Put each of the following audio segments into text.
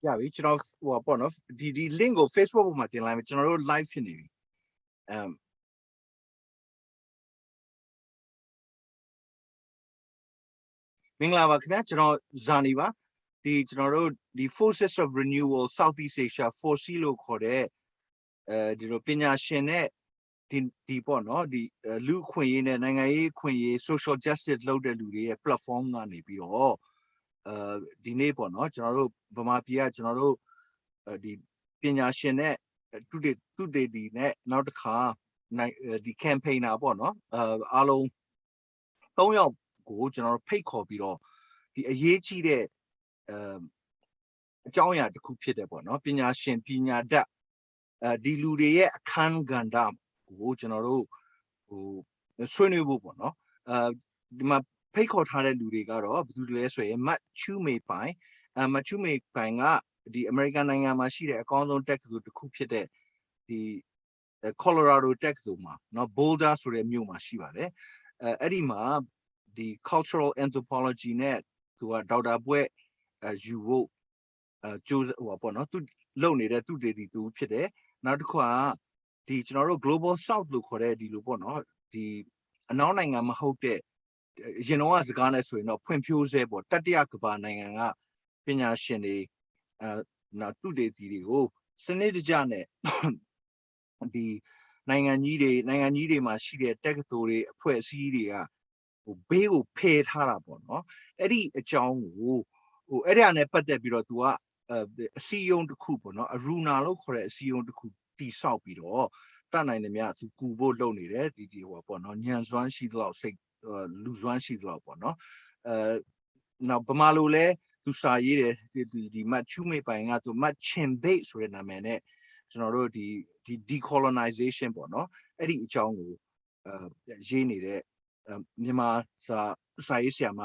Yeah, weကျွန်တော်ဟိုပေါ့နော်ဒီ link ကို Facebook ပေါ်မှာတင်လိုက်မယ်ကျွန်တော်တို့ live ဖြစ်နေပြီမင်္ဂလာပါခင်ဗျာကျွန်တော်ဇာနီပါကျွန်တော်တို့ဒီ Forces of Renewal Southeast Asia 4C လို့ခေါ်တဲ့ဒီလိုပညာရှင်နဲ့ဒီပေါ့နော်ဒီလူအခွင့်အရေးနဲ့နိုင်ငံရေးအခွင့်အရေး social justice လုပ်တဲ့လူတွေရဲ့ platform ကနေပြီးတော့ဒီနေ့ပေါ့နော်ကျွန်တော်တို့ဗမာပြည်ကကျွန်တော်တို့ဒီပညာရှင်နဲ့သူတေဒီနဲ့နောက်တစ်ခါဒီ campaigner ပေါ့နော်အားလုံး3ယောက်ကိုကျွန်တော်တို့ဖိတ်ခေါ်ပြီးတော့ဒီအရေးကြီးတဲ့အကြောင်းအရာတစ်ခုဖြစ်တယ်ပေါ့နော်ပညာရှင်ပညာတတ်ဒီလူတွေရဲ့အခန်းကဏ္ဍကိုကျွန်တော်တို့ဟိုဆွေးနွေးဖို့ပေါ့နော်ဒီမှာဖိတ်ခေါ်ထားတဲ့လူတွေကတော့ဘယ်သူတွေလဲဆိုရင်မတ်ချူမေပိုင်မတ်ချူမေပိုင်ကဒီအမေရိကန်နိုင်ငံမှာရှိတဲ့အကောင်းဆုံးတက္ကသိုလ်တစ်ခုဖြစ်တဲ့ဒီ Colorado တက္ကသိုလ်မှာเนาะ Boulder ဆိုတဲ့မြို့မှာရှိပါတယ်အဲ့ဒီမှာဒီ cultural anthropology နဲ့သူကဒေါက်တာဘွဲ့ယူဖို့ကျိုးဟိုပေါ့နော်သူလုပ်နေတဲ့သူတေတီသူဖြစ်တယ်နောက်တစ်ခါဒီကျွန်တော်တို့ global south လို့ခေါ်တဲ့ဒီလိုပေါ့နော်ဒီအနောက်နိုင်ငံမဟုတ်တဲ့ရင်တော့စကားနဲ့ဆိုရင်တော့ဖွံ့ဖြိုးဆဲပေါ့တတိယကမ္ဘာနိုင်ငံကပညာရှင်တွေနောက်သူတေတီတွေကိုစနစ်တကျနဲ့ဒီနိုင်ငံကြီးတွေမှာရှိတဲ့တက္ကသိုလ်တွေအဖွဲ့အစည်းတွေကဟိုဘေးကိုဖယ်ထားတာပေါ့နော်အဲ့ဒီအကြောင်းကိုဟိုအဲ့ဒါနဲ့ပတ်သက်ပြီးတော့ तू ကအစည်းအရုံးတစ်ခုပေါ့နော်အရူနာလို့ခေါ်တဲ့အစည်းအရုံးတစ်ခုတိဆောက်ပြီးတော့တတ်နိုင်တယ်များသူကူဖို့လုပ်နေတယ်ဒီဟိုပေါ့နော်ညံစွမ်းရှိတော့စိတ်လူစွမ်းရှိတော့ပေါ့နော်နောက်ဗမာလိုလဲသူစာရေးတယ်ဒီမတ်ချူမေပိုင်ကသူမတ်ချင်ဘိတ်ဆိုတဲ့နာမည်နဲ့ကျွန်တော်တို့ဒီ decolonization ပေါ့နော်အဲ့ဒီအကြောင်းကိုရေးနေတဲ့မြန်မာစာရေးဆရာမ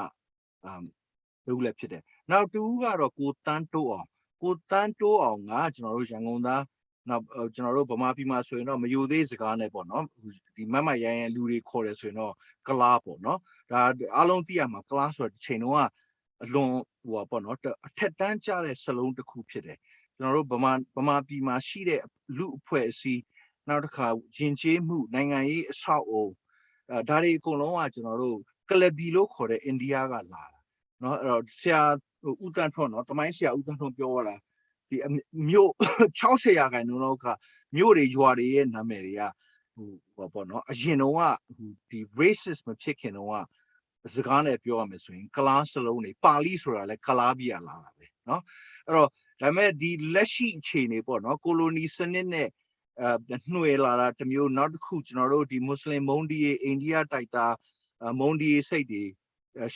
လူလည်းဖြစ်တယ်နောက်တူကတော့ကိုတန်းတိုးအောင်ကကျွန်တော်တို့ရန်ကုန်သားနောက်ကျွန်တော်တို့ဗမာပြည်မှာဆိုရင်တော့မယိုသေးစကားနဲ့ပေါ့နော်ဒီမတ်မရိုင်းလူတွေခေါ်တယ်ဆိုရင်တော့ကလားပေါ့နော်ဒါအားလုံးသိရမှာကလားဆိုတဲ့ချိန်တုန်းကအလွန်ဟိုပေါ့နော်အထက်တန်းကျတဲ့စလုံးတစ်ခုဖြစ်တယ်ကျွန်တော်တို့ဗမာပြည်မှာရှိတဲ့လူအဖွဲ့အစည်းနောက်တစ်ခါယဉ်ကျေးမှုနိုင်ငံရေးအဆောက်အအုံဒါတွေအကုန်လုံးကကျွန်တော်တို့ကလဘီလို့ခေါ်တဲ့အိန္ဒိယကလာတာเนาะအဲ့တော့ဆရာဦးတန်းထွန်းเนาะတမိုင်းဆရာဦးတန်းထွန်းပြောရတာဒီမြို့60ရာခိုင်နှုန်းလောက်ကမြို့တွေရွာတွေရဲ့နာမည်တွေကဟိုပေါ့เนาะအရင်တော့ကဒီ racist မဖြစ်ခင်တော့ကစကားနဲ့ပြောရမယ်ဆိုရင်ကလားစလုံးတွေပါဠိဆိုတာလဲကလားပြရလာတာပဲเนาะအဲ့တော့ဒါပေမဲ့ဒီလက်ရှိအခြေအနေပေါ့เนาะကိုလိုနီစနစ်နဲ့နှွေလာတာတမျိုးနောက်တစ်ခုကျွန်တော်တို့ဒီမွတ်စလင်မုန်းဒီးအိန္ဒိယတိုက်သားမုန်းဒီးစိတ်တွေ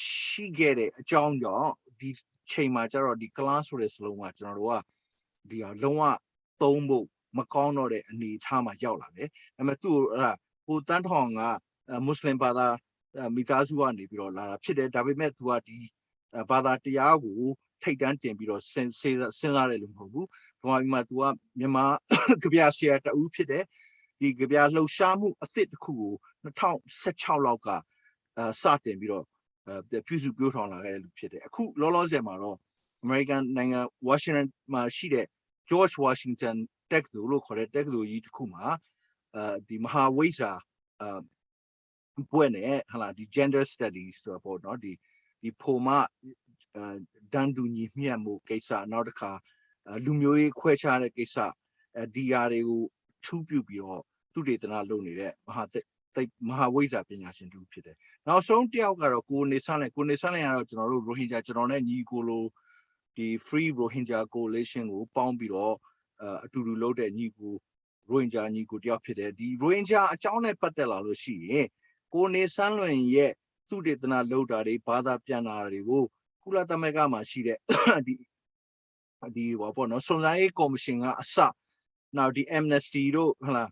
ရှိခဲ့တဲ့အကြောင်းကြောင့်ဒီချိန်မှာကျတော့ဒီ class ဆိုတဲ့စလုံးကကျွန်တော်တို့ကဒီလုံးဝသုံးဖို့မကောင်းတော့တဲ့အနေအထားမှာရောက်လာတယ်။ဒါပေမဲ့သူ့ကိုတန်းထောင်ကမွတ်စလင်ဘာသာမိသားစုကနေပြီးတော့လာတာဖြစ်တယ်။ဒါပေမဲ့သူကဒီဘာသာတရားကိုထိတ်တန်းတင်ပြီးတော့စဉ်းစားတယ်လို့မဟုတ်ဘူး။ဒီမှာသူကမြန်မာကြပြဆရာတဦးဖြစ်တယ်။ဒီကြပြလှုပ်ရှားမှုအသစ်တစ်ခုကို2016လောက်ကစတင်ပြီးတော့ပြုစုပြောထောင်လာခဲ့တဲ့လူဖြစ်တယ်အခုလောလောဆယ်မှာတော့ American နိုင်ငံ Washington မှာရှိတဲ့ George Washington တက္ကသိုလ်လို့ခေါ်တဲ့တက္ကသိုလ်ကြီးတစ်ခုမှာဒီမဟာဝိဇ္ဇာဘွဲ့နဲ့ဟာလာဒီ gender studies ဆိုတော့ပေါ့နော်ဒီဖိုမဒန်ဒူညီမျှမှုကိစ္စနောက်တစ်ခါလူမျိုးရေးခွဲခြားတဲ့ကိစ္စဒီຢာတွေကိုထူးပြုပြီးတော့သူတေသနလုပ်နေတဲ့မဟာဝိဇ္ဇာပညာရှင်တူဖြစ်တယ်နောက်ဆုံးတယောက်ကတော့ကိုနေဆန်းလင်ကတော့ကျွန်တော်တို့ Rohingya ကျွန်တော်နဲ့ညီကိုလိုဒီ Free Rohingya Coalition ကိုပေါင်းပြီးတော့အတူတူလုပ်တဲ့ညီကို Rohingya ညီကိုတယောက်ဖြစ်တယ်ဒီ Rohingya အကြောင်းနဲ့ပတ်သက်လာလို့ရှိရင်ကိုနေဆန်းလွင်ရဲ့သူတေသနလုပ်တာတွေဘာသာပြန်တာတွေကိုကုလသမဂ္ဂမှာရှိတဲ့ဒီဟောပေါ့နော်စုံစမ်းရေးကော်မရှင်ကအစနောက်ဒီ Amnesty တို့ဟလာ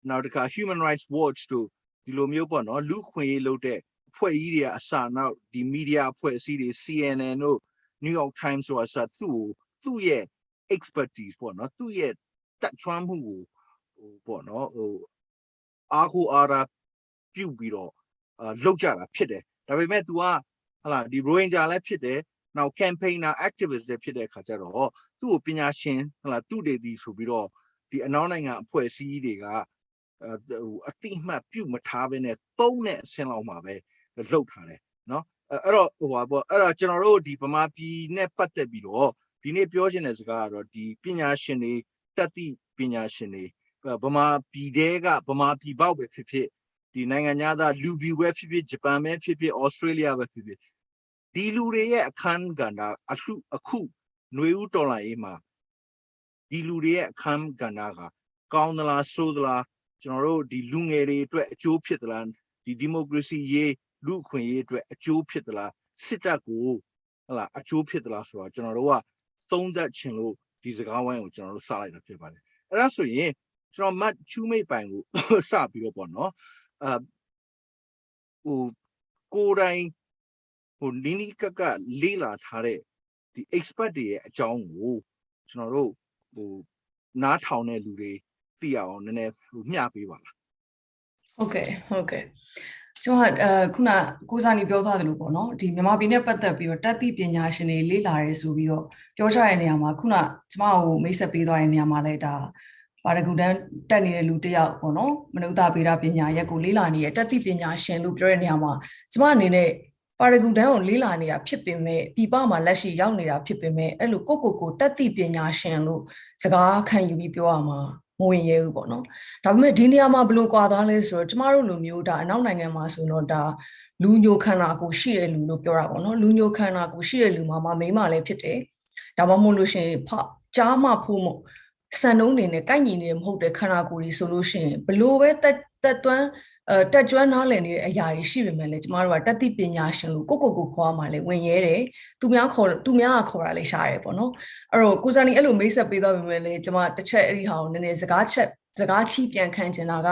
နောက်တစ်ခါ Human Rights Watch တို့ဒီလိုမျိုးပေါ့နော်လူခွင့်ရေးလုပ်တဲ့အဖွဲ့အစည်းတွေအစနောက်ဒီမီဒီယာအဖွဲ့အစည်းတွေ CNN တို့ New York Times တို့အစသူ့ရဲ့ expertise ပေါ့နော်သူ့ရဲ့တက်ချွမ်းမှုကိုဟိုပေါ့နော်ဟိုအားကိုအားတာပြုတ်ပြီးတော့လောက်ကြတာဖြစ်တယ်ဒါပေမဲ့ तू ကဟလာဒီ Rohingya လည်းဖြစ်တယ် နောက် campaigner activist တွေဖြစ်တဲ့အခါကျတော့သူ့ကိုပညာရှင်ဟုတ်လားသူတွေဒီဆိုပြီးတော့ဒီအနောက်နိုင်ငံအဖွဲ့အစည်းတွေကအတိအမှတ်ပြုမထားဘဲနဲ့သုံးတဲ့အဆင့်လောက်မှာပဲလှုပ်ထားတယ်နော်အဲ့တော့အဲ့တော့ကျွန်တော်တို့ဒီဗမာပြည်နဲ့ပတ်သက်ပြီးတော့ဒီနေ့ပြောချင်တဲ့စကားကတော့ဒီပညာရှင်တွေတတ်သိပညာရှင်တွေဗမာပြည်တဲကဗမာပြည်ပေါက်ပဲဖြစ်ဖြစ်ဒီနိုင်ငံသားလူပြူပဲဖြစ်ဖြစ်ဂျပန်ပဲဖြစ်ဖြစ်ဩစတြေးလျပဲဖြစ်ဖြစ်ဒီလူတွေရဲ့အခန်းကဏ္ဍအခုຫນွေဦးတော်လှန်ရေးမှာဒီလူတွေရဲ့အခန်းကဏ္ဍကကောင်းသလားဆိုးသလားကျွန်တော်တို့ဒီလူငယ်တွေအတွက်အကျိုးဖြစ်သလားဒီဒီမိုကရေစီရေးလူအခွင့်အရေးအတွက်အကျိုးဖြစ်သလားစစ်တပ်ကိုဟုတ်လားအကျိုးဖြစ်သလားဆိုတော့ကျွန်တော်တို့ကသုံးသပ်ချင်လို့ဒီစကားဝိုင်းကိုကျွန်တော်တို့စလိုက်တာဖြစ်ပါတယ်အဲ့ဒါဆိုရင်ကျွန်တော်မတ်ချူမိတ်ပိုင်ကိုစပြီးတော့ပေါ့နော်ကိုယ်တိုင်နီးနီးကပ်လေးလာထားတဲ့ဒီ expert တွေရဲ့အကြောင်းကိုကျွန်တော်တို့နားထောင်တဲ့လူတွေသိရအောင်နည်းနည်းမျှပေးပါလားဟုတ်ကဲ့ကျွန်တော်ခုနကိုစာနီပြောထားတယ်လို့ပေါ့နော်ဒီမြန်မာပြည်နဲ့ပတ်သက်ပြီးတော့တတ်သိပညာရှင်တွေလေ့လာရဲဆိုပြီးတော့ပြောချတဲ့နေရာမှာခုနကျွန်မကိုမိတ်ဆက်ပေးသွားတဲ့နေရာမှာလည်းဒါပါရဂူတန်းတက်နေတဲ့လူတစ်ယောက်ပေါ့နော်မနုဿဗေဒပညာရက်ကိုလေ့လာနေတဲ့တတ်သိပညာရှင်လို့ပြောတဲ့နေရာမှာကျွန်မအနေနဲ့ပါရဂူတန်းကိုလေ့လာနေတာဖြစ်ပေမဲ့ပြည်ပမှာလက်ရှိရောက်နေတာဖြစ်ပေမဲ့အဲ့လိုကိုတတ်သိပညာရှင်လို့စကားခံယူပြီးပြောရမှာမဝင်ရဘူးပေါ့နော်ဒါပေမဲ့ဒီနေရာမှာဘယ်လိုကွာသွားလဲဆိုတော့ကျမတို့လူမျိုးဒါအနောက်နိုင်ငံမှာဆိုတော့ဒါလူညိုခန္ဓာကိုရှိတဲ့လူလို့ပြောတာပေါ့နော်လူညိုခန္ဓာကိုရှိတဲ့လူမှာမိန်းမလည်းဖြစ်တယ်ဒါမှမဟုတ်လို့ရှိရင်ကြားမဖို့မို့စံနှုန်းတွေနဲ့ကိုက်ညီနေမဟုတ်တဲ့ခန္ဓာကိုယ်ကြီးဆိုလို့ရှိရင်ဘလို့ပဲတက်ကျွမ်းနားလည်နေတဲ့အရာတွေရှိပေမဲ့လည်းကျမတို့ကတသိပညာရှင်လို့ကိုခေါ်မှလည်းဝင်ရဲတယ်သူများကခေါ်တာလည်းရှားတယ်ပေါ့နော်အဲ့တော့ကိုစာနီအဲ့လိုမိတ်ဆက်ပေးသွားပေမဲ့လည်းကျမတစ်ချက်အဲ့ဒီဟာကိုနည်းနည်းစကားချီးပြန်ခံချင်တာက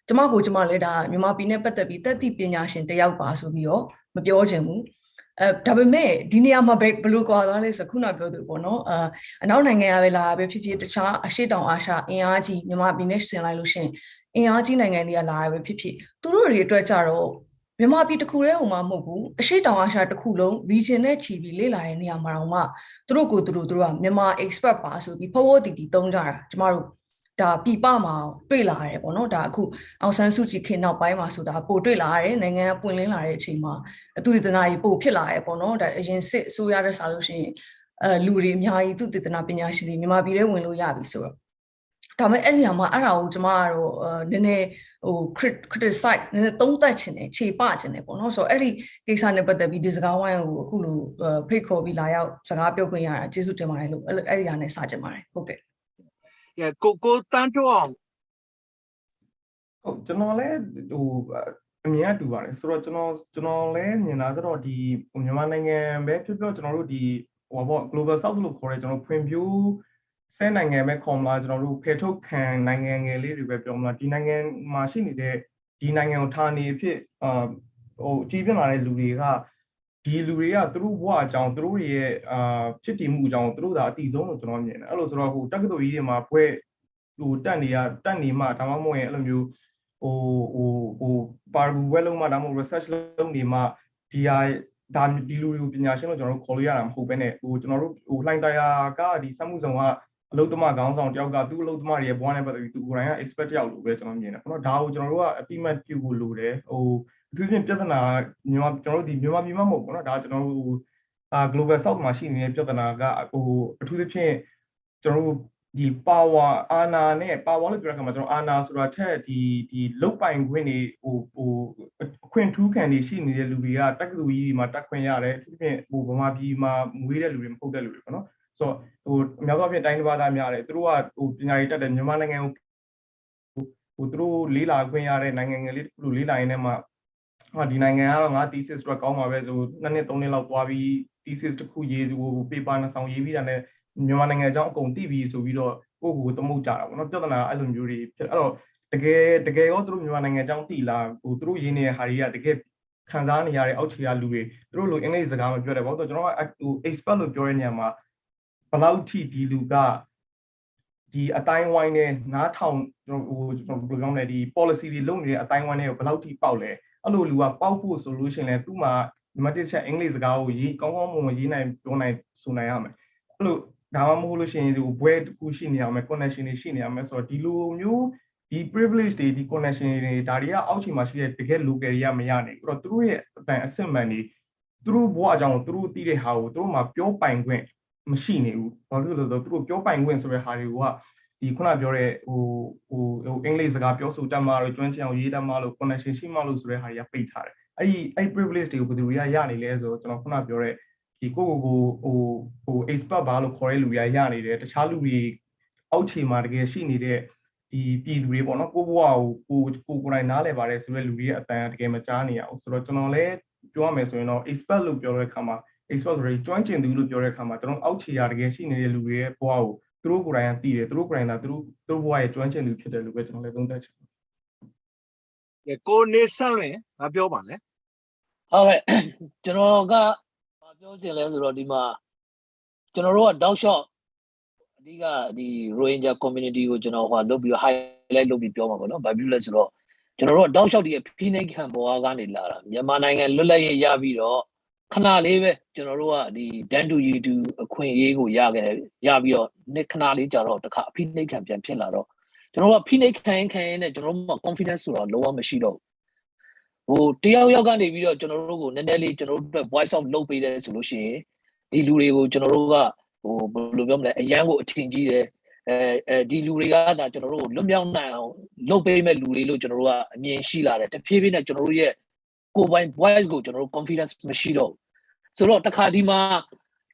ကျမလည်းဒါမြန်မာပြည်နဲ့ပတ်သက်ပြီးတသိပညာရှင်တယောက်ပါဆိုပြီးတော့မပြောချင်ဘူးဒါပေမဲ့ဒီနေရာမှာဘယ်လိုကွာသွားလဲဆိုခုနပြောသူပေါ့နော်အနောက်နိုင်ငံကပဲလာပဲဖြစ်ဖြစ်တခြားအရှေ့တောင်အာရှအင်အားကြီးမြန်မာပြည်နဲ့ရှင်လိုက်လို့ရှင်အင်အားကြီးနိုင်ငံတွေကလာရပဲဖြစ်ဖြစ်သူတို့တွေအတွက်ကြတော့မြန်မာပြည်တစ်ခုတည်းဟိုမှမဟုတ်ဘူးအရှေ့တောင်အာရှတစ်ခုလုံး region နဲ့ချီပြီးလေ့လာတဲ့နေရာမှာတော့မှသူတို့ကမြန်မာ expert ပါဆိုပြီးဖော်တီသုံးကြတာကျမတို့ဒါပြည်ပမှာတွေ့လာရတယ်ပေါ့နော်ဒါအခုအောင်ဆန်းစုကြည်ခေတ်နောက်ပိုင်းမှာဆိုတာပိုတွေ့လာရတယ်နိုင်ငံကပွင့်လင်းလာတဲ့အချိန်မှာသူတည်တနာကြီးပိုဖြစ်လာရပေါ့နော်ဒါအရင်စစ်အစိုးရတဲ့စားလို့ရှိရင်လူတွေအများကြီးသူတည်တနာပညာရှင်တွေမြန်မာပြည်ထဲဝင်လို့ရပြီဆိုတော့ဒါပေမဲ့အဲ့ဒီမှာအဲ့ဒါကိုကျမကတော့နည်းနည်းcriticize နည်းနည်းသုံးသပ်ချင်တယ်ခြေပချင်တယ်ပေါ့နော်ဆိုတော့အဲ့ဒီကိစ္စနဲ့ပတ်သက်ပြီးဒီစကားဝိုင်းကိုအခုလိုဖိတ်ခေါ်ပြီးလာရောက်စကားပြောခွင့်ရတာကျေးဇူးတင်ပါတယ်လို့အဲ့ဒီဟာနဲ့စကြပါတယ်ဟုတ်ကဲ့ကိုတန်းတော့အောင်ဟုတ်ကျွန်တော်လည်းအမြင်ကတူပါတယ်ဆိုတော့ကျွန်တော်လည်းမြင်တာဆိုတော့ဒီမြန်မာနိုင်ငံပဲဖြစ်ဖြစ်ကျွန်တော်တို့ဒီglobal south လို့ခေါ်တဲ့ကျွန်တော်ဖွံ့ဖြိုးဆဲနိုင်ငံပဲခေါ်မလားကျွန်တော်တို့ဖယ်ထုတ်ခံနိုင်ငံငယ်လေးတွေပဲပြောမလားဒီနိုင်ငံမှာရှိနေတဲ့ဒီနိုင်ငံကိုဌာနေဖြစ်ကြည်ပြလာတဲ့လူတွေကဒီလူတွေကသူတို့ဘဝအကြောင်းသူတို့ရဲ့ဖြစ်တည်မှုအကြောင်းသူတို့သာအတိဆုံးလို့ကျွန်တော်မြင်တယ်အဲ့လိုဆိုတော့တက္ကသိုလ်ကြီးတွေမှာဘွဲတက်နေမှဒါမှမဟုတ်ရင်အဲ့လိုမျိုးပါရဂူဝဲလုံးမှဒါမှမဟုတ် research လုံးနေမှဒီလူတွေကိုပညာရှင်လို့ကျွန်တော်တို့ခေါ်လို့ရတာမဟုတ်ဘဲနဲ့ကျွန်တော်တို့လှိုင်တရားကဒီစက်မှုဆောင်ကအလုပ်သမားခေါင်းဆောင်တယောက်ကသူ့အလုပ်သမားတွေရဲ့ဘဝနဲ့ပတ်သက်ပြီးသူကိုယ်တိုင်က expert တယောက်လို့ပဲကျွန်တော်မြင်တယ်ပေါ့နော်ဒါကိုကျွန်တော်တို့ကအတိမတ်ပြုဖို့လိုတယ်အထူးသဖြင့်ပြဿနာကျွန်တော်တို့ဒီမြန်မာပြည်မှာမဟုတ်ဘူးနော်ဒါကျွန်တော်တို့global south မှာရှိနေတဲ့ပြဿနာကအထူးသဖြင့်ကျွန်တော်တို့ဒီ power အာဏာနဲ့ power လို့ပြောတဲ့အခါမှာကျွန်တော်အာဏာဆိုတာထက်ဒီလုတ်ပိုင်ခွင့်တွေအခွင့်ထူးခံတွေရှိနေတဲ့လူတွေကတက္ကသိုလ်ကြီးမှာတက်ခွင့်ရတယ်အထူးသဖြင့်ဗမာပြည်မှာမွေးတဲ့လူတွေမဟုတ်တဲ့လူတွေပေါ့နော်ဆိုတော့အများဆုံးဖြင့်တိုင်းတစ်ပါးသားများတယ်သူတို့ကပညာရေးတက်တယ်မြန်မာနိုင်ငံကိုသူတို့လေးလာခွင့်ရတဲ့နိုင်ငံငယ်လေးတစ်ခုလိုလေးလာရင်းနဲ့မှဒီနိုင်ငံကတော့ငါ thesis တော့ကောင်းပါပဲဆို2နှစ်3နှစ်လောက်သွားပြီး thesis တစ်ခုရေးpaper နှစ်ဆောင်ရေးပြီးတာနဲ့မြန်မာနိုင်ငံအကြောင်းအကုန်သိပြီဆိုပြီးတော့ကိုသမုတ်ကြတာပေါ့နော်ပြဿနာအဲ့လိုမျိုးတွေဖြစ်အဲ့တော့တကယ်ရောသူတို့မြန်မာနိုင်ငံအကြောင်းသိလားသူတို့ရင်းနေတဲ့ဟာတွေကတကယ်ခံစားနေရတဲ့အောက်ခြေကလူတွေသူတို့လိုအင်္ဂလိပ်စကားမပြောတယ်ပေါ့ဆိုတော့ကျွန်တော်ကexpert လို့ပြောတဲ့နေရာမှာဘယ်လောက်ထိဒီလူကဒီအတိုင်းဝိုင်းနဲ့နားထောင်ကျွန်တော်ဘယ်လိုပြောမလဲဒီ policy တွေလုပ်နေတဲ့အတိုင်းဝိုင်းနဲ့ဘယ်လောက်ထိပေါက်လဲအဲ့လိုလူကပေါက်ဖို့ဆိုလို့ရှိရင်လည်းသူ့မှာ Matisha English go ye, come home, ye night, don't I soon I am. Look, Damamulution, the word pushing yam, connection is in yam, so Dilu knew the privilege, the connection in Italia, Auchimashi to get look at Yamayani, or through it, assembly, through Boajan, through the house, through my pure penguin machine, or through pure penguins over Hariwa. The Kunabure who English got also Tamar, 20 on Yidamalo, connection, Shimalus, Rehaya Peter. I privileged you with the Riayani lezo, Jonathan Bure, he go who expert Balo Corel Riayani, the Chalu Auchi Margashini there, the Pid Ribbon of Wow, who Nale Vares will reattend Gamachania, so Tonole, Jomes, expert look your kama, expert rejoining the look your kama, Auchi Argashini, Louis, wow, through Grand Theatre, through Grand, through why joining the original Dutch. The co-nation, a bioban. All right, General got Rodima. General Downshot. The Rohingya community, which lobby highlight lobby Bioma, Babulus law. General Downshot, the Pinake and Boagani Lara, Yamanang and Lula Yavido, Canale, General, the Dandu Yidu, Queen Yego Yavio, Nick Canali Jaro, the Pinake and Pilaro. General Pinake can general confidence or lower machido. Oh, Tia Yogani video, General, Nelly, General, voice of low paid solution, the Lurio General. Oh, Bulugam, a young tingy, Diluria, that general, Lumian now, low payment Lulu General, me and Sheila, the Pivin at General, go by boys go general confidence machido. So, the Kadima,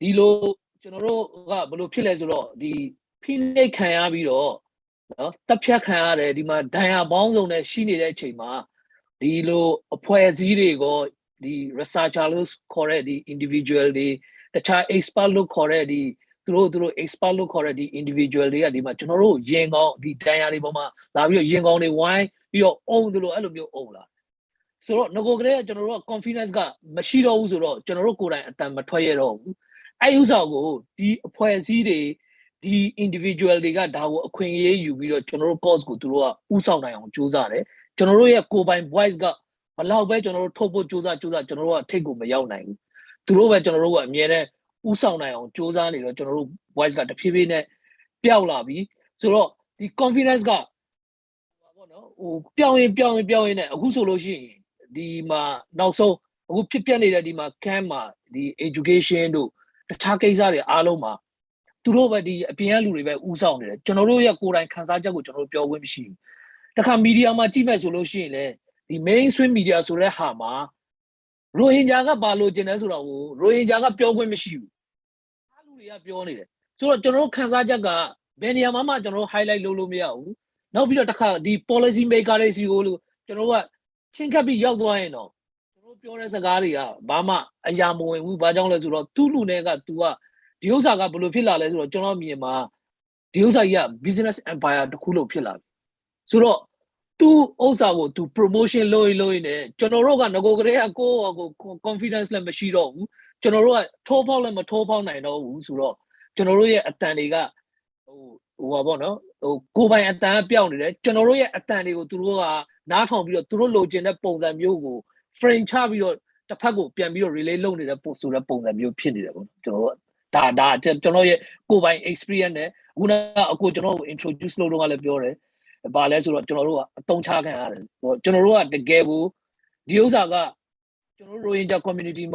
Dilo, General, Bulu Pillars, the Pine Kayabido, Tapia Kaya, the Madaya Bonzo, she needed Chima, Dilo, a poesy go, the researchers correct the individual, the child expalo correct the through expalo correct the individual the general yango the diary boma lavio yango the wine your own the alumio ola. So no go general confidence got machiro uso general kura at matwayero. I use go the poesy the individual they got that queen you will general cause go to usa on Juzare. General go by boys got allow by general topo Juza general take over yaw nine. Through by general mere usa on Juzani general boys got the pivine Piaulabi. So the confidence got Piawin who's solution the ma now so who pipian the ma camera the education do the Chakeza the aloma. Through by the Pialu river usa on it. General Yakura and Kansaja with general Piawin machine. The media matima solution, the mainstream media so hama, Rohingya Balo Genesura, Rohingya Pio machine. So General Kanzajaga, Benia Mama General highlight Lulumia. Now be the policy maker is you know Chinkabi Yaguano, Pure Sagaria, Bama, Ayamu, Bajan Lazura, Tulu Nega Tua, Diosaga Bulupilla, General Myanmar, Diosa business empire to Kulo Pillar. So to also to promotion low in it. General no go confidence like machine. General top out and top out I know so General Ataniga go by at that beyond it. General Atanigo to not on your true login at Pong Yogo. French have your the Pago Piamio relay loan in a post to the Pong you pin that General go by experience. Una go general introduce no longer Biore. Bales General don't General the Gabu, the Osaga, General Rohingya community,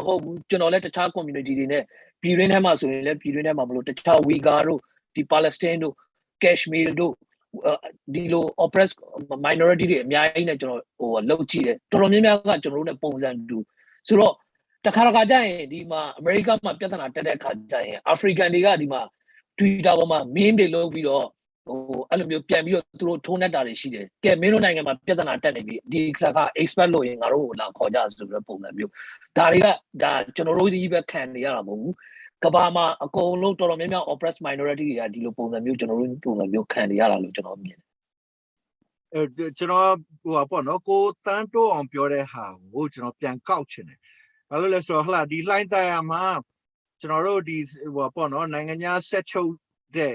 General let the child community in there, Pirinama, so let Pirinama, the child Wigaro, the Palestine, Kashmir, the low oppressed minority, Miana General or Lochi, Tolomia General Ponzan do. So the Karagajai, the American Mapatana, African Digadima, Tweetama, Mim de Lobido. Oh, alumio Piamio through Tonatari she did. Get Menonang and Pietana Tanabi, the Claka expelling our own Kojas to report them. Daria, that General Eva can the Arabu, Kabama, a colo Tolomina oppressed minority at the Lopon, General Pumio can the Arabu. General Wapono, tanto on Pure How, General Pian Couchin. Let's so the line diama, General these Wapono, Nanganya Setcho.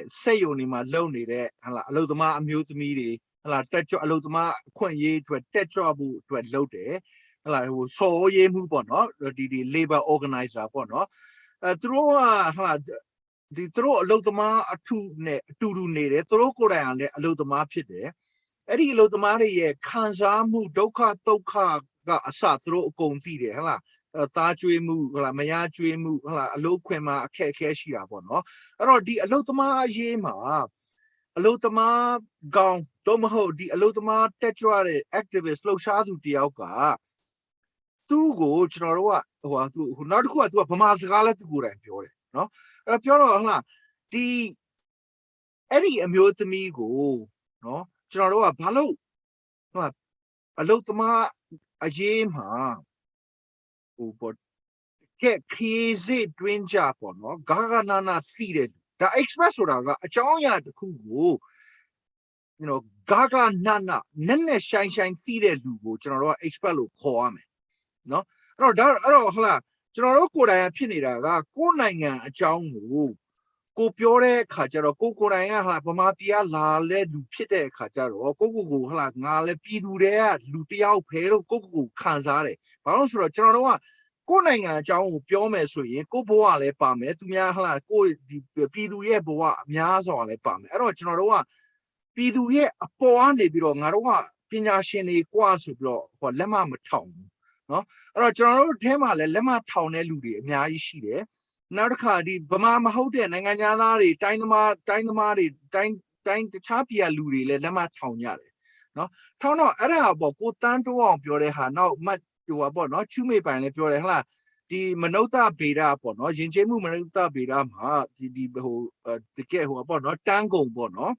Say only my lonely there, and allow the ma amuse me, and I touch a lot of my queen to a tetrabu to a load there. là số ye mu bọn nó đi labor organizer bọn nó tụi là đi tụi lâu tầm tu này đấy tụi cô đại này lâu tầmဖြစ်đấy ấy đi lâu tầm đấy khán giả mu đâu cả cái sao tụi công ty đấy là ta chơi mu là mày chơi mu là lâu quen mà khe xí à bọn nó rồi đi lâu tầm ye mà lâu tầm gong đâu mà hồ đi lâu tầm tết cho đấy activist lâu sao tụi tiêu cả tu go cho nó wa tu nó được tu bama sgala tu go ranပြောတယ်နော်အဲ့ပြောတော့ဟလာဒီအဲ့ဒီအမျိုးသမီးကိုနော်ကျွန်တော်တို့ကဘာလို့ဟလာအလုတ်သမားအရေးမှာဟိုပေါ့ကဲခီးစစ်တွင်းကြပေါ့နော်ဂါဂနာနာစီးတယ်ဒါ express ဆိုတာကအကြောင်းအရာတစ်ခုကို you know ဂါဂနာနာနဲ့ဆိုင်စီးတဲ့လူကိုကျွန်တော်တို့က expert လို့ခေါ်ရမယ်နော်အဲ့တော့ဟလာကျွန်တော်တို့ကိုယ်တိုင်ဖြစ်နေတာကကိုယ်နိုင်ငံအကြောင်းကိုပြောတဲ့အခါကျတော့ကိုယ်တိုင်ကဟလာဗမာပြည်ကလာလဲလူဖြစ်တဲ့အခါကျတော့ကိုဟလာငါလဲပြည်သူတွေကလူတယောက်ဖဲလို့ကိုခံစားတယ်ဘာလို့ဆိုတော့ကျွန်တော်တို့ကကိုယ်နိုင်ငံအကြောင်းကိုပြောမယ်ဆိုရင်ကိုဘဝလည်းပါမယ်သူများဟလာကိုဒီပြည်သူရဲ့ဘဝအများစွာလည်းပါမယ်အဲ့တော့ကျွန်တော်တို့ကပြည်သူရဲ့အပေါ်ကနေပြီးတော့ငါတို့ကပညာရှင်တွေကွာဆိုပြီးတော့ဟိုလက်မမထောင်ဘူးနော်အဲ့တော့ကျွန်တော်တို့အဲမှာလည်းလက်မထောင်တဲ့လူတွေအများကြီးရှိတယ်နောက်တစ်ခါဒီဗမာမဟုတ်တဲ့နိုင်ငံသားတွေတိုင်းသမားတွေတိုင်းတခြားပြည်လူတွေလည်းလက်မထောင်ကြတယ်နော်ထောင်တော့အဲ့ဒါပေါ့ကိုတန်းတိုးအောင်ပြောတဲ့ဟာနောက်မှတ်ဟိုပေါ့နော်ချူမေပိုင်လည်းပြောတယ်ဟလားဒီမနုဿဗေဒပေါ့နော်ယဉ်ကျေးမှုမနုဿဗေဒမှာဒီဟိုတကယ်ဟိုပေါ့နော်တန်းကုန်ပေါ့နော်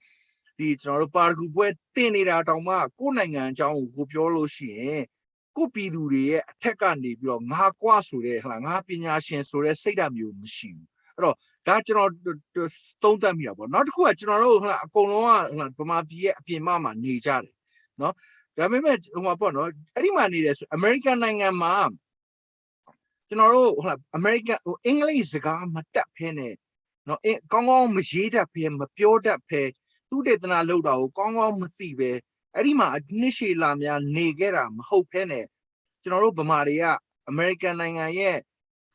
ဒီကျွန်တော်တို့ပါရဂူပွဲတင်နေတာတောင်မှကိုယ်နိုင်ငံအကြောင်းကိုပြောလို့ရှိရင်ကိုပြည်သူတွေရဲ့အထက်ကနေပြီးတော့ငါကွာဆိုတဲ့ဟလာငါပညာရှင်ဆိုတဲ့စိတ်ဓာတ်မျိုးမရှိဘူးအဲ့တော့ဒါကျွန်တော်သုံးသပ်မိတာပေါ့နောက်တစ်ခုကကျွန်တော်တို့ဟလာအကုန်လုံးကဗမာပြည်ရဲ့အပြင်မှာနေကြတယ်နော်ဒါပေမဲ့ဟိုမှာပေါ့နော်အဲ့ဒီမှာနေတယ်ဆိုအမေရိကန်နိုင်ငံမှာကျွန်တော်တို့ဟလာအမေရိကန်အင်္ဂလိပ်စကားမတတ်ဖဲနဲ့နော်ကောင်းကောင်းမရေးတတ်ဖဲမပြောတတ်ဖဲသူတေသနာလုပ်တာကိုကောင်းကောင်းမသိပဲအဲ့ဒီမှာနှစ်ရှည်လာများနေခဲ့တာမဟုတ်ဖဲနဲ့ကျွန်တော်တို့ဗမာတွေကအမေရိကန်နိုင်ငံရဲ့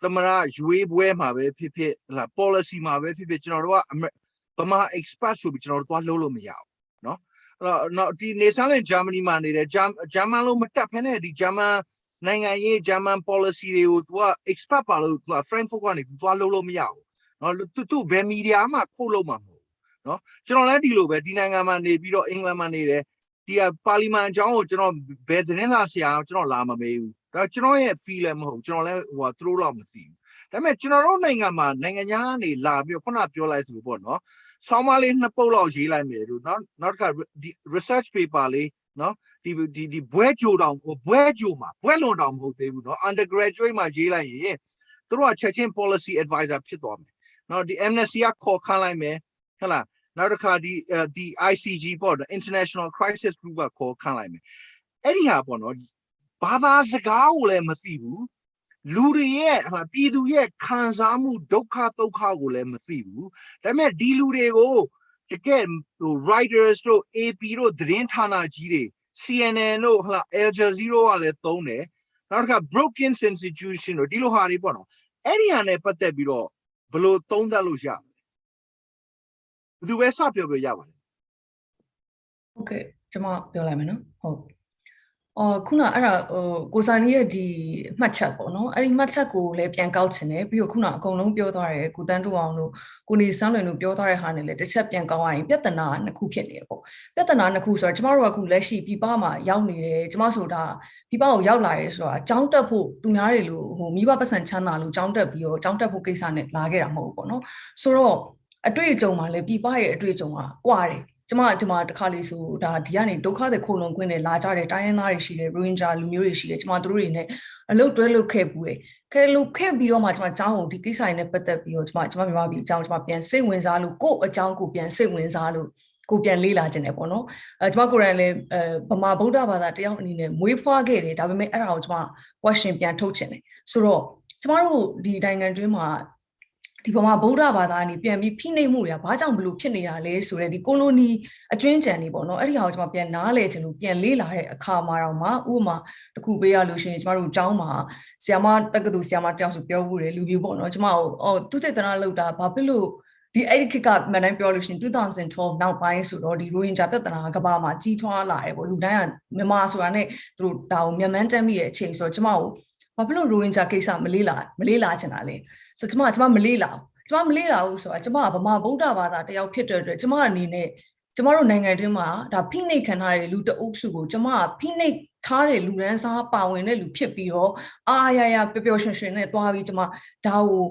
သမရရွေးပွဲမှာပဲဖြစ်ဟလာ policy မှာပဲဖြစ်ကျွန်တော်တို့ကဗမာ expert ဆိုပြီးကျွန်တော်တို့သွားလို့မရဘူးနော်အဲ့တော့ဒီနေဆန်းနဲ့ဂျာမနီမှာနေတယ်ဂျာမန်လို့မတက်ဖဲနဲ့ဒီဂျာမန်နိုင်ငံရေးဂျာမန် policy တွေကိုသူက expert ပါလို့သူက Frankfurt ကနေသူသွားလို့မရဘူးနော်သူဘယ်မီဒီယာမှခိုးလို့မှာမဟုတ်နော်ကျွန်တော်လည်းဒီလိုပဲဒီနိုင်ငံမှာနေပြီးတော့အင်္ဂလန်မှာနေတယ်ဒီပါလီမန်အကြောင်းကိုကျွန်တော်ဘယ်သတင်းစာဆရာကျွန်တော်လာမမေးဘူးဒါကျွန်တော်ရဲ့ feel လည်းမဟုတ်ကျွန်တော်လည်းဟိုသူတို့တော့မသိဘူးဒါပေမဲ့ကျွန်တော်တို့နိုင်ငံမှာနိုင်ငံသားကနေလာပြီးခုနပြောလိုက်ဆိုပေါ့နော်ဆောင်းပါးလေး2ပုဒ်လောက်ရေးလိုက်မယ်လို့နောက်တစ်ခါဒီ research paper လေးနော်ဒီဘွဲကြိုတောင်ဘွဲကြိုမှာဘွဲလွန်တောင်မဟုတ်သေးဘူးနော် undergraduate မှာရေးလိုက်ရင်သူတို့ကချက်ချင်း policy advisor ဖြစ်သွားမယ်နော်ဒီ amnesty ကခေါ်ခန်းလိုက်မယ်ဟုတ်လားနောက်တစ်ခါဒီ ICG ပေါ့ International Crisis Group ကခေါ်ခန့်လိုက်မယ်အဲ့ဒီဟာပေါ့နော်ဘာသာစကားကိုလည်းမသိဘူးလူတွေရဲ့ပြည်သူရဲ့ခံစားမှုဒုက္ခကိုလည်းမသိဘူးဒါပေမဲ့ဒီလူတွေကိုတကယ်ဟို writers တို့ AP တို့သတင်းဌာနကြီးတွေ CNN တို့Al Jazeera ကလည်းသုံးတယ်နောက်တစ်ခါ Brookings Institution တို့ဒီလိုဟာတွေပေါ့နော်အဲ့ဒီဟာနဲ့ပတ်သက်ပြီးတော့ဘယ်လိုသုံးသပ်လို့ရသူပဲစပြောပြရပါတယ်โอเคကျွန်မပြောလိုက်မယ်နော်ဟုတ်ခုနအဲ့ဒါကိုစာနီရဲ့ဒီမှတ်ချက်ပေါ့နော်အဲ့ဒီမှတ်ချက်ကိုလည်းပြန်ကောက်ချင်တယ်ပြီးတော့ခုနအကုန်လုံးပြောသွားတယ်ကိုတန်းတူအောင်တို့ကိုနေစန်းလွင်တို့ပြောသွားတဲ့ဟာနဲ့လည်းတစ်ချက်ပြန်ကောက်ရရင်ပြဿနာနှစ်ခုဖြစ်နေတယ်ပေါ့ပြဿနာနှစ်ခုဆိုတော့ကျမတို့ကခုလက်ရှိပြည်ပမှာရောက်နေတယ်ကျမဆိုတာပြည်ပကိုရောက်လာရဲဆိုတာကြောင်းတက်ဖို့သူများတွေလို့ဟိုမိဘပတ်စံချမ်းသာလို့ကြောင်းတက်ပြီးတော့ကြောင်းတက်ဖို့ကိစ္စနဲ့လာခဲ့တာမဟုတ်ဘူးပေါ့နော်ဆိုတော့အတွေ့အကြုံမှာလည်းပြည်ပရဲ့အတွေ့အကြုံကကွာတယ်ကျမဒီမှာတစ်ခါလေးဆိုဒါဒီကနေဒုက္ခတွေခိုလုံခွင့်နဲ့လာကြတဲ့တိုင်းရင်းသားတွေရှိတယ်ရိုဟင်ဂျာလူမျိုးတွေရှိတယ်ကျမတို့တွေနဲ့အလုပ်တွဲလုပ်ခဲ့ဘူးခဲ့ပြီးတော့မှကျမအကြောင်းကိုဒီကိစ္စတွေနဲ့ပတ်သက်ပြီးတော့ကျမမြန်မာပြည်အကြောင်းကျမပြန်စိတ်ဝင်စားလို့ကိုယ့်အကြောင်းကိုပြန်စိတ်ဝင်စားလို့ကိုပြန်လေ့လာခြင်းတယ်ပေါ့နော်ကျမကိုယ်တိုင်လည်းဗမာဗုဒ္ဓဘာသာတယောက်အနေနဲ့မွေးဖွားခဲ့တယ်ဒါပေမဲ့အဲ့ဒါကိုကျမ question ပြန်ထုတ်ခြင်းတယ်ဆိုတော့ကျမတို့ဒီနိုင်ငံတွင်းမှာ ဒီဗမာဗုဒ္ဓဘာသာအနေပြန်ပြီးဖိနှိပ်မှုတွေကဘာကြောင့်ဘလို့ဖြစ်နေရလဲဆိုတဲ့ဒီကိုလိုနီအကျွင်းကြံနေပေါ့နော်အဲ့ဒီဟာကိုကျွန်မပြန်နားလဲချင်လို့ပြန်လေးလာတဲ့အခါမှာတော့မှဥပမာတစ်ခုပေးရလို့ရှိရင်ကျွန်တော်တို့ကျောင်းမှာဆရာမတက္ကသိုလ်ဆရာမတယောက်ဆိုပြောမှုတယ်လူမျိုးပေါ့နော်ကျွန်မသူတေသနာလောက်တာဘာဖြစ်လို့ဒီအဲ့ဒီခေတ်ကမှန်တိုင်းပြောလို့ရှိရင်2012နောက်ပိုင်းဆိုတော့ဒီရိုဟင်ဂျာပြဿနာကမ္ဘာမှာကြီးထွားလာတယ်ပေါ့လူတိုင်းကမြန်မာဆိုတာနဲ့သူတို့ဒါကိုမြန်မာတမ်းမိတဲ့အချိန်ဆိုတော့ကျွန်မကိုဘာဖြစ်လို့ရိုဟင်ဂျာကိစ္စမလေးလာချင်တာလဲဆိုတော့ကျွန်မမလေးလာဘူးဆိုတော့ကျွန်မကဗမာဗုဒ္ဓဘာသာတယောက်ဖြစ်တဲ့အတွက်ကျွန်မအနေနဲ့ကျွန်တော်တို့နိုင်ငံတွင်းမှာဒါဖိနှိပ်ခံထားတဲ့လူတအုပ်စုကိုကျွန်မကဖိနှိပ်ထားတဲ့လူရန်စားပါဝင်တဲ့လူဖြစ်ပြီးတော့အားရရပျော်ရွှင်ရွှင်နဲ့သွားပြီးကျွန်မဒါကို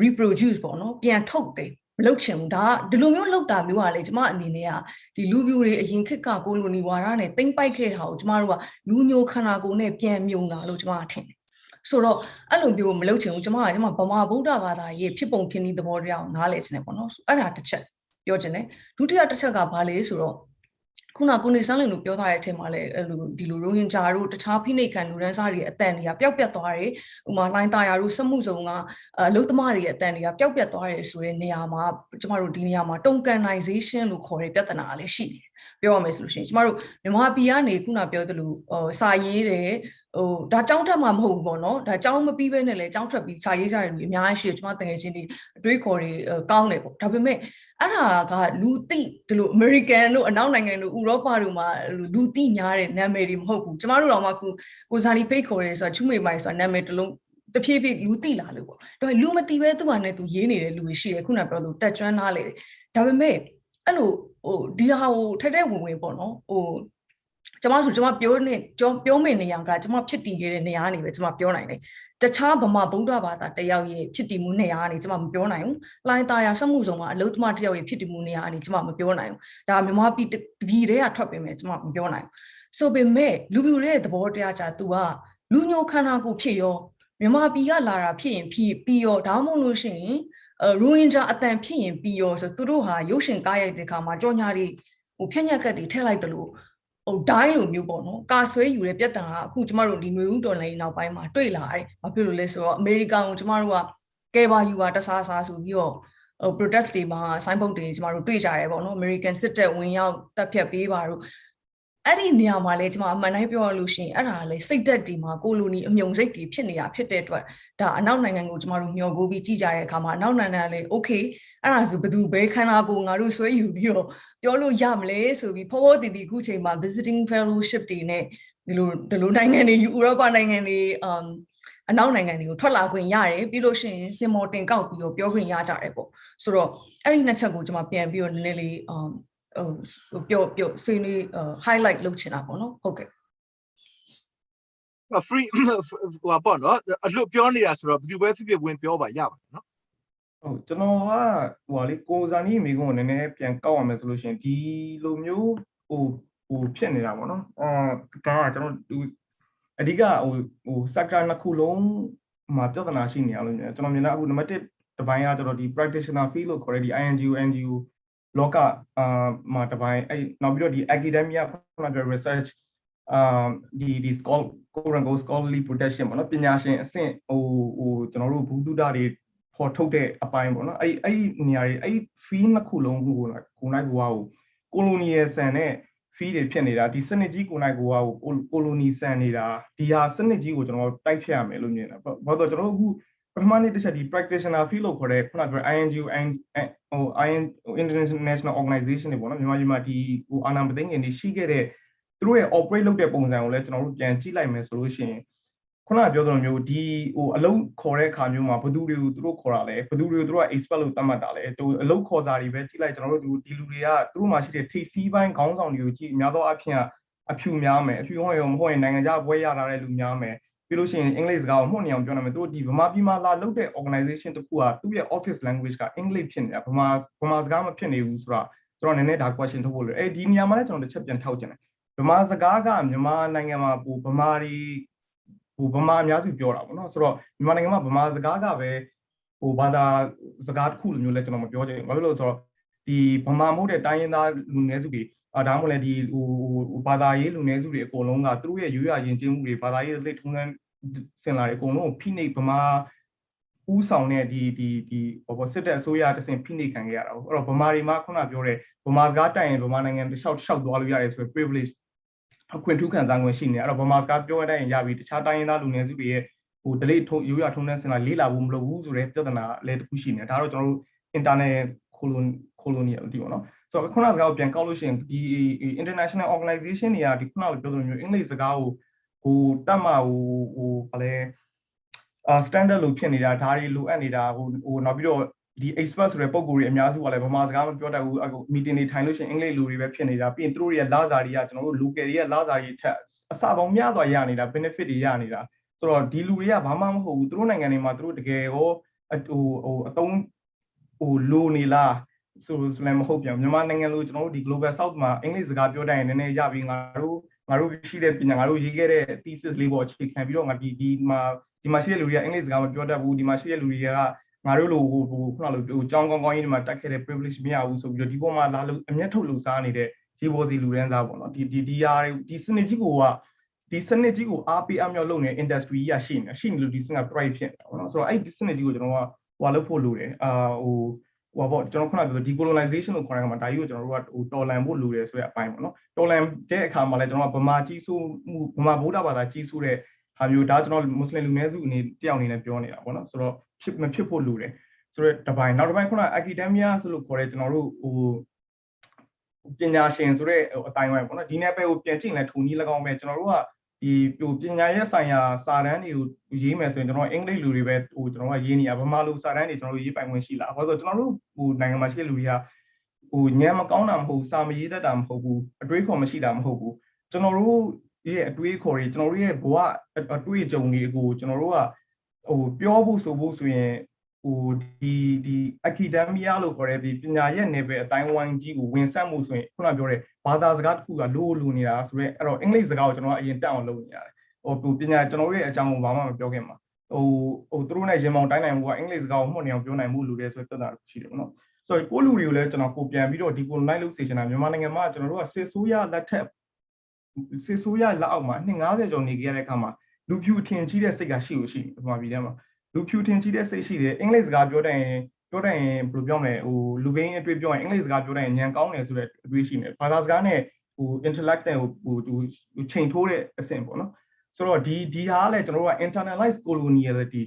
reproduce ပေါ့နော်ပြန်ထုတ်တယ်မလုပ်ချင်ဘူးဒါဒီလိုမျိုးလုပ်တာမျိုးကလေကျွန်မအနေနဲ့ကဒီလူပြိုတွေအရင်ခေတ်ကကိုလိုနီဝါဒနဲ့တိမ့်ပိုက်ခဲ့တာကိုကျွန်မတို့ကလူညိုခန္ဓာကိုယ်နဲ့ပြန်မြုံလာလို့ကျွန်မထင်တယ်ဆိုတော့အဲ့လိုမျိုးမလုပ်ချင်ဘူးကျွန်မဗမာဗုဒ္ဓဘာသာရဲ့ဖြစ်ပုံဖြစ်နည်းသဘောတရားကိုနားလည်ချင်တယ်ပေါ့နော်အဲ့ဒါတစ်ချက်ပြောချင်တယ်ဒုတိယတစ်ချက်ကဘာလဲဆိုတော့ခုနကိုနေဆန်းလင်တို့ပြောထားတဲ့အထက်မှာလည်းအဲ့လိုဒီလိုရိုဟင်ဂျာတို့တခြားဖိနှိပ်ခံလူရန်စားတွေအတန်တွေကပျောက်ပြတ်သွားတယ်ဥမာလိုင်းတာယာတို့စမှုစုံကအလုသမားတွေအတန်တွေကပျောက်ပြတ်သွားတယ်ဆိုတဲ့နေရာမှာကျမတို့ဒီနေရာမှာ tokenization လို့ခေါ်တဲ့ပြဿနာလည်းရှိတယ်ပြောရမယ်ဆိုလို့ရှိရင်ကျမတို့မြန်မာပြည်ကနေခုနပြောသလိုစာရေးတယ်ဒါကြောင်းထက်မှမဟုတ်ဘူးပေါ့နော်ဒါကြောင်းမပြီးဘဲနဲ့လည်းကြောင်းထွက်ပြီးစာရေးကြတယ်လူအများကြီးရှိတယ်ကျမတကယ်ချင်းဒီအတွေးခေါ်တွေကောင်းတယ်ပေါ့ဒါပေမဲ့အဲ့ဒါကလူသိဒီလို American တို့အနောက်နိုင်ငံတို့ဥရောပတို့မှာလူသိများတဲ့နာမည်တွေမဟုတ်ဘူးကျမတို့တော့မှကိုဇာလီဖိတ်ခေါ်တယ်ဆိုတာချူမေမိုင်ဆိုတာနာမည်တစ်လုံးတဖြည်းဖြည်းလူသိလာလို့ပေါ့ဒါပေမဲ့လူမသိပဲသူ့ဟာနဲ့သူရေးနေတဲ့လူတွေရှိတယ်ခုနပြောလို့တက်ကျွမ်းသားလေဒါပေမဲ့အဲ့လိုဒီဟာကိုထက်တဲ့ဝင်ပေါ့နော်ကျွန်မပြောမယ့်နေရာကကျွန်မဖြစ်တည်ခဲ့တဲ့နေရာကနေပဲကျွန်မပြောနိုင်တယ်တခြားဗမာဗုဒ္ဓဘာသာတယောက်ရဲ့ဖြစ်တည်မှုနေရာကနေကျွန်မမပြောနိုင်ဘူးလိုင်းသားရစမှုဆောင်ကအလုသမားတယောက်ရဲ့ဖြစ်တည်မှုနေရာကနေကျွန်မမပြောနိုင်ဘူးဒါမြန်မာပြည်တွေကထွက်ပြင်မယ်ကျွန်မမပြောနိုင်ဘူးဆိုပေမဲ့လူပြိုတဲ့သဘောတရားကြ तू ကလူညိုခန္ဓာကိုဖြစ်ရောမြန်မာပြည်ကလာတာဖြစ်ရင်ပြီးရောဒါမှမဟုတ်လို့ရှိရင်ရိုဟင်ဂျာအတန်ဖြစ်ရင်ပြီးရောဆိုသူတို့ဟာရုပ်ရှင်ကားရိုက်တဲ့ခါမှာကြော်ညာတွေဖြက်ညက်ကတ်တွေထည့်လိုက်တယ်လို့ဒိုင်းလိုမျိုးပေါ့နော်ကာဆွဲယူတဲ့ပြဿနာကအခုကျမတို့ဒီမျိုးဦးတော်လိုင်းနောက်ပိုင်းမှာတွေ့လာတယ်ဘာဖြစ်လို့လဲဆိုတော့အမေရိကန်ကိုကျမတို့ကကဲပါယူပါတစားစားဆိုပြီးတော့protest တွေမှာဆိုင်းဘုတ်တွေကျမတို့တွေ့ကြရဲပေါ့နော် American စစ်တပ်ဝင်ရောက်တပ်ဖြတ်ပေးပါတော့အဲ့ဒီနေရာမှာလဲကျမအမှန်တိုင်းပြောရလို့ရှိရင်အဲ့ဒါလဲစိတ်သက်ဒီမှာကိုလိုနီအမြုံစိတ်တွေဖြစ်နေတာဖြစ်တဲ့အတွက်ဒါအနောက်နိုင်ငံကိုကျမတို့မျှော်ကိုပြီးကြည့်ကြတဲ့အခါမှာအနောက်နိုင်ငံကလည်း okay အဲ့ဒါဆိုဘယ်သူဘဲခန္ဓာကိုငါတို့ဆွဲယူပြီးတော့ပြောလို့ရမလဲဆိုပြီးဖော်တည်တည်ခုချိန်မှာ visiting fellowship တွေနဲ့ဒီလိုနိုင်ငံတွေဥရောပနိုင်ငံတွေအနောက်နိုင်ငံတွေကိုထွက်လာခွင့်ရတယ်ပြီးလို့ရှိရင်စင်မော်တင်ကောက်ပြီးတော့ပြောခွင့်ရကြတယ်ပေါ့ဆိုတော့အဲ့ဒီနှစ်ချက်ကိုကျွန်မပြန်ပြီးတော့နည်းနည်းလေးပြောဆွေးနွေးhighlight လုပ်ချင်တာပေါ့နော်ဟုတ်ကဲ့free ဟိုပေါ့နော်အလွတ်ပြောနေတာဆိုတော့ဘယ်သူပဲဖြစ်ဖြစ်ဝင်ပြောပါရပါတယ်နော်ဟုတ်ကျွန်တော်ကဟိုလေကိုဇာနီမိကုန်းကိုနည်းနည်းပြန်ကောက်ရမယ်ဆိုလို့ရှိရင်ဒီလိုမျိုးဟိုဖြစ်နေတာပေါ့နော်ဒါကကျွန်တော်အဓိကဟို sector နှစ်ခုလုံးမှာပြဿနာရှိနေအောင်လို့ကျွန်တော်မြင်တာအခုနံပါတ်1တစ်ပိုင်းကကျွန်တော်ဒီ practitioner field လို့ခေါ်တဲ့ဒီ NGO လောကမှာတစ်ပိုင်းအဲ့နောက်ပြီးတော့ဒီ academia research ဒီ scholarly protection ပေါ့နော်ပညာရှင်အဆင့်ဟိုကျွန်တော်တို့ဘူးတုဒတွေပေါ်ထုတ်တဲ့အပိုင်းပေါ့နော်အဲ့နေရာတွေအဲ့ field နှစ်ခုလုံးကိုနိုင်ကိုလိုနီယယ်ဆန်နဲ့ field တွေဖြစ်နေတာဒီစနစ်ကြီးကိုနိုင်ကိုလိုနီဆန်နေတာဒီဟာစနစ်ကြီးကိုကျွန်တော်တိုက်ဖြတ်ရမယ်လို့မြင်တာဘာလို့ကျွန်တော်တို့အခုပထမနေ့တစ်ချက်ဒီ practitioner field လို့ခေါ်တဲ့ခုနက INGO international organization တွေပေါ့နော်မြန်မာပြည်မှာဒီဟိုအာဏာမသိမ်းခင်နေရှိခဲ့တဲ့သူတို့ရဲ့ operate လုပ်တဲ့ပုံစံကိုလည်းကျွန်တော်တို့ပြန်ကြည့်လိုက်မယ်ဆိုလို့ရှိရင်ခုနကပြောသလိုမျိုးဒီဟိုအလုံးခေါ်တဲ့အခါမျိုးမှာဘယ်သူတွေကိုသူတို့ခေါ်တာလဲဘယ်သူတွေကိုသူတို့က expert လို့သတ်မှတ်တာလဲသူအလုံးခေါ်စာတွေပဲကြည့်လိုက်ကျွန်တော်တို့ဒီလူတွေကသူတို့မှာရှိတဲ့ထိပ်စီးပိုင်းခေါင်းဆောင်တွေကိုကြည့်အများသောအားဖြင့်အဖြူများမယ်အဖြူဟုတ်ရောမဟုတ်ရင်နိုင်ငံခြားဘွဲရတာတဲ့လူများမယ်ပြီးလို့ရှိရင်အင်္ဂလိပ်စကားကိုမှတ်နေအောင်ပြောနိုင်မယ်သူတို့ဒီဗမာပြည်မှာလာလုပ်တဲ့ organization တခုကသူ့ရဲ့ office language ကအင်္ဂလိပ်ဖြစ်နေတာဗမာစကားမဖြစ်နေဘူးဆိုတော့ကျွန်တော်နည်းနည်းဒါ question ထုတ်ဖို့လို့ဒီနေရာမှာလည်းကျွန်တော်တစ်ချက်ပြန်ထောက်ချင်တယ်ဗမာစကားကမြန်မာနိုင်ငံမှာဗမာတွေဗမာအများစုပြောတာပေါ့နော်ဆိုတော့မြန်မာနိုင်ငံမှာဗမာစကားကပဲဟိုဘာသာစကားတစ်ခုလိုမျိုးလဲကျွန်တော်မပြောချင်ဘူးဘာဖြစ်လို့ဆိုတော့ဒီဗမာမဟုတ်တဲ့တိုင်းရင်းသားလူနည်းစုတွေဒါမှမဟုတ်လည်းဒီဟိုဘာသာရေးလူနည်းစုတွေအကုန်လုံးကသူတို့ရဲ့ရိုးရာယဉ်ကျေးမှုတွေဘာသာရေးလက်ထုံးတန်းစင်လာတွေအကုန်လုံးကိုဖိနှိပ်ဗမာဟ ဥဆောင်တဲ့ဒီစစ်တဲ့အစိုးရတစ်ဆင့်ဖိနှိပ်ခံခဲ့ရတာပေါ့အဲ့တော့ဗမာတွေမှာခုနပြောတဲ့ဗမာစကားတိုင်ရင်ဗမာနိုင်ငံတစ်လျှောက်သွားလို့ရတယ်ဆိုပြီး privilege အခွင့်ထူးခံစားခွင့်ရှိနေအဲ့တော့ဗမာစကားပြောရတဲ့ရင်ရပြီတခြားတိုင်းရင်းသားလူနည်းစုတွေရဲ့ဟို delay ထုံးရိုးရထုံးတဲ့စင်လာလေးလာဖို့မလိုဘူးဆိုတဲ့ပြဿနာလည်းတစ်ခုရှိနေဒါတော့ကျွန်တော်တို့ internal colonial ဒီပေါ့နော်ဆိုတော့ခုနစကားကိုပြန်ကောက်လို့ရှိရင်ဒီ international organization တွေကဒီခုနကပြောသလိုမျိုးအင်္ဂလိပ်စကားကိုဟိုတတ်မှဟိုဘာလဲ standard လို့ဖြစ်နေတာဒါတွေလိုအပ်နေတာဟိုနောက်ပြီးတော့ဒီ expert ဆိုတဲ့ပုံကိုယ်တွေအများစုကလည်းဗမာစကားမပြောတတ်ဘူးအခု meeting တွေထိုင်လို့ရှိရင်အင်္ဂလိပ်လူတွေပဲဖြစ်နေတာပြီးရင်သူတို့ရဲ့လာစာတွေကကျွန်တော်တို့ local တွေရဲ့လာစာတွေထက်အစပေါင်းများစွာရနေတာ benefit တွေရနေတာဆိုတော့ဒီလူတွေကဘာမှမဟုတ်ဘူးသူတို့နိုင်ငံတွေမှာသူတို့တကယ်ရောဟိုအတုံးဟိုလိုနေလားဆိုလည်းမဟုတ်ပြန်မြန်မာနိုင်ငံလို့ကျွန်တော်တို့ဒီ global south မှာအင်္ဂလိပ်စကားပြောတတ်ရင်နည်းနည်းရပြီးငါတို့ရှိတဲ့ပညာငါတို့ရေးခဲ့တဲ့ thesis လေးပေါ်အခြေခံပြီးတော့ငါဒီမှာရှိတဲ့လူတွေကအင်္ဂလိပ်စကားမပြောတတ်ဘူးဒီမှာရှိတဲ့လူတွေကငါတို့လိုဟိုခုနလိုဟိုကြောင်းကောင်းကောင်းကြီးတွေမှာတက်ခဲ့တဲ့ privilege မရဘူးဆိုပြီးတော့ဒီပေါ်မှာလာလို့အမျက်ထုတ်လို့စားနေတဲ့ရေပေါ်စီလူရန်စားပေါ့နော်ဒီစနစ်ကြီးကိုအားပေးအမြောက်လုပ်နေတဲ့ industry ကြီးရှိနေလို့ဒီစနစ်က thrive ဖြစ်နေတာပေါ့နော်ဆိုတော့အဲ့ဒီစနစ်ကြီးကိုကျွန်တော်ကဟိုလုပ်ဖို့လိုတယ်ဟိုပေါ့ကျွန်တော်ခုနကပြော decolonization လို့ခေါ်တဲ့အခါမှာဒါကြီးကိုကျွန်တော်တို့ကဟိုတော်လန်ဖို့လိုတယ်ဆိုတဲ့အပိုင်းပေါ့နော်တော်လန်တဲ့အခါမှာလည်းကျွန်တော်ကဗမာကြီးစိုးမှုဗမာဗုဒ္ဓဘာသာကြီးစိုးတဲ့ဟာမျိုးဒါကျွန်တော်မွတ်စလင်လူနည်းစုအနေတယောက်အနေနဲ့ပြောနေတာပေါ့နော်ဆိုတော့မဖြစ်ဖို့လိုတယ်ဆိုတော့တစ်ပိုင်းနောက်တစ်ပိုင်းခုန academia ဆိုလို့ခေါ်တဲ့ကျွန်တော်တို့ဟိုပညာရှင်ဆိုတဲ့အတိုင်းဝိုင်းပေါ့နော်ဒီနေ့ပဲဟိုပြန်ကြည့်လဲထုံကြီး၎င်းပဲကျွန်တော်တို့ကဒီဟိုပညာရေးဆိုင်ရာစာတမ်းတွေကိုရေးမယ်ဆိုရင်ကျွန်တော်အင်္ဂလိပ်လူတွေပဲဟိုကျွန်တော်ကရေးနေရဗမာလူစာတမ်းတွေကျွန်တော်တို့ရေးပိုင်ခွင့်ရှိလားဘာလို့ဆိုကျွန်တော်တို့ဟိုနိုင်ငံမှာရှိတဲ့လူတွေကဟိုညံမကောင်းတာမဟုတ်စာမရေးတတ်တာမဟုတ်ဘူးအတွေးခေါ်မရှိတာမဟုတ်ဘူးကျွန်တော်တို့ရဲ့အတွေးခေါ်တွေကျွန်တော်တို့ရဲ့ဘဝအတွေးအကြုံတွေကိုကျွန်တော်တို့ကဟိုပြောဖို့ဆိုဖို့ဆိုရင်ဟိုဒီ academia လို့ခေါ်တဲ့ဒီပညာရဲ့နယ်ပယ်အတိုင်းဝိုင်းကြီးကိုဝင်ဆက်မှုဆိုရင်ခုနပြောတဲ့ဘာသာစကားတစ်ခုကလိုနေတာဆိုတော့အဲ့တော့အင်္ဂလိပ်စကားကိုကျွန်တော်ကအရင်တက်အောင်လုပ်နေရတယ်ဟိုပညာကျွန်တော်ရဲ့အကြောင်းကိုဘာမှမပြောခင်မှာဟိုသူတို့နဲ့ရင်မောင်တိုင်းနိုင်မှုကအင်္ဂလိပ်စကားကိုမှတ်နေအောင်ပြောနိုင်မှုလိုတယ်ဆိုတဲ့ပြဿနာရှိတယ်ပေါ့နော်ဆိုတော့ကိုလူတွေကိုလည်းကျွန်တော်ကိုပြန်ပြီးတော့ဒီကိုလိုက်လို့စေချင်တာမြန်မာနိုင်ငံမှာကျွန်တော်တို့ကစစ်ဆိုးရလက်ထက်စစ်ဆိုးရလက်အောက်မှာနှစ်90ကျော်နေခဲ့ရတဲ့အခါမှာလူဖြူထင်ကြီးတဲ့စိတ်ကရှိလို့ရှိတယ်ဗမာပြည်ထဲမှာလူဖြူထင်ကြီးတဲ့စိတ်ရှိတယ်အင်္ဂလိပ်စကားပြောတဲ့ရင်ဘယ်လိုပြောမလဲဟိုလူဘင်းအတွေ့ပြောရင်အင်္ဂလိပ်စကားပြောတဲ့ရင်ညံကောင်းတယ်ဆိုတဲ့အတွေ့ရှိနေဘာသာစကားနဲ့ဟို intellect နဲ့ဟိုချိန်ထိုးတဲ့အဆင့်ပေါ့နော်ဆိုတော့ဒီဟာကလည်းကျွန်တော်တို့က internalize coloniality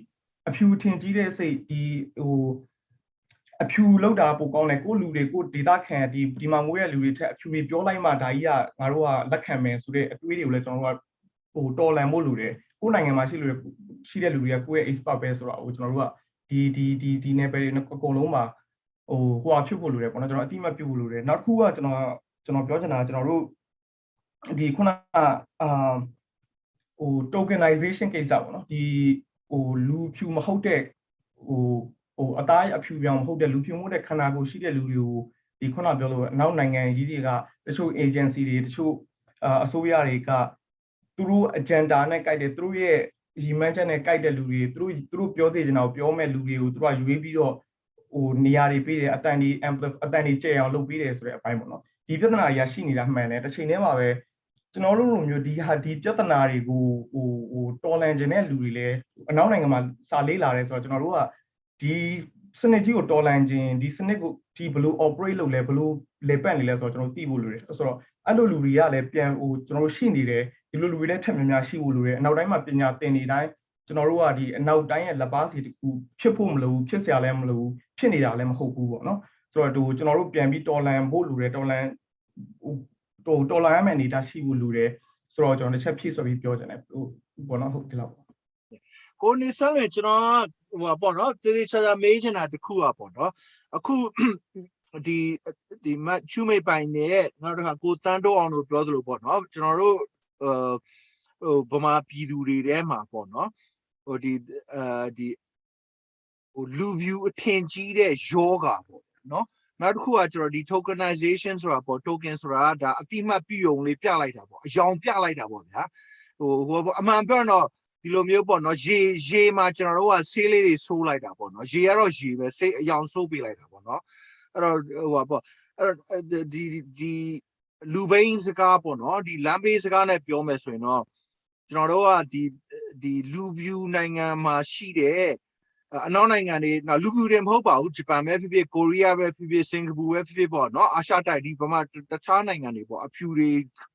အဖြူထင်ကြီးတဲ့စိတ်ဒီဟိုအဖြူလောက်တာပိုကောင်းတယ်ကိုလူတွေကိုဒေတာခံဒီမှာငိုးရလူတွေထက်အဖြူတွေပြောလိုက်မှဒါကြီးကငါတို့ကလက်ခံမယ်ဆိုတဲ့အတွေးတွေကိုလည်းကျွန်တော်တို့ကဟိုတော်လန်ဖို့လူတယ်ကိုယ်နိုင်ငံမှာရှိတဲ့လူတွေကကိုယ့်ရဲ့ expert ပဲဆိုတော့ဟိုကျွန်တော်တို့ကဒီနယ်ပယ်တွေအကုန်လုံးမှာဟိုဖြစ်ဖို့လိုတယ်ပေါ့နော်ကျွန်တော်အတိမပြုတ်ဖို့လိုတယ်နောက်တစ်ခုကကျွန်တော်ပြောချင်တာကျွန်တော်တို့ဒီခုနဟို tokenization ကိစ္စပေါ့နော်ဒီဟိုလူဖြူမဟုတ်တဲ့ဟိုအသားအဖြူပြောင်မဟုတ်တဲ့လူဖြူမဟုတ်တဲ့ခန္ဓာကိုယ်ရှိတဲ့လူတွေကိုဒီခုနပြောလို့အနောက်နိုင်ငံကြီးတွေကတချို့ agency တွေတချို့အစိုးရတွေကသူတို့ agenda နဲ့ကိုက်တယ်သူတို့ရဲ့ရည်မှန်းချက်နဲ့ကိုက်တဲ့လူတွေသူတို့ပြောသေးတယ်တော့ပြောမဲ့လူတွေကိုသူတို့ကရွေးပြီးတော့ဟိုနေရာတွေပေးတယ်အတန်တွေကျဲအောင်လုပ်ပေးတယ်ဆိုတဲ့အပိုင်းပေါ့နော်ဒီပြဿနာကြီးရှိနေတာမှန်တယ်တစ်ချိန်တည်းမှာပဲကျွန်တော်တို့လိုမျိုးဒီပြဿနာတွေကိုဟိုတော်လန်ခြင်းတဲ့လူတွေလည်းအနောက်နိုင်ငံမှာစာလေးလာတယ်ဆိုတော့ကျွန်တော်တို့ကဒီစနစ်ကြီးကိုတော်လန်ခြင်းဒီစနစ်ကိုဒီဘယ်လို operate လုပ်လဲဘယ်လိုလေပတ်နေလဲဆိုတော့ကျွန်တော်သိဖို့လိုတယ်ဆိုတော့အဲ့လိုလူတွေကလည်းပြန်ဟိုကျွန်တော်တို့ရှိနေတယ်ဒီလိုလူတွေလည်းထက်များများရှိဖို့လိုတယ်အနောက်တိုင်းမှာပညာသင်နေတိုင်းကျွန်တော်တို့ကဒီအနောက်တိုင်းရဲ့လက်ပါစီတခုဖြစ်ဖို့မလိုဘူးဖြစ်เสียလည်းမလိုဘူးဖြစ်နေတာလည်းမဟုတ်ဘူးပေါ့နော်ဆိုတော့ကျွန်တော်တို့ပြန်ပြီးတော်လန်ဖို့လိုတယ်တော်လန်တော်လန်ရမယ့်အနေအထားရှိဖို့လိုတယ်ဆိုတော့ကျွန်တော်တစ်ချက်ဖြည့်ဆိုပြီးပြောချင်တယ်ဟိုပေါ့နော်ဟုတ်ဒီလောက်ကိုနေဆန်းလေကျွန်တော်ဟိုပေါ့နော်တေးသေးချာချာမေးချင်တာတခုอ่ะပေါ့နော်အခုဒီမချူမိတ်ပိုင်နဲ့နောက်တစ်ခါကိုတန်းတိုးအောင်လို့ပြောသလိုပေါ့နော်ကျွန်တော်တို့ဟိုဗမာပြည်သူတွေထဲမှာပေါ့နော်ဟိုဒီဟိုလူဖြူအထင်ကြီးတဲ့ယောဂါပေါ့နော်နောက်တစ်ခုကကျွန်တော်ဒီ tokenization ဆိုတာပေါ့ token ဆိုတာဒါအတိမတ်ပြုံလေးပြလိုက်တာပေါ့အယောင်ပြလိုက်တာပေါ့ဗျာဟိုအမှန်ပြောတော့ဒီလိုမျိုးပေါ့နော်ရေမှာကျွန်တော်တို့ကဆေးလေးတွေဆိုးလိုက်တာပေါ့နော်ရေကတော့ရေပဲဆေးအယောင်ဆိုးပေးလိုက်တာပေါ့နော်အဲ့တော့ဟိုပေါ့အဲ့ဒီလူဘိန်းစကားပေါ့နော်ဒီလမ်းဘေးစကားနဲ့ပြောမယ်ဆိုရင်တော့ကျွန်တော်တို့ကဒီလူဖြူနိုင်ငံမှာရှိတဲ့ နောက်နိုင်ငံတွေနော်လူပြူတွေမဟုတ်ပါဘူးဂျပန်ပဲဖြစ်ဖြစ်ကိုရီးယားပဲဖြစ်ဖြစ်စင်ကာပူပဲဖြစ်ဖြစ်ပေါ့နော်အာရှတိုက်ဒီဗမာတခြားနိုင်ငံတွေပေါ့အဖြူတွေ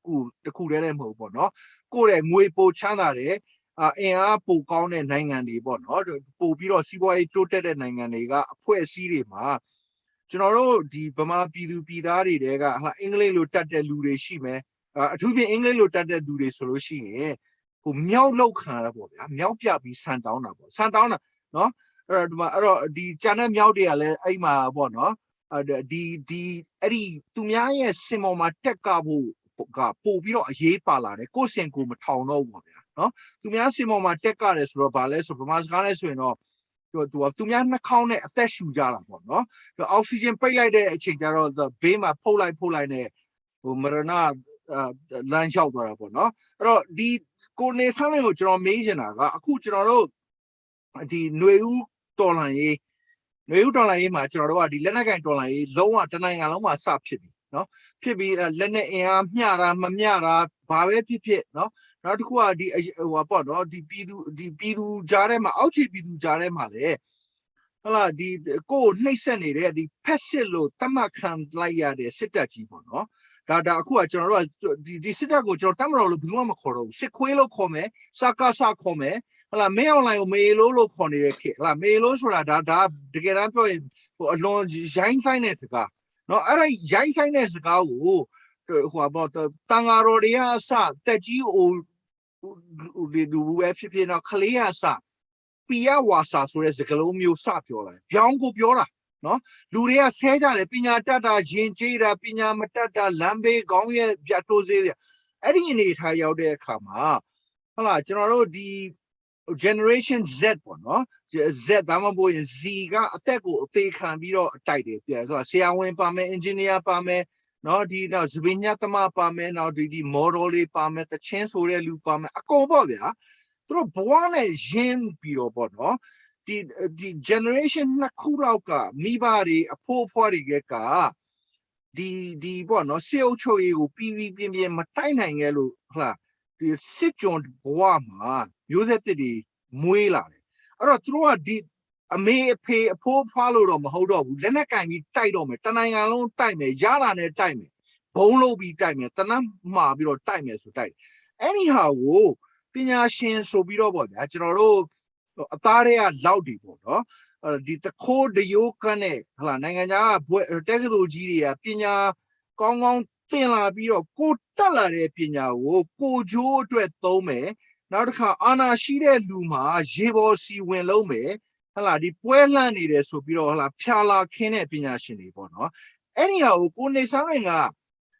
ကိုတခုတည်းလည်းမဟုတ်ပေါ့နော်ကိုယ့်ရဲ့ငွေပိုချမ်းသာတယ်အင်အားပိုကောင်းတဲ့နိုင်ငံတွေပေါ့နော်ပို့ပြီးတော့စီးပွားရေးတိုးတက်တဲ့နိုင်ငံတွေကအဖွဲ့အစည်းတွေမှာကျွန်တော်တို့ဒီဗမာပြည်သူပြည်သားတွေတဲကအင်္ဂလိပ်လိုတတ်တဲ့လူတွေရှိမယ်အထူးဖြင့်အင်္ဂလိပ်လိုတတ်တဲ့လူတွေဆိုလို့ရှိရင်ဟိုမြောက်လောက်ခံရပေါ့ဗျာမြောက်ပြပြီးဆန်တောင်းတာပေါ့ဆန်တောင်းတာနော်အဲ့တော့ဒီကျန်တဲ့မြောက်တွေကလည်းအဲ့မှာပေါ့နော်အဲ့ဒီသူများရဲ့စင်ပေါ်မှာတက်ကဖို့ကပို့ပြီးတော့အရေးပါလာတယ်ကိုယ်စင်ကိုမထောင်တော့ဘူးပေါ့ဗျာနော်သူများစင်ပေါ်မှာတက်ကြတယ်ဆိုတော့ဗာလဲဆိုဗမာစကားလဲဆိုရင်တော့သူများနှာခေါင်းနဲ့အသက်ရှူကြတာပေါ့နော်အောက်ဆီဂျင်ပိတ်လိုက်တဲ့အချိန်ကျတော့ဘေးမှာဖုတ်လိုက်နဲ့ဟိုမရဏလမ်းလျှောက်သွားတာပေါ့နော်အဲ့တော့ဒီကိုနေဆန်းလေးကိုကျွန်တော်မေးချင်တာကအခုကျွန်တော်တို့ဒီຫນွေဦးတော်လှန်ရေးမှာကျွန်တော်တို့ကဒီလက်နက်ကင်တော်လှန်ရေးလုံးဝတနိုင်ငံလုံးမှာစဖြစ်ပြီနော်ဖြစ်ပြီးလက်နက်အင်အားမျှတာမမျှတာဘာပဲဖြစ်နော်နောက်တစ်ခုကဒီဟိုပေါ့နော်ဒီပြည်သူကြားထဲမှာအောက်ခြေပြည်သူကြားထဲမှာလေဟုတ်လားဒီကိုယ်နှိမ့်ဆက်နေတဲ့ဒီဖက်စစ်လို့တတ်မှတ်ခံလိုက်ရတဲ့စစ်တပ်ကြီးပေါ့နော်ဒါအခုကကျွန်တော်တို့ကဒီစစ်တပ်ကိုကျွန်တော်တတ်မတော်လို့ဘယ်သူမှမခေါ်တော့ဘူးစစ်ခွေးလို့ခေါ်မယ်စကားခေါ်မယ်ဟုတ်လားမင်းအွန်လိုင်းကိုမေလို့ခေါ်နေတဲ့ခေတ်ဟုတ်လားမေလို့ဆိုတာဒါတကယ်တမ်းပြောရင်ဟိုအလွန်ရိုင်းဆိုင်တဲ့စကားနော်အဲ့ဒါရိုင်းဆိုင်တဲ့စကားကိုဟိုပေါ့တန်ဃာတော်တွေကအစတက်ကြီးဟိုဒီဝဲဖြစ်တော့ခလေးအစပီယဝါစာဆိုတဲ့စကားလုံးမျိုးစပြောလာပြောင်းကိုပြောတာနော်လူတွေကဆဲကြတယ်ပညာတတ်တာရင်ကျေးတာပညာမတတ်တာလမ်းဘေးခေါင်းရဲ့ပြတ်တိုးစေးအဲ့ဒီအနေထားရောက်တဲ့အခါမှာဟုတ်လားကျွန်တော်တို့ဒီ generation Z ပေါ့နော် Z ဒါမှမဟုတ်ရင် Z ကအသက်ကိုအသေးခံပြီးတော့တိုက်တယ်ပြန်ဆိုတော့ဆရာဝန်ပါမယ် engineer ပါမယ်နော်ဒီတော့ဇပင်ညသမားပါမယ်နော်ဒီ model လေးပါမယ်တချင်းဆိုတဲ့လူပါမယ်အကုန်ပေါ့ဗျာသူတို့ဘဝနဲ့ရင်းပြီးတော့ပေါ့နော်ဒီ generation နှစ်ခုလောက်ကမိဘတွေအဖိုးအဖွားတွေကဒီပေါ့နော်စေအုပ်ချုပ်ရေးကိုပြင်းမတိုက်နိုင်ခဲ့လို့ဟုတ်လားဒီစစ်ကြုံဘဝမှာမျိုးဆက်တစ်တွေမွေးလာတယ်အဲ့တော့သူတို့ကဒီအမေအဖေအဖိုးဖွားလို့တော့မဟုတ်တော့ဘူးလက်နက်ကင်ပြီးတိုက်တော့မယ်တနိုင်ငံလုံးတိုက်မယ်ရတာနဲ့တိုက်မယ်ဘုံလုံးပြီးတိုက်မယ်တနတ်မှာပြီးတော့တိုက်မယ်ဆိုတိုက်အဲ့ဒီဟာကိုပညာရှင်ဆိုပြီးတော့ပေါ့ဗျာကျွန်တော်တို့အသားတွေကလောက်တွေပေါ့နော်ဒီတခိုးတယိုးကနဲ့ဟလာနိုင်ငံခြားကတက္ကသိုလ်ကြီးတွေကပညာကောင်းသင်လာပြီးတော့ကိုတက်လာတဲ့ပညာကိုကျိုးအတွက်သုံးမယ်နောက်တစ်ခါအာနာရှိတဲ့လူမှာရေပေါ်စီဝင်လုံးမယ်ဟလာဒီပွဲလှမ်းနေတယ်ဆိုပြီးတော့ဟလာဖြာလာခင်းတဲ့ပညာရှင်တွေပေါ့နော်အဲ့ဒီဟာကိုနေစားရင်က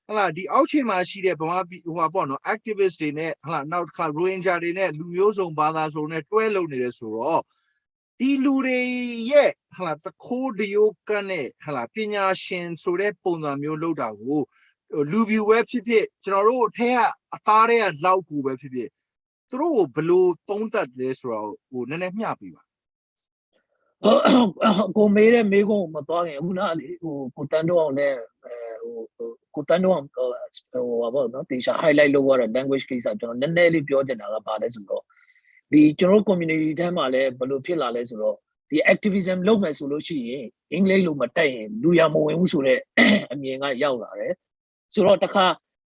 ဟလာဒီအောက်ခြေမှာရှိတဲ့ဗမာဟိုပေါ့နော် activist တွေနဲ့ဟလာနောက်တစ်ခါ Rohingya တွေနဲ့လူမျိုးစုံဘာသာစုံနဲ့တွဲလုံနေတယ်ဆိုတော့ဒီလူတွေရဲ့ဟလာသခိုးတယိုးကနဲ့ဟလာပညာရှင်ဆိုတဲ့ပုံစံမျိုးလုပ်တာကိုလူပြူပဲဖြစ်ကျွန်တော်တို့အထက်ကအသားတွေကလောက်ကူပဲဖြစ်သူတို့ကိုဘလို့သုံးသပ်လဲဆိုတော့ဟိုနည်းနည်းမျှပြပါကိုမေးတဲ့မေးခွန်းကိုမသွားခင်ခုနကလေဟိုကိုတန်းတော့အောင်နဲ့ကိုတန်းတော့ဟိုဘာပေါ့နော်တေချာ highlight လုပ်ရတဲ့ language ကိစ္စကျွန်တော်နည်းနည်းလေးပြောချင်တာကဘာလဲဆိုတော့ဒီကျွန်တော် community ထဲမှာလည်းဘလို့ဖြစ်လာလဲဆိုတော့ဒီ activism လုပ်မယ်ဆိုလို့ရှိရင်အင်္ဂလိပ်လိုမတက်ရင်လူရမဝင်ဘူးဆိုတော့အမြင်ကရောက်လာတယ်ဆိုတော့တခါ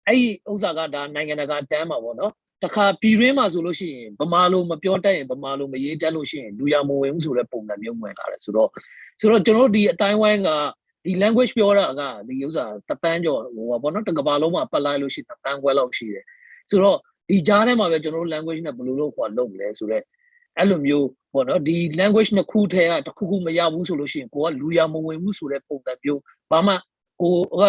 အဲ့ဒီဥစ္စာကဒါနိုင်ငံတကာတန်းမှာပေါ့နော်တခါပြည်တွင်းမှာဆိုလို့ရှိရင်ဗမာလိုမပြောတတ်ရင်ဗမာလိုမရေးတတ်လို့ရှိရင်လူရမဝင်ဘူးဆိုတဲ့ပုံစံမျိုးဝင်လာတယ်ဆိုတော့ကျွန်တော်တို့ဒီအတိုင်းဝိုင်းကဒီ language ပြောတာကဒီဥစ္စာတသန်းကျော်ဟိုပေါ့နော်တကဘာလုံးမှာပတ်လိုက်လို့ရှိရင်တသန်းခွဲလောက်ရှိတယ်ဆိုတော့ဒီကြားထဲမှာပဲကျွန်တော်တို့ language နဲ့ဘယ်လိုလုပ်ခေါ်လုပ်မလဲဆိုတော့အဲ့လိုမျိုးပေါ့နော်ဒီ language နှစ်ခုထဲကတစ်ခုမရဘူးဆိုလို့ရှိရင်ကိုကလူရမဝင်ဘူးဆိုတဲ့ပုံစံမျိုးဘာမှကိုက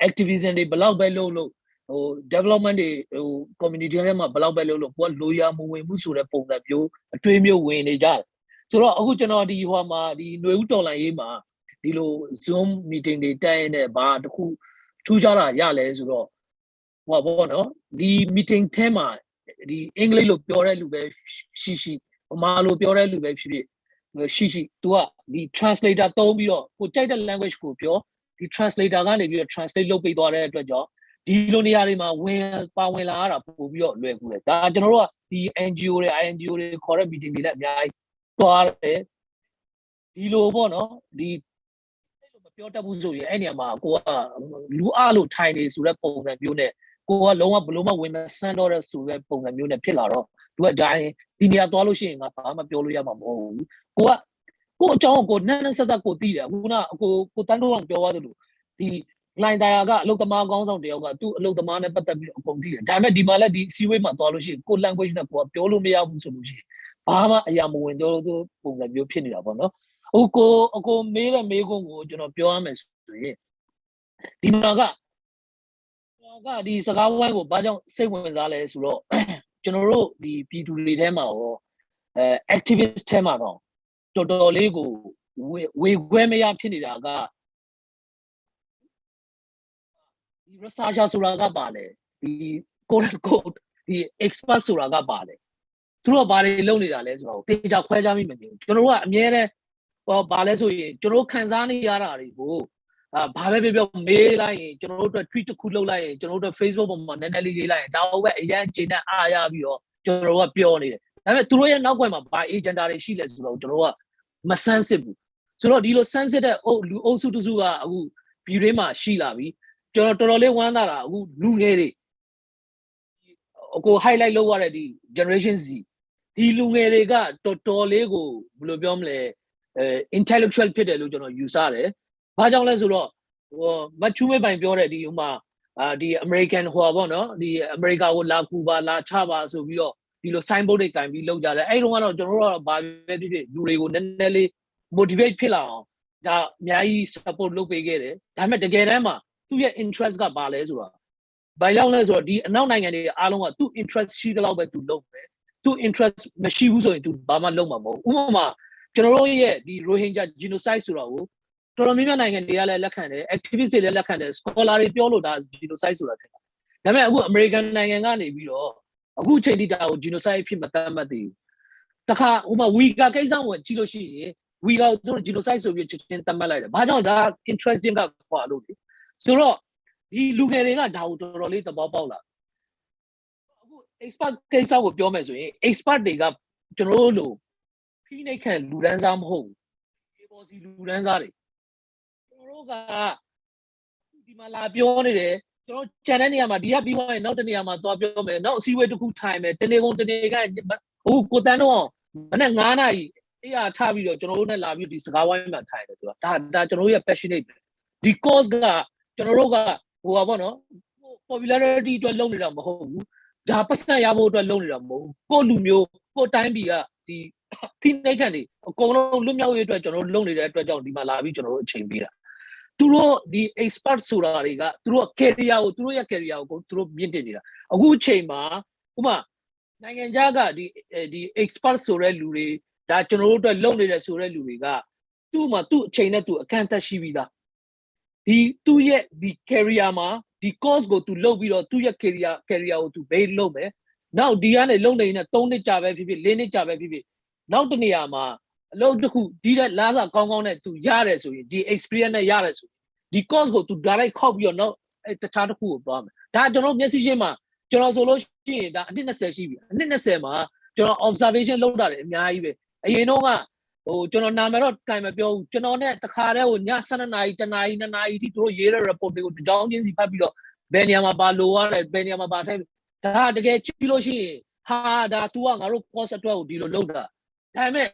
activism တွေဘယ်လောက်ပဲလုပ်လို့ဟို development တွေဟို community ထဲမှာဘယ်လောက်ပဲလုပ်လို့ကိုကလိုရမဝင်ဘူးဆိုတဲ့ပုံစံမျိုးအတွေးမျိုးဝင်နေကြတယ်ဆိုတော့အခုကျွန်တော်ဒီဟိုမှာဒီຫນွေဦးတော်လှန်ရေးမှာဒီလို zoom meeting တွေတက်ရင်လည်းဘာတခုထူးခြားတာရလဲဆိုတော့ဟိုပေါ့နော်ဒီ meeting ထဲမှာဒီအင်္ဂလိပ်လိုပြောတဲ့လူပဲရှိဗမာလိုပြောတဲ့လူပဲဖြစ်ရှိ तू ကဒီ translator သုံးပြီးတော့ကိုကြိုက်တဲ့ language ကိုပြောဒီ translator ကနေပြီးတော့ translate လုပ်ပေးသွားတဲ့အတွက်ကြောင့်ဒီလိုနေရာတွေမှာပါဝင်လာရတာပို့ပြီးတော့လွယ်ကူတယ်ဒါကျွန်တော်တို့ကဒီ NGO တွေ INGO တွေခေါ်တဲ့ meeting တွေလည်းအများကြီးသွားတယ် ဒီလိုပေါ့နော်ဒီမပြောတတ်ဘူးဆိုရင်အဲ့နေရာမှာကိုကလူအလို့ထိုင်နေဆိုတဲ့ပုံစံမျိုးနဲ့ကိုကလုံးဝဘလို့မှဝင်မဆန်းတော့တဲ့ဆိုတဲ့ပုံစံမျိုးနဲ့ဖြစ်လာတော့သူကဒါရင်ဒီနေရာသွားလို့ရှိရင်ငါဘာမှပြောလို့ရမှာမဟုတ်ဘူးကိုအကြောင်းကိုနန်းနန်းဆက်ဆက်ကိုသိတယ်ခုနကိုတန်းတော့ပြောသွားတယ်လို့ဒီလိုင်းတရားကအလုတ်သမားကောင်းဆောင်တယောက်ကသူ့အလုတ်သမားနဲ့ပတ်သက်ပြီးအကုန်သိတယ်ဒါပေမဲ့ဒီမှာလည်းဒီစီဝေးမှာသွားလို့ရှိရင်ကို language နဲ့ကိုကပြောလို့မရဘူးဆိုလို့ရှိရင်ဘာမှအရာမဝင်တော့သူပုံစံမျိုးဖြစ်နေတာပေါ့နော်ဟိုကိုမေးတဲ့မေးခွန်းကိုကျွန်တော်ပြောရမယ်ဆိုရင်ဒီမှာကဒီစကားဝိုင်းကိုဘာကြောင့်စိတ်ဝင်စားလဲဆိုတော့ကျွန်တော်တို့ဒီပြည်သူတွေထဲမှာရောactivist ထဲမှာတော့တော်တော်လေးကိုဝေခွဲမရဖြစ်နေတာကဒီ researcher ဆိုတာကပါလေဒီ code ဒီ expert ဆိုတာကပါလေသူတို့ဘာတွေလုပ်နေတာလဲဆိုတော့တေချာခွဲခြားမိမမြင်ဘူးကျွန်တော်တို့ကအမြဲတမ်းဘာလဲဆိုရင်ကျွန်တော်ခံစားနေရတာတွေကိုဘာပဲပြောမေးလိုက်ရင်ကျွန်တော်တို့အတွက် tweet တစ်ခုလုပ်လိုက်ရင်ကျွန်တော်တို့ Facebook ပေါ်မှာနည်းနည်းလေးရေးလိုက်ရင်ဒါပဲအရန်ကျင်းနဲ့အားရပြီးတော့ကျွန်တော်တို့ကပြောနေတယ်ဒါပေမဲ့သူတို့ရဲ့နောက်ကွယ်မှာဘာ agenda တွေရှိလဲဆိုတော့ကျွန်တော်တို့ကမဆန်းစစ်ဘူးဆိုတော့ဒီလိုဆန်းစစ်တဲ့လူအုပ်စုတစုကအခုပြည်တွင်းမှာရှိလာပြီကျွန်တော်တော်တော်လေးဝမ်းသာတာအခုလူငယ်တွေကို highlight လုပ်ရတဲ့ဒီ generation Z ဒီလူငယ်တွေကတော်တော်လေးကိုဘယ်လိုပြောမလဲintellectual ဖြစ်တယ်လို့ကျွန်တော်ယူဆတယ်ဘာကြောင့်လဲဆိုတော့မချူးမေပိုင်ပြောတဲ့ဒီဥမာဒီ American ဟိုပါပေါ့နော်ဒီ America ကိုလာကူပါလာချပါဆိုပြီးတော့ဒီလို sign board တွေကင်ပြီးလောက်ကြတယ်အဲ့တုန်းကတော့ကျွန်တော်တို့ကဘာပဲဖြစ်ဖြစ်လူတွေကိုနည်းနည်းလေး motivate ဖြစ်လာအောင်ဒါအများကြီး support လုပ်ပေးခဲ့တယ်ဒါပေမဲ့တကယ်တမ်းမှာသူ့ရဲ့ interest ကဘာလဲဆိုတာဘာရောက်လဲဆိုတော့ဒီအနောက်နိုင်ငံတွေအားလုံးကသူ့ interest ရှိတဲ့လောက်ပဲသူလုပ်တယ်သူ interest မရှိဘူးဆိုရင်သူဘာမှလုပ်မှာမဟုတ်ဥပမာကျွန်တော်တို့ရဲ့ဒီ Rohingya genocide ဆိုတာကိုတော်တော်များများနိုင်ငံတွေကလည်းလက်ခံတယ် activist တွေလည်းလက်ခံတယ် scholar တွေပြောလို့ဒါ genocide ဆိုတာဖြစ်တာဒါပေမဲ့အခု American နိုင်ငံကနေပြီးတော့အခုချိန်ထိဒါကို genocide ဖြစ်မတတ်မှတ်သေးဘူးတခါဥပမာ Uyghur ကိစ္စကိုကြည့်လို့ရှိရင် Uyghur တို့ genocide ဆိုပြီးချင်းတတ်မှတ်လိုက်တယ်ဘာကြောင့်ဒါ interesting ကခွာလို့လေဆိုတော့ဒီလူငယ်တွေကဒါကိုတော်တော်လေးသဘောပေါက်လာအခု expert ကိစ္စကိုပြောမယ်ဆိုရင် expert တွေကကျွန်တော်တို့လိုဖိနှိပ်ခံလူဒန်းစားမဟုတ်ဘူးဒီပေါ်စီလူဒန်းစားတွေကျွန်တော်တို့ကဒီမှာလာပြောနေတယ်ကျွန်တော်ခြံတဲ့နေရာမှာဒီကပြီးသွားရင်နောက်တနေရာမှာသွားပြောမယ်နောက်အစည်းအဝေးတစ်ခုထိုင်မယ်တနေကုန်တနေကဟိုကိုတန်းတော့မနေ့9နာရီအေးအားထားပြီးတော့ကျွန်တော်တို့နဲ့လာပြီးဒီစကားဝိုင်းမှာထိုင်တယ်ဆိုတော့ဒါကျွန်တော်တို့ရဲ့ passionate ဒီ cause ကကျွန်တော်တို့ကဟိုပါပေါ့နော် popularity အတွက်လုပ်နေတာမဟုတ်ဘူးဒါပတ်စံရဖို့အတွက်လုပ်နေတာမဟုတ်ဘူးကိုလူမျိုးကိုတိုင်းပြည်ကဒီဖိနှိပ်ခံတွေအကုန်လုံးလွတ်မြောက်ရေးအတွက်ကျွန်တော်တို့လုပ်နေတဲ့အတွက်ကြောင့်ဒီမှာလာပြီးကျွန်တော်တို့အချိန်ပေးတာသူတို့ဒီ expert ဆိုတာတွေကသူတို့ career ကိုသူတို့ရဲ့ career ကိုသူတို့မြင့်တင်နေတာအခုအချိန်မှာဥပမာနိုင်ငံခြားကဒီ expert ဆိုတဲ့လူတွေဒါကျွန်တော်တို့အတွက်လုပ်နေတဲ့ဆိုတဲ့လူတွေကသူ့မှာသူ့အချိန်နဲ့သူအခန့်အသတ်ရှိပြီးသားဒီသူ့ရဲ့ဒီ career မှာဒီ course ကိုသူလုပ်ပြီးတော့သူ့ရဲ့ career ကိုသူ base လုပ်မယ်နောက်ဒီကနေလုံနေနဲ့3နှစ်ကြာပဲဖြစ်ဖြစ်4နှစ်ကြာပဲဖြစ်ဖြစ်နောက်တနေရာမှာအလုပ်တစ်ခုဒီတဲ့လားစာကောင်းကောင်းနဲ့သူရတယ်ဆိုရင်ဒီ experience နဲ့ရတယ်ဆိုရင်ဒီ course ကိုသူ direct ခောက်ပြီးတော့နောက်တခြားတစ်ခုကိုသွားမယ်ဒါကျွန်တော်မျက်စိရှင်းမှာကျွန်တော်ဆိုလို့ရှိရင်ဒါအနှစ်20ရှိပြီအနှစ်20မှာကျွန်တော် observation လုပ်တာတယ်အများကြီးပဲအရင်တော့ကဟိုကျွန်တော်နာမည်တော့တိုင်မပြောဘူးကျွန်တော်နဲ့တခါတည်းဟိုည12နာရီ1နာရီ2နာရီအထိသူတို့ရေးတဲ့ report တွေကိုတကြောင်းချင်းစီဖတ်ပြီးတော့ဘယ်နေရာမှာပါလိုရတယ်ဘယ်နေရာမှာပါထိုက်ဒါတကယ်ကြည့်လို့ရှိရင်ဟာဒါ तू ကငါတို့ course အတွက်ကိုဒီလိုလုပ်တာဒါပေမဲ့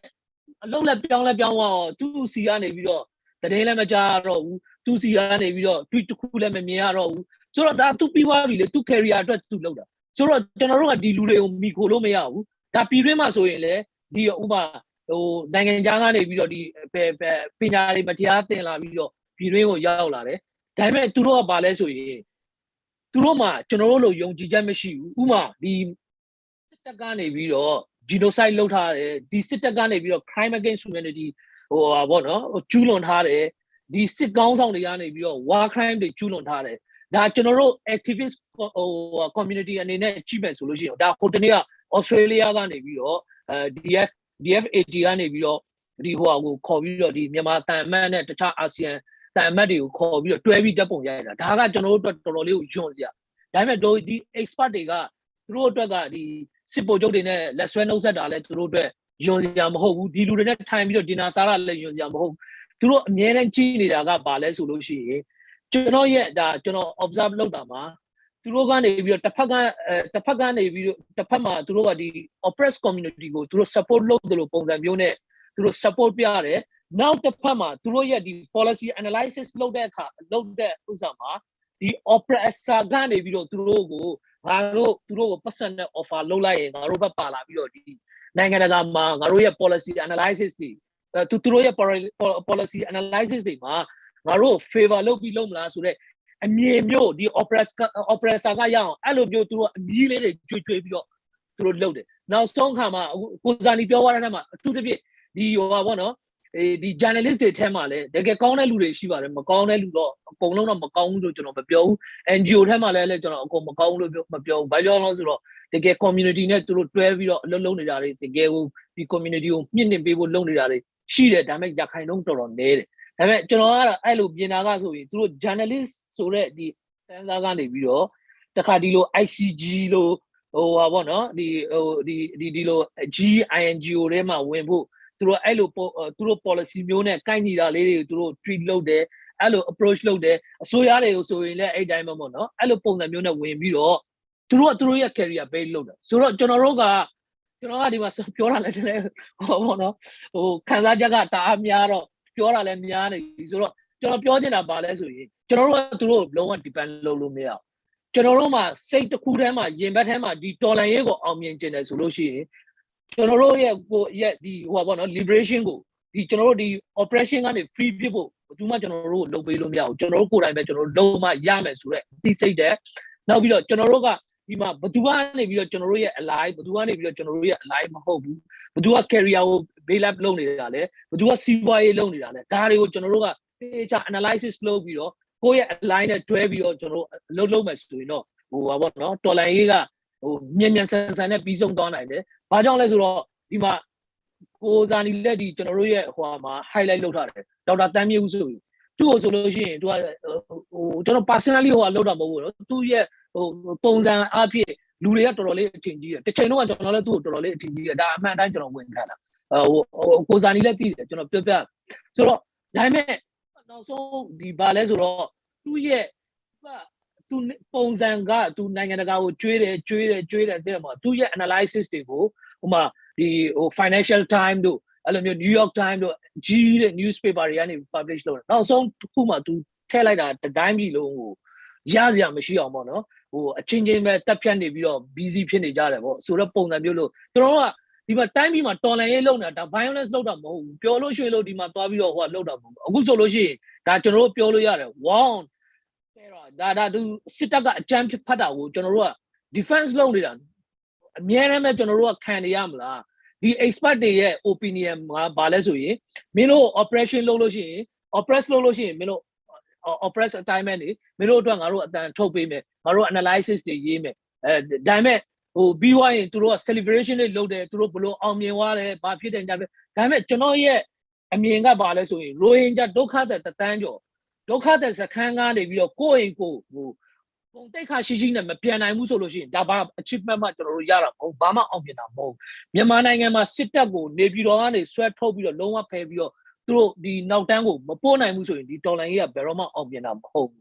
အလုပ်လက်ပြောင်းတော့သူ့စီကနေပြီးတော့တရင်လည်းမကြားတော့ဘူးသူ့စီကနေပြီးတော့ tweet တစ်ခုလည်းမမြင်ရတော့ဘူးဆိုတော့ဒါ तू ပြီးသွားပြီလေ तू career အတွက် तू လုပ်တာဆိုတော့ကျွန်တော်တို့ကဒီလူတွေကိုမိခိုလို့မရဘူးဒါပြည်တွင်းမှာဆိုရင်လေဒီဥပမာဟိုနိုင်ငံခြားကနေပြီးတော့ဒီပညာတွေမတရားသင်လာပြီးတော့ပြည်တွင်းကိုရောက်လာတယ်ဒါပေမဲ့သူတို့ကဘာလဲဆိုရင်သူတို့မှာကျွန်တော်တို့လိုယုံကြည်ချက်မရှိဘူးဥပမာဒီစစ်တပ်ကနေပြီးတော့ genocide လုပ်ထားတယ်ဒီစစ်တပ်ကနေပြီးတော့ crime against humanity ဟိုပါဗောနော်ကျူးလွန်ထားတယ်ဒီစစ်ကောင်းဆောင်တွေကနေပြီးတော့ war crime တွေကျူးလွန်ထားတယ်ဒါကျွန်တော်တို့ activist ဟို community အနေနဲ့ကြည့်မယ်ဆိုလို့ရှိရင်ဒါဟိုတနေ့က Australia ကနေပြီးတော့DFAT ကနေပြီးတော့ဒီဟိုဟာကိုခေါ်ပြီးတော့ဒီမြန်မာတန်အမတ်နဲ့တခြားအာဆီယံတန်အမတ်တွေကိုခေါ်ပြီးတော့တွဲပြီးတပ်ပုံရိုက်တာဒါကကျွန်တော်တို့တော်တော်လေးကိုယွန့်စရာဒါပေမဲ့ဒီ expert တွေကသူတို့အတွက်ကဒီစစ်ဗိုလ်ချုပ်တွေနဲ့လက်ဆွဲနှုတ်ဆက်တာလဲသူတို့အတွက် Yonzia Maho, Dilunet time, Dina Sara Yonzia Maho. To Mien and Chini Daga Bale Solution. Jono yet that Jono observe Lodama. To Logan, if you're Tapagan, if you Tapama, to the oppressed community go to support local Pongamune, to support Piare. Now Tapama, to the policy analysis load that Uzama, the oppressed Sagan, if you to Logo, Haro, to a person of a low lying, Aruba Pala, Nanganagama, Garoya policy analysis, to Troya policy analysis, Garo favor low below last day. And Mio, the oppressed Sagayang, I love you to related to load it. Now, Songhama, Kuzani Piawarama, to the bit, the journalist Tamale, they get Kona Lure Shiva, Macona Ludo, Colona Macon, Pio, and you Hamale, Macon, Mapio, Bayon, they get community net to 12 lonely, they gave the community, meaning people lonely. She did damage that kind of on there. And I look Yenagazo through journalists, so that the Tangagani video, the Cadilo ICG lo, the GINGO Rema Wembo, through Alo through policy, Mune, Kainida lady, through treat load there, Alo approach load there, so Yare also in a diamond, Alo Pona Muna Wembo, through a carrier bay loader. So Jonaroga, Jonadi was pure letter, Kazajaga, Amiaro. Pure Alemiani, General Piodina Balesui, General to blow and depend low lumia. General say to Kurema, Yembatema, the Tolaego, Omian General Solution. General yet the liberation go. The general the oppression and the free people, too much general, no Bilumia, General Kura, General Doma, Yamas, they say that. Now we got General. But do one if you're generally alive, but do one if you're generally alive, hope, but do a carry out bail up lonely, but do a CY lonely, Dario General analysis slow, go a line at 12 year general low mess to who I want not Tolaiga, who Mian Sans and a piece of Donna, but don't let Dima goes on lady generally highlight load Dr. Time you do. Two solution to personally who are load up 2 years. Bones and RP, Luria to relate to the channel and to relate to the man I don't win. Was an elected, so Dime also the Bales 2 years. To Bones and God to Nanganaga trade at them 2 year analysis they go, the Financial Times do, New York Times do, G newspaper and published now so Puma to tell like that the dime below. Yazia machine mono, who a changing tapian if you're busy penny jarabo, so the pona bulo. Throw the time you told alone at the violence load up, Piolo Shilo di Matavio or load up. A good solution that General Piolo Yara, one, that do sit up a champion pada, General defense loaded on. Myanmar General Candy Yamla, the expert day opinion Balesui, Mino operation Loloshi, oppress Loloshi, Mino. Oppress time any, Miro than Topi, Maro analysis the Yeme, Dime, who BY through a celebration loaded through below Omiwale, Bapit and Dime, Jonoye, and Mianga Balesui, Rohingya, Dokat at the Tanjo, Dokat as a Kanga, if you're going go, take a shijin and Piana Musology, Daba, a cheap member to Yara, Obama Ominamo, Yamananga, Sitago, Nebulani, Sweat Toby, Loma Pavio. Through the now tango, Mapona Muso, the Tolania, Beroma of Vietnam, home,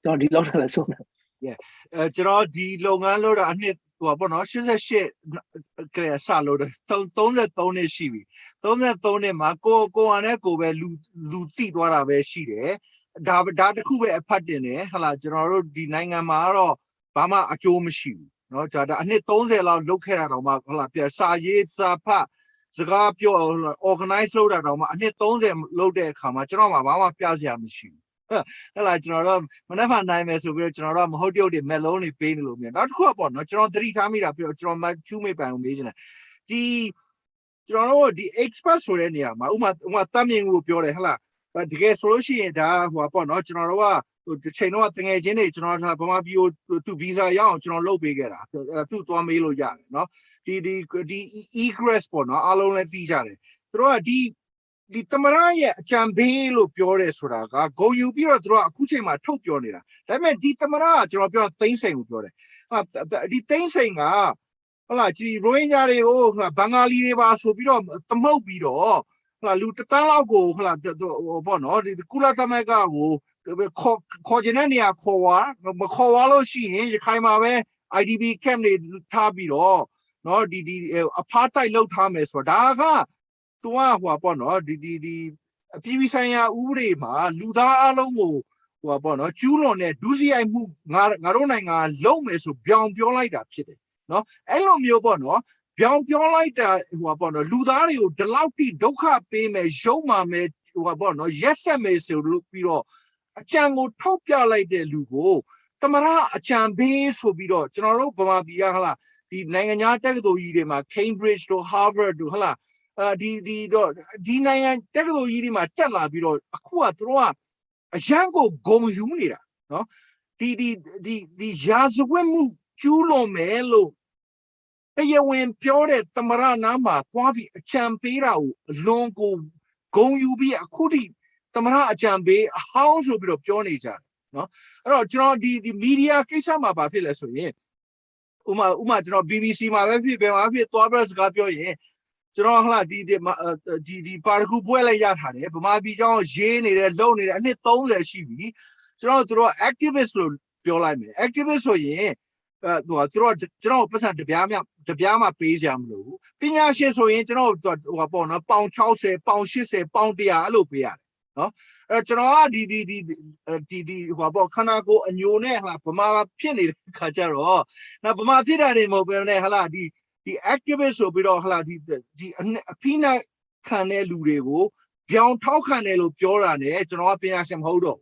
don't the long lesson. Yeah, Gerard, the long unload and it was a shit, salad, don't let Tone Shivi. Don't let Tone Marco go and echo where Luti whatever she there. David Kuba a patine, Hala General, the Nangamaro, Bama, a Joe machine. No, and it don't allow look at Malapia, Sayet, Sapa. Zagapio organized loader, and it told them load their Kamachama, Mama Piazza machine. Like General, whenever nightmares of General, Hodio de Meloni pain lumen. Not Coupon, not General 3 times up your John Chumi Bang. The General, the express for any Uma Taming will be your hella, but the guest solution who upon not General. The Chino thing agent, General Bamabio to visa young, General Low bigger, 2 milo young, no? The egress for no, all only visa. Throw the Tamaraya, Chambelo, Pure Suraga, go you be a draw, Kuchima, Tokyo. That meant the Tamara, General thing saying, the thing saying, ဟုတ်လားဒီရိုဟင်ဂျာတွေကိုဟုတ်လားဘင်္ဂါလီတွေပါဆိုပြီးတော့သမုတ်ပြီးတော့ဟုတ်လားလူတန်းလောက်ကိုဟုတ်လားပေါ့နော်ဒီကုလသမဂ္ဂကိုခေါ်ကျင်တဲ့နေရာခေါ်သွားမခေါ်သွားလို့ရှိရင်ရခိုင်မှာပဲ IDP camp တွေထားပြီးတော့နော်ဒီအဖားတိုက်လောက်ထားမယ်ဆိုတာဒါကသူကဟိုပေါ့နော်ဒီအပြည်ပြည်ဆိုင်ရာဥပဒေမှာလူသားအလုံးကိုဟိုပေါ့နော်ကျူးလွန်တဲ့ဒုစရိုက်မှုငါတို့နိုင်ငံလုံးမယ်ဆိုပြောင်းပြောလိုက်တာဖြစ်တယ်နော်အဲ့လိုမျိုးပေါ့နော်ပြောင်းပြောလိုက်တာဟိုပေါ့နော်လူသားတွေကိုဒီလောက်ထိဒုက္ခပေးမယ်ရုံမှမယ်ဟိုပေါ့နော်ရက်ဆက်မယ်ဆိုလို့ပြီးတော့အကြံကိုထုတ်ပြလိုက်တဲ့လူကိုတမရအကြံပေးဆိုပြီးတော့ကျွန်တော်တို့ဗမာပြည်ကဟလားဒီနိုင်ငံသားတက္ကသိုလ်ကြီးတွေမှာ Cambridge တို့ Harvard တို့ဟလားဒီနိုင်ငံတက္ကသိုလ်ကြီးတွေမှာတက်လာပြီးတော့အခုကသူတို့ကအရန်ကိုဂုံယူနေတာနော်ဒီရာဇဝတ်မှုကျူးလွန်မယ်လို့တရားဝင်ပြောတဲ့တမရနာမှာသွားပြီးအကြံပေးတာကိုအလွန်ကိုဂုံယူပြီးအခုထိတမရအကြံပေးအဟောင်းဆိုပြီးတော့ပြောနေကြတယ်နော်အဲ့တော့ကျွန်တော်ဒီမီဒီယာကိစ္စမှာဘာဖြစ်လဲဆိုရင်ဥမာကျွန်တော် BBC မှာပဲဖြစ်ပဲမှာဖြစ်သွားပြီးစကားပြောရင်ကျွန်တော်ဟလာဒီပါရကူပွဲလိုက်ရထားတယ်ဗမာပြည်ကျောင်းရေးနေတယ်လုံနေတယ်အနှစ်30ရှိပြီကျွန်တော်တို့ activist လို့ပြောလိုက်မယ် activist ဆိုရင်သူကကျွန်တော်ပတ်စံတပြားမှပေးကြမလို့ပညာရှင်ဆိုရင်ကျွန်တော်ဟိုပေါ့နော်ပေါင်60ပေါင်80ပေါင်100အဲ့လိုပေးရတယ်နော်အဲ့ကျွန်တော်ကဒီဟိုပေါ့ခန္ဓာကိုယ်အညိုနဲ့ဟလာဗမာဖြစ်နေတဲ့ခါကျတော့နော်ဗမာဖြစ်တာတွေမဟုတ်ဘဲနဲ့ဟလာဒီ activist ဆိုပြီးတော့ဟလာဒီအဖိနှိုက်ခံတဲ့လူတွေကိုပြောင်းထောက်ခံတယ်လို့ပြောတာ ਨੇ ကျွန်တော်ကပညာရှင်မဟုတ်တော့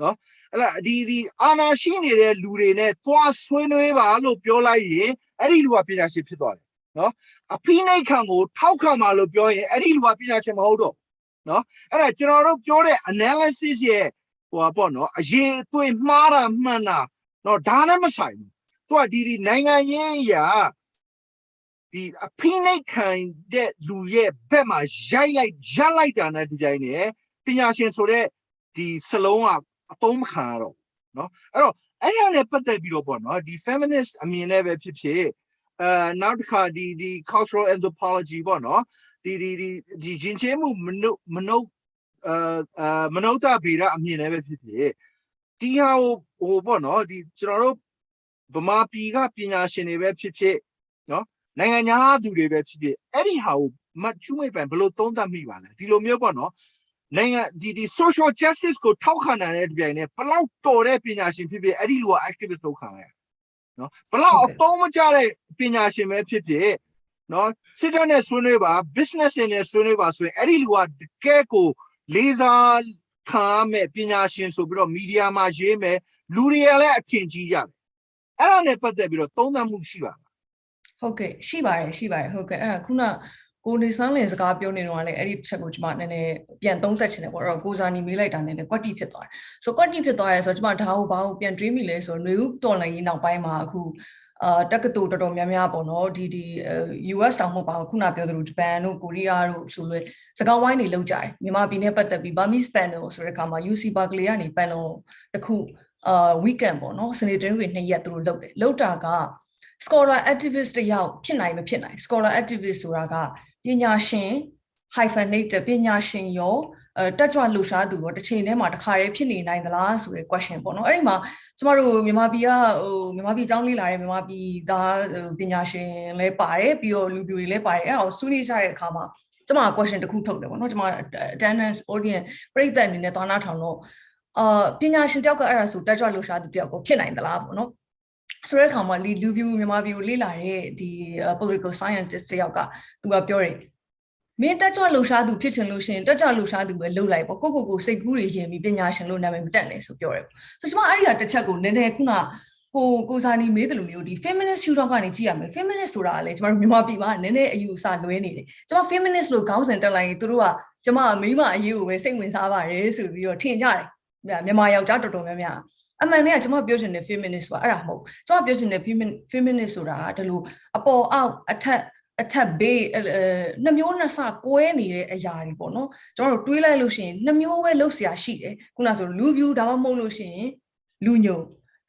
နော်အဲ့ဒါဒီအာဏာရှိနေတဲ့လူတွေနဲ့သွားဆွေးနွေးပါလို့ပြောလိုက်ရင်အဲ့ဒီလူကပညာရှင်ဖြစ်သွားတယ်နော်အဖိနှိုက်ခံကိုထောက်ခံပါလို့ပြောရင်အဲ့ဒီလူကပညာရှင်မဟုတ်တော့နော်အဲ့ဒါကျွန်တော်တို့ပြောတဲ့ analysis ရဲ့ဟိုပေါ့နော်အရေးအသွေးမှားတာမှန်တာနော်ဒါလည်းမဆိုင်ဘူးသူကဒီနိုင်ငံရင်းရာဒီအဖိနှိပ်ခံတဲ့လူရဲ့ဘက်မှာရိုက်လိုက်တာနဲ့ဒီကြိုင်းနေပညာရှင်ဆိုတဲ့ဒီစလုံးကအသုံးမခံရတော့နော်အဲ့တော့အဲ့ဒါနဲ့ပတ်သက်ပြီးတော့ပေါ့နော်ဒီ feminist အမြင်နဲ့ပဲဖြစ်ဖြစ်နောက်တစ်ခါဒီ cultural anthropology ပေါ့နော်ဒီရင်ကျေးမှုမနုဿဗေဒအမြင်နဲ့ပဲဖြစ်ဖြစ်ဒီဟာဟိုပေါ့နော်ဒီကျွန်တော်တို့ဗမာပြည်ကပညာရှင်တွေပဲဖြစ်ဖြစ်နော်နိုင်ငံသားသူတွေပဲဖြစ်ဖြစ်အဲ့ဒီဟာကိုမချူးမိတ်ပန်ဘယ်လိုသုံးသပ်မိပါလဲဒီလိုမျိုးပေါ့နော်နိုင်ငံဒီ social justice ကိုထောက်ခံတဲ့ဒီပိုင်းနဲ့ဘလောက်တော်တဲ့ပညာရှင်ဖြစ်ဖြစ်အဲ့ဒီလူက activist လုပ်ခံရနော်ဘလောက်အသုံးမကျတဲ့ပညာရှင်ပဲဖြစ်ဖြစ်နော်စစ်တပ်နဲ့ဆွေးနွေးပါ business နဲ့ဆွေးနွေးပါဆိုရင်အဲ့ဒီလူကတကယ်ကိုလေးစားခံရမယ်ပညာရှင်ဆိုပြီးတော့မီဒီယာမှာရေးမယ်လူတွေကလည်းအထင်ကြီးကြတယ်အဲ့ဒါနဲ့ပတ်သက်ပြီးတော့သုံးသပ်မှုရှိပါလားဟုတ်ကဲ့ရှိပါတယ်ဟုတ်ကဲ့အဲ့ဒါခုနကိုနေစန်းလင်စကားပြောနေတော့လည်းအဲ့ဒီချက်ကိုကျွန်မနည်းနည်းပြန်သုံးသပ်ချင်တယ်ပေါ့အဲ့တော့ကိုစာနီမေးလိုက်တာနဲ့ကွက်တီဖြစ်သွားတယ်ဆိုကွက်တီဖြစ်သွားရဲဆိုတော့ကျွန်မဒါကိုဘာကိုပြန်တွေးမိလဲဆိုတော့နွေဦးတော်လှန်ရေးနောက်ပိုင်းမှာအခုတက္ကသိုလ်တော်တော်များများပေါ့နော်ဒီ US တောင်မဟုတ်ပါဘူးခုနပြောသလိုဂျပန်တို့ကိုရီးယားတို့ဆိုလို့စကားဝိုင်းတွေလောက်ကြတယ်မြန်မာပြည်နဲ့ပတ်သက်ပြီး Burmese panel ဆိုတဲ့အခါမှာ UC Berkeley ကနေ panel တခုweekend ပေါ့နော်စနေတနင်္ဂနွေ2ရက်သူတို့လောက်တာကscholar activist တယောက်ဖြစ်နိုင်မဖြစ်နိုင် scholar activist ဆိုတာကပညာရှင် hyphenated ပညာရှင်ရောတက်ကြွလှူရှားသူရောတစ်ချိန်တည်းမှာတစ်ခါတည်းဖြစ်နေနိုင်သလားဆိုတဲ့ question ပေါ့နော်အဲ့ဒီမှာကျမတို့မြန်မာပြည်ကျောင်းလေးလာတဲ့မြန်မာပြည်သားပညာရှင်လည်းပါတယ်ပြီးတော့လူပြိုတွေလည်းပါတယ်အဲ့ဒါကိုဆွေးနွေးကြတဲ့အခါမှာကျမ question တစ်ခုထုတ်တယ်ပေါ့နော်ကျမ attendance audience ပရိသတ်အနေနဲ့သွားနာထောင်တော့ပညာရှင်တယောက်ကအဲ့ဒါဆိုတက်ကြွလှူရှားသူတယောက်ကိုဖြစ်နိုင်သလားပေါ့နော်ဆိုတဲ့အခါမှာလူပြူမြန်မာပြည်ကိုလေ့လာတဲ့ဒီ political scientist တယောက်ကသူကပြောတယ်မင်းတက်ကြွလှူရှားသူဖြစ်ချင်လို့ရှိရင်တက်ကြွလှူရှားသူပဲလုပ်လိုက်ပေါ့ကိုစိတ်ကူးတွေရင်ပြီးပညာရှင်လို့နာမည်မတက်နဲ့ဆိုပြောတယ်ဆိုကျွန်မအဲ့ဒီဟာတစ်ချက်ကိုနည်းနည်းခုနကိုစာနီမေးတယ်လို့မျိုးဒီ feminist ရှုထောင့်ကနေကြည့်ရမယ် feminist ဆိုတာကလည်းကျွန်တော်တို့မြန်မာပြည်မှာနည်းနည်းအယူအဆလွဲနေတယ်ကျွန်မ feminist လို့ခေါင်းစဉ်တက်လိုက်ရင်သူတို့ကကျွန်မမိမအရေးကိုပဲစိတ်ဝင်စားပါတယ်ဆိုပြီးတော့ထင်ကြတယ်မြန်မာယောက်ျားတော်တော်များများအမှန်တည်းကကျွန်မပြောချင်တဲ့ feminist ဆိုတာအဲ့ဒါမဟုတ်ကျွန်မပြောချင်တဲ့ feminist ဆိုတာကဒီလိုအပေါ်အောက်အထက်ဘေးနှစ်မျိုးနှစ်ဆကွဲနေတဲ့အရာတွေပေါ့နော်ကျွန်တော်တို့တွေးလိုက်လို့ရှိရင်နှစ်မျိုးပဲလုပ်เสียရှိတယ်ခုနဆိုလူပြူဒါမှမဟုတ်လို့ရှိရင်လူညုံ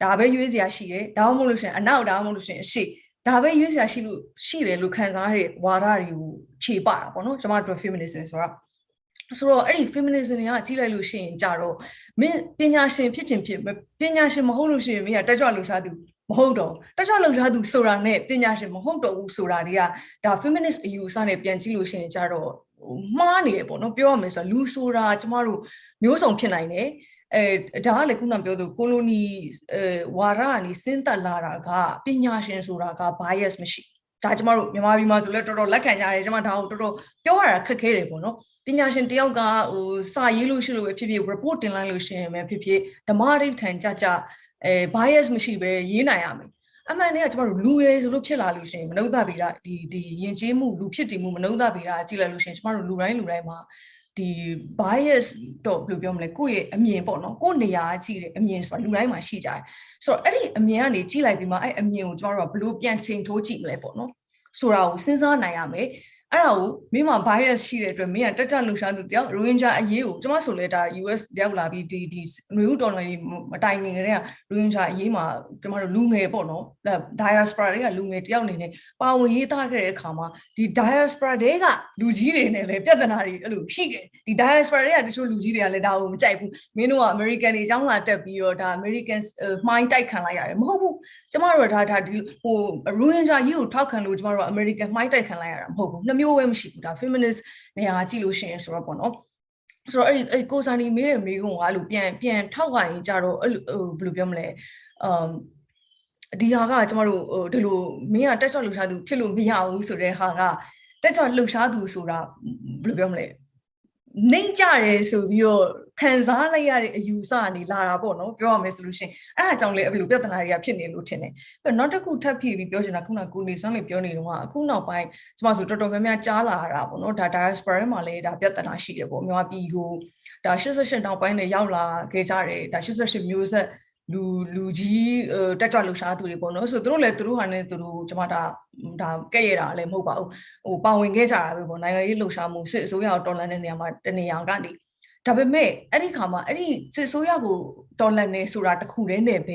ဒါပဲရွေးเสียရှိတယ်ဒါမှမဟုတ်လို့ရှိရင်အနောက်ဒါမှမဟုတ်လို့ရှိရင်အရှိ ဒါပဲရွေးစရာရှိတယ်လို့ခံစားရတဲ့ဝါဒတွေကိုခြေပတာပေါ့နော်ကျမတို့ feminism ဆိုတာဆိုတော့အဲ့ဒီ feminism တွေကကြီးလိုက်လို့ရှိရင်ကြတော့မင်းပညာရှင်ဖြစ်ချင်ဖြစ်ပညာရှင်မဟုတ်လို့ရှိရင်မင်းကတက်ကြွလှုပ်ရှားသူမဟုတ်တော့တက်ကြွလှုပ်ရှားသူဆိုတာနဲ့ပညာရှင်မဟုတ်တော့ဘူးဆိုတာတွေကဒါ feminist အယူအဆနဲ့ပြန်ကြည့်လို့ရှိရင်ကြတော့မှားနေရပေါ့နော်ပြောရမယ်ဆိုတော့လူဆိုတာကျမတို့မျိုးစုံဖြစ်နိုင်တယ်ဒါကလည်းခုနပြောသူကိုလိုနီဝါဒကနေစဉ်းသက်လာတာကပညာရှင်ဆိုတာက bias မရှိဒါကျမတို့မြန်မာပြည်မှာဆိုလဲတော်တော်လက်ခံကြရတယ်ကျမဒါကိုတော်တော်ပြောရတာခက်ခဲတယ်ပေါ့နော်ပညာရှင်တယောက်ကစာရေးလို့ရှိလို့ပဲဖြစ်ဖြစ် report တင်လိုက်လို့ရှိရင်ပဲဖြစ်ဖြစ်ဓမ္မရိဋ္ဌာန်ကြ bias မရှိပဲရေးနိုင်ရမယ်အမှန်တည်းကကျမတို့လူရဲဆိုလို့ဖြစ်လာလို့ရှိရင်မနုဿဗေဒဒီယဉ်ကျေးမှုလူဖြစ်တည်မှုမနုဿဗေဒကြည့်လိုက်လို့ရှိရင်ကျမတို့လူတိုင်းမှာဒီ bias တော့ဘယ်လိုပြောမလဲကိုယ့်ရဲ့အမြင်ပေါ့နော်ကိုယ့်နေရာကြည့်တဲ့အမြင်ဆိုတာလူတိုင်းမှာရှိကြတယ်ဆိုတော့အဲ့ဒီအမြင်ကနေကြည့်လိုက်ပြီးမှအဲ့အမြင်ကိုကျမတို့ကဘယ်လိုပြန်ချိန်ထိုးကြည့်မလဲပေါ့နော်ဆိုတာကိုစဉ်းစားနိုင်ရမယ်အဲ့ဒါကိုမင်းမှာ bias ရှိတဲ့အတွက်မင်းကတက်ကြလှုပ်ရှားသူတယောက် Rohingya အရေးကိုကျမဆိုလဲဒါ US ရောက်လာပြီးဒီနွေဦးတော်လှန်ရေးမတိုင်ခင်ကတည်းက Rohingya အရေးမှာကျမတို့လူငယ်ပေါ့နော် diaspora တွေကလူငယ်တယောက်အနေနဲ့ပါဝင်ရေးသားခဲ့တဲ့အခါမှာဒီ diaspora တွေကလူကြီးတွေနဲ့လည်းပြဿနာတွေအဲ့လိုရှိတယ်ဒီ diaspora တွေကတချို့လူကြီးတွေကလည်းဒါကိုမကြိုက်ဘူးမင်းတို့က American တွေအကြောင်းလာတက်ပြီးတော့ဒါ American မှိုင်းတိုက်ခံလိုက်ရတယ်မဟုတ်ဘူးကျမတို့ကဒါဒီဟို Rohingya ရေးကိုထောက်ခံလို့ကျမတို့က American မှိုင်းတိုက်ခံလိုက်ရတာမဟုတ်ဘူးနှစ်မျိုးပဲမရှိဘူးဒါ feminist နေရာကြည့်လို့ရှိရင်ဆိုတော့ပေါ့နော်ဆိုတော့အဲ့ကိုစာနီမေးတဲ့မေးခွန်းကအဲ့လိုပြန်ထောက်ခိုင်းကြတော့အဲ့လိုဘယ်လိုပြောမလဲဒီဟာကကျမတို့ဒီလိုမင်းကတက်ကြွလှုပ်ရှားသူဖြစ်လို့မရဘူးဆိုတဲ့ဟာကတက်ကြွလှုပ်ရှားသူဆိုတာဘယ်လိုပြောမလဲနှိမ့်ကြတယ်ဆိုပြီးတော့ခံစားလိုက်ရတဲ့အယူအဆကနေလာတာပေါ့နော်ပြောရမယ်ဆိုလို့ရှိရင်အဲ့ဒါကြောင့်လေအဲ့လိုပြဿနာတွေကဖြစ်နေလို့ထင်တယ်အဲ့နောက်တစ်ခုထပ်ဖြည့်ပြီးပြောချင်တာခုနကကိုနေစမ်းလေးပြောနေတော့အခုနောက်ပိုင်းကျမဆိုတော်တော်များများကြားလာတာပေါ့နော်ဒါ diaspora မှာလည်းဒါပြဿနာရှိတယ်ပေါ့မြန်မာပြည်ကိုဒါ88နောက်ပိုင်းနဲ့ရောက်လာခဲ့ကြတယ်ဒါ88မျိုးဆက်လူကြီးတက်ကြွလှုပ်ရှားသူတွေပေါ့နော်ဆိုသူတို့ဟာနဲ့သူတို့ကျမဒါကဲ့ရတာလည်းမဟုတ်ပါဘူးဟိုပါဝင်ခဲ့ကြတာပဲပေါ့နိုင်ငံရေးလှုပ်ရှားမှုစစ်အစိုးရကိုတော်လှန်တဲ့နေရာမှာတနေရာကနေဒါပေမဲ့အဲ့ဒီခါမှာအဲ့ဒီစစ်ဆိုးရကိုတော်လှန်နေဆိုတာတခုတည်းနဲ့ပဲ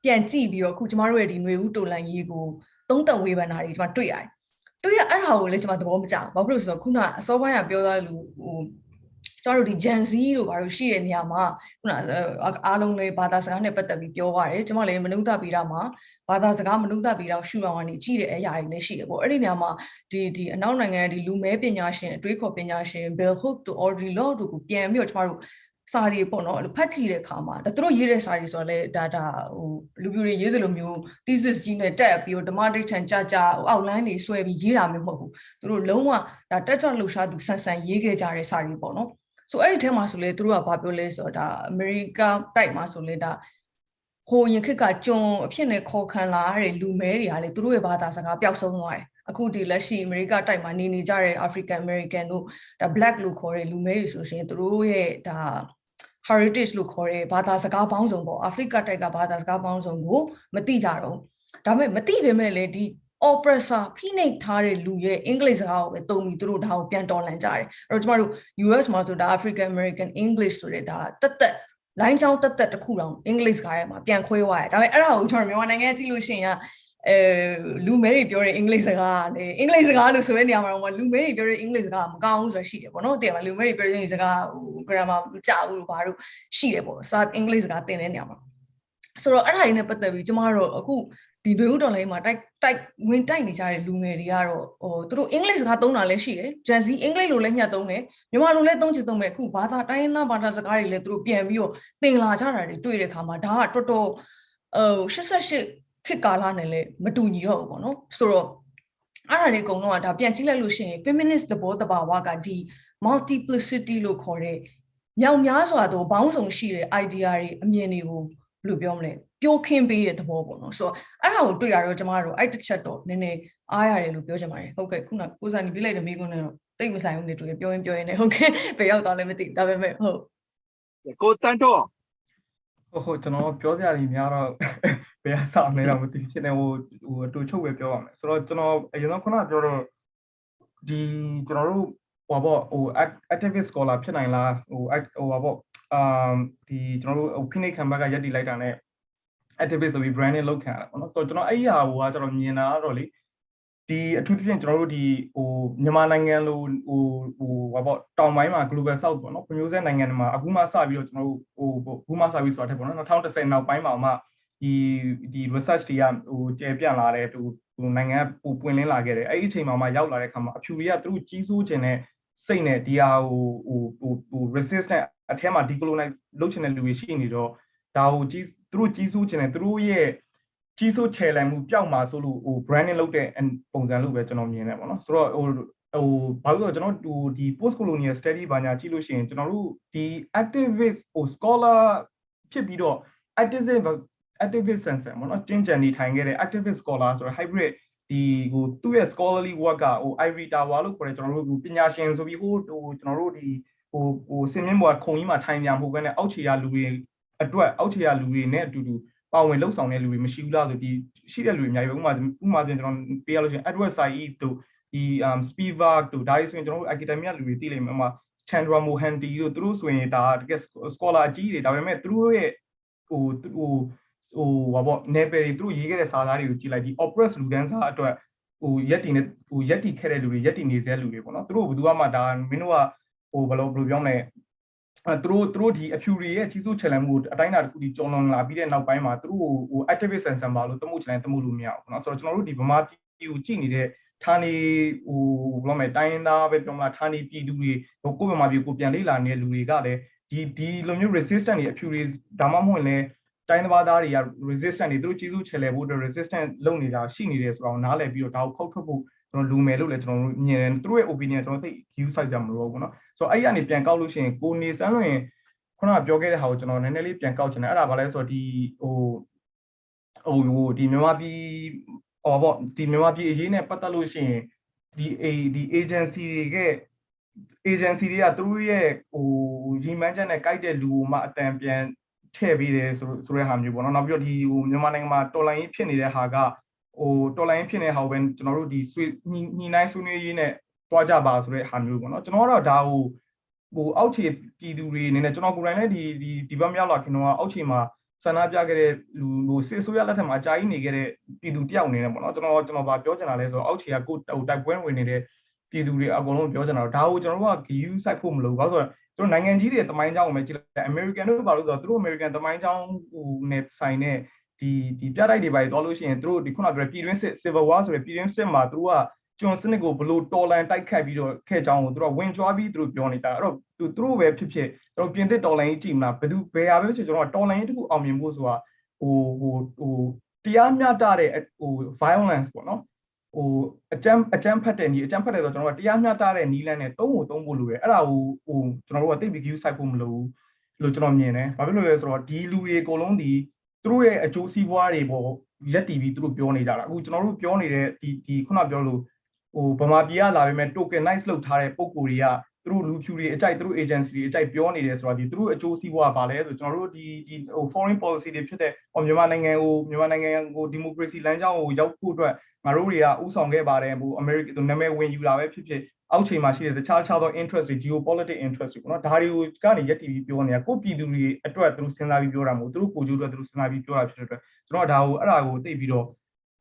ပြန်ကြည့်ပြီးတော့အခုကျမတို့ရဲ့ဒီຫນွေဦးတော်လှန်ရေးကိုသုံးသက်ဝေဖန်တာတွေကျမတွေ့ရတယ်အဲ့ဒါကိုလည်းကျမသဘောမကျဘူးဘာဖြစ်လို့ဆိုတော့ခုနအစောပိုင်းကပြောသားလူဟိုကျမတို့ဒီ Gen Z တို့ဘာလို့ရှိတဲ့နေရာမှာခုနအားလုံးလေးဘာသာစကားနဲ့ပတ်သက်ပြီးပြောရတယ်ကျမလည်းမနုဿဗေဒမှာဘာသာစကားမနုဿဗေဒရှုထောင့်ကနေကြည့်တဲ့အရာတွေလည်းရှိတယ်ပေါ့အဲ့ဒီနေရာမှာဒီအနောက်နိုင်ငံဒီလူမဲပညာရှင်အတွေးခေါ်ပညာရှင် Bell Hooks တို့ Audre Lorde တို့ကိုပြန်ပြီးတော့ကျမတို့စာတွေပေါ့နော်ဖတ်ကြည့်တဲ့အခါမှာသူတို့ရေးတဲ့စာတွေဆိုတော့လေဒါဟိုလူပြိုတွေရေးသလိုမျိုး thesis ကြီးနဲ့တက်ပြီးတော့ဓမ္မဒိဋ္ဌံကြအောက်လိုင်းတွေဆွဲပြီးရေးတာမျိုးမဟုတ်ဘူးသူတို့လုံးဝဒါတက်ကြွလှုပ်ရှားသူဆန်ရေးခဲ့ကြတဲ့စာတွေပေါ့နော်ဆိုအဲ့ဒီထဲမှာဆိုလေသူတို့ကဘာပြောလဲဆိုတော့ဒါအမေရိကတိုက်မှာဆိုလေဒါဟိုရင်ခက်ကကျွန်အဖြစ်နဲ့ခေါ်ခံလာရတဲ့လူမဲတွေကလေသူတို့ရဲ့ဘာသာစကားပျောက်ဆုံးသွားတယ်အခုဒီလက်ရှိအမေရိကတိုက်မှာနေကြတဲ့ African American တို့ဒါ black လို့ခေါ်တဲ့လူမဲတွေဆိုရှင်သူတို့ရဲ့ဒါ heritage လို့ခေါ်တဲ့ဘာသာစကားပေါင်းစုံပေါ့အာဖရိကတိုက်ကဘာသာစကားပေါင်းစုံကိုမသိကြတော့ဒါပေမဲ့မသိပေမဲ့လေဒီ oppressor ဖိနှိပ်ထားတဲ့လူရဲ့အင်္ဂလိပ်စကားကိုပဲသုံးပြီးသူတို့ဒါကိုပြန်တော်လှန်ကြတယ်အဲ့တော့ကျမတို့ US မှာဆိုတာ African American English ဆိုတဲ့ဒါတက်လိုင်းချောင်းတက်တစ်ခုတောင်အင်္ဂလိပ်စကားထဲမှာပြန်ခွဲသွားတယ်ဒါပေမဲ့အဲ့ဒါကိုကျွန်တော်မြန်မာနိုင်ငံကြည့်လို့ရှိရင်လူမဲတွေပြောတဲ့အင်္ဂလိပ်စကားလေအင်္ဂလိပ်စကားလို့ဆိုတဲ့နေရာမှာတော့လူမဲတွေပြောတဲ့အင်္ဂလိပ်စကားမကောင်းဘူးဆိုတာရှိတယ်ပေါ့နော်တဲ့မှာလူမဲတွေပြောတဲ့စကားဟို grammar မကြဘူးလို့ဘာလို့ရှိတယ်ပေါ့စာအင်္ဂလိပ်စကားသင်တဲ့နေရာမှာဆိုတော့အဲ့ဒါတွေနဲ့ပတ်သက်ပြီးကျမတို့အခုဒီတွေဦးတော်လိုင်းမှာတိုက်ဝင်တိုက်နေကြတဲ့လူငယ်တွေကတော့ဟိုသူတို့အင်္ဂလိပ်စကားသုံးတာလည်းရှိတယ် Gen Z အင်္ဂလိပ်လိုလည်းညှပ်သုံးတယ်မြန်မာလိုလည်းသုံးချင်သုံးမယ်အခုဘာသာတိုင်းရင်းသားဘာသာစကားတွေလည်းသူတို့ပြန်ပြီးတော့သင်လာကြတာတွေတွေ့တဲ့အခါမှာဒါကတော်တော်88ခေတ်ကာလနဲ့လည်းမတူညီတော့ဘူးပေါ့နော်ဆိုတော့အဲ့ဒါတွေအကုန်လုံးကဒါပြန်ကြည့်လိုက်လို့ရှိရင် feminist သဘောတဘာဝကဒီ multiplicity လို့ခေါ်တဲ့မြောက်များစွာသောဘောင်းစုံရှိတဲ့ idea တွေအမြင်တွေကိုဘယ်လိုပြောမလဲပြိုးခင်းပေးတဲ့သဘောပေါ့နော်ဆိုတော့အဲ့ဒါကိုတွေ့ရတော့ကျမတို့အဲ့တစ်ချက်တော့နည်းနည်းအားရတယ်လို့ပြောချင်ပါတယ်ဟုတ်ကဲ့ခုနကိုစာနီပြလိုက်တဲ့မိကုန်းနဲ့တော့တိတ်မဆိုင်ဘူးနေတွေ့ပြောရင်နေဟုတ်ကဲ့ဘယ်ရောက်သွားလဲမသိဒါပေမဲ့ဟုတ်ကိုတန်တော့ဟုတ်ကျွန်တော်ပြောစရာကြီးများတော့ဘယ်အစမလဲတော့မသိဖြစ်နေဟိုတူချုပ်ပဲပြောရမယ်ဆိုတော့ကျွန်တော်အရင်ကခုနပြောတော့ဒီကျွန်တော်တို့ဟိုပေါ့ဟို activist scholar ဖြစ်နိုင်လားဟိုပေါ့ဒီကျွန်တော်တို့ဖိနှိပ်ခံဘက်ကရက်တီလိုက်တာ ਨੇ activist ဆိုပြီး branding လုပ်ခံရတာပေါ့နော်ဆိုတော့ကျွန်တော်အဲ့ဒီဟာကိုကျွန်တော်မြင်တာကတော့လေဒီအထူးသဖြင့်ကျွန်တော်တို့ဒီမြန်မာနိုင်ငံလိုဘာပေါ့တောင်ပိုင်းမှာ global south ပေါ့နော်ဖွံ့ဖြိုးဆဲနိုင်ငံတွေမှာအခုမှစပြီးတော့ကျွန်တော်တို့အခုမှစပြီးဆိုတာထက်ပေါ့နော်2010နောက်ပိုင်းမှာမှဒီ research တွေကကျယ်ပြန့်လာတဲ့နိုင်ငံပိုပွင့်လင်းလာခဲ့တယ်အဲ့ဒီအချိန်မှာရောက်လာတဲ့အခါမှာအဖြူတွေကသူတို့ကြီးစိုးခြင်းနဲ့စိတ်နဲ့ဒီဟာresistant အထက်မှာ decolonize လုပ်ချင်တဲ့လူတွေရှိနေတော့ဒါကိုသူတို့ကြီးစိုးခြင်းနဲ့သူတို့ရဲ့ကြီးစိုးချယ်လှယ်မှုပျောက်မှာဆိုလို့branding လုပ်တဲ့ပုံစံလို့ပဲကျွန်တော်မြင်တယ်ပေါ့နော်ဆိုတော့ဘာလို့လဲကျွန်တော်ဒီ post colonial study ဘာညာကြည့်လို့ရှိရင်ကျွန်တော်တို့ဒီ activist scholar ဖြစ်ပြီးတော့ activist sense ပေါ့နော်ကျင်းကျန်နေထိုင်ခဲ့တဲ့ activist scholar ဆိုတော့ hybrid ဒီသူ့ရဲ့ scholarly work ကivory tower လို့ခေါ်တဲ့ကျွန်တော်တို့ပညာရှင်ဆိုပြီးကျွန်တော်တို့ဒီစင်မြင့်ဘောခုံကြီးမှာထိုင်ကြမှုပဲနဲ့အောက်ခြေရလူတွေအတွက်အောက်ခြေရလူတွေနဲ့အတူတူပါဝင်လှုပ်ဆောင်တဲ့လူတွေမရှိဘူးလားဆိုဒီရှိတဲ့လူတွေအများကြီးပဲဥပမာကျွန်တော်ပေးရလို့ရှိရင် Edward Said တို့ဒီ Spivak တို့ဒါဆိုရင်ကျွန်တော်တို့ academia လူတွေသိလိမ့်မယ်ဥပမာ Chandra Mohanty တို့သူတို့ဆိုရင်ဒါတကယ် scholar အကြီးတွေဒါပေမဲ့သူတို့ရဲ့ဘာပေါ့နယ်ပယ်တွေသူတို့ရေးခဲ့တဲ့စာသားတွေကိုကြည့်လိုက်ဒီ oppress လူဒန်းစားအတွက်ရက်တီခဲ့တဲ့လူတွေရက်တီနေတဲ့လူတွေပေါ့နော်သူတို့ဘယ်သူမှဒါမင်းတို့ကဘယ်လိုပြောမလဲသူတို့ဒီအဖြူတွေရဲ့ကြီးစိုးချယ်လှယ်မှုအတိုင်းအတာတစ်ခုဒီကျော်လွန်လာပြီးတဲ့နောက်ပိုင်းမှာသူတို့activist sense ပါလို့တမှုချင်တယ်တမှုလို့မရဘူးเนาะဆိုတော့ကျွန်တော်တို့ဒီဗမာပြည်ကိုကြည့်နေတဲ့ဌာနေဘယ်လိုမလဲတိုင်းရင်းသားပဲပြောမလားဌာနေပြည်သူတွေကိုဗမာပြည်ကိုပြန်လေ့လာနေတဲ့လူတွေကလည်းဒီလိုမျိုး resistant တွေအဖြူတွေဒါမှမဟုတ်လည်းတိုင်းတစ်ပါးသားတွေက resistant တွေသူတို့ကြီးစိုးချယ်လှယ်ဖို့အတွက် resistant လုပ်နေတာရှိနေတယ်ဆိုတော့နားလည်ပြီးတော့ဒါကိုဖောက်ထွက်ဖို့ကျွန်တော်လူမယ်လို့လည်းကျွန်တော်တို့မြင်တယ်သူတို့ရဲ့ opinion ကျွန်တော်သိ view site ကြမလို့ပေါ့နော်ဆိုတော့အဲ့ဒီကနေပြန်ကောက်လို့ရှိရင်ကိုနေစမ်းလို့ရင်ခုနကပြောခဲ့တဲ့ဟာကိုကျွန်တော်နည်းနည်းလေးပြန်ကောက်ချင်တယ်အဲ့ဒါဘာလဲဆိုတော့ဒီဒီမြန်မာပြည်ပေါ့ဒီမြန်မာပြည်အရေးနဲ့ပတ်သက်လို့ရှိရင်ဒီ agency တွေကသူတို့ရဲ့ရီမန်းချက်နဲ့ကိုက်တဲ့လူမှအတန်ပြန်ထည့်ပေးတယ်ဆိုတဲ့ဟာမျိုးပေါ့နော်နောက်ပြီးတော့ဒီမြန်မာနိုင်ငံမှာတော်လိုင်းဖြစ်နေတဲ့ဟာကတော်လိုင်းဖြစ်နေတဲ့ဟာကိုပဲကျွန်တော်တို့ဒီညှိနှိုင်းဆွေးနွေးရေးနဲ့တွားကြပါဆိုတဲ့ဟာမျိုးပေါ့နော်ကျွန်တော်ကတော့ဒါကိုအောက်ခြေပြည်သူတွေအနေနဲ့ကျွန်တော်ကိုယ်တိုင်လည်းဒီဘက်မြောက်လာခင်တော့အောက်ခြေမှာဆန္ဒပြခဲ့တဲ့လူစစ်ဆိုးရလက်ထက်မှာအကြာကြီးနေခဲ့တဲ့ပြည်သူတယောက်အနေနဲ့ပေါ့နော်ကျွန်တော်ဗာပြောချင်တာလဲဆိုတော့အောက်ခြေကကိုတိုက်ပွဲဝင်နေတဲ့ပြည်သူတွေအကုန်လုံးပြောချင်တာတော့ဒါကိုကျွန်တော်တို့က view site ဖို့မလိုဘူးဘာလို့ဆိုတော့ကျွန်တော်နိုင်ငံကြီးတွေတမိုင်းကြောင်းကိုပဲကြည့်လိုက် American တို့ဘာလို့ဆိုတော့သူတို့ American တမိုင်းကြောင်းနဲ့ဆိုင်တဲ့ဒီပြတိုက်တွေပါသွားလို့ရှိရင်သူတို့ဒီခုနကပြောပြည်တွင်းစစ် Civil War ဆိုတဲ့ပြည်တွင်းစစ်မှာသူတို့ကကျွန်စနစ်ကိုဘလို့တော်လန်တိုက်ခတ်ပြီးတော့ခဲ့ကြောင်းကိုသူတို့ဝင်ကြွားပြီးသူတို့ပြောနေတာအဲ့တော့သူတို့ပဲဖြစ်ဖြစ်ကျွန်တော်ပြင်သစ်တော်လန်ကြီးကြည့်မလားဘယ်ဟာပဲဖြစ်ကျွန်တော်တော်လန်ကြီးတခုအောင်မြင်ဖို့ဆိုတာတရားမျှတတဲ့violence ပေါ့နော်အကြမ်းဖက်တဲ့နီးအကြမ်းဖက်တယ်ဆိုတော့ကျွန်တော်ကတရားမျှတတဲ့နီးလန်းနဲ့သုံးဖို့လိုတယ်အဲ့ဒါကိုကျွန်တော်တို့ကသိပြီး view site ဖို့မလိုဘူးလို့ကျွန်တော်မြင်တယ်ဘာဖြစ်လို့လဲဆိုတော့ဒီလူတွေအကုန်လုံးဒီသူတို့ရဲ့အကျိုးစီးပွားတွေပေါ့ရက်တီပြီးသူတို့ပြောနေကြတာအခုကျွန်တော်တို့ပြောနေတဲ့ဒီခုနပြောလို့ဗမာပြည်ကလာပေမဲ့ tokenize လုပ်ထားတဲ့ပုံကိုယ်တွေကသူတို့လူဖြူတွေအကြိုက်သူတို့ agency တွေအကြိုက်ပြောနေတယ်ဆိုတော့ဒီသူတို့အကျိုးစီးပွားပါလဲဆိုကျွန်တော်တို့ဒီ foreign policy တွေဖြစ်တဲ့မြန်မာနိုင်ငံကို democracy လမ်းကြောင်းကိုရောက်ဖို့အတွက်ငါတို့တွေကဥဆောင်ခဲ့ပါတယ်American နာမည်ဝင်ယူလာပဲဖြစ်ဖြစ်အောက်ခြေမှာရှိတဲ့တခြားသော interest တွေ geopolitical interest တွေပေါ့နော်ဒါတွေကိုကနေရက်တီပြီးပြောနေတာကိုပြည်သူတွေအတွက်သူတို့စဉ်းစားပြီးပြောတာမဟုတ်သူတို့ကိုကြိုးအတွက်သူတို့စဉ်းစားပြီးပြောတာဖြစ်တဲ့အတွက်ကျွန်တော်အဲ့ဒါကိုသိပြီးတော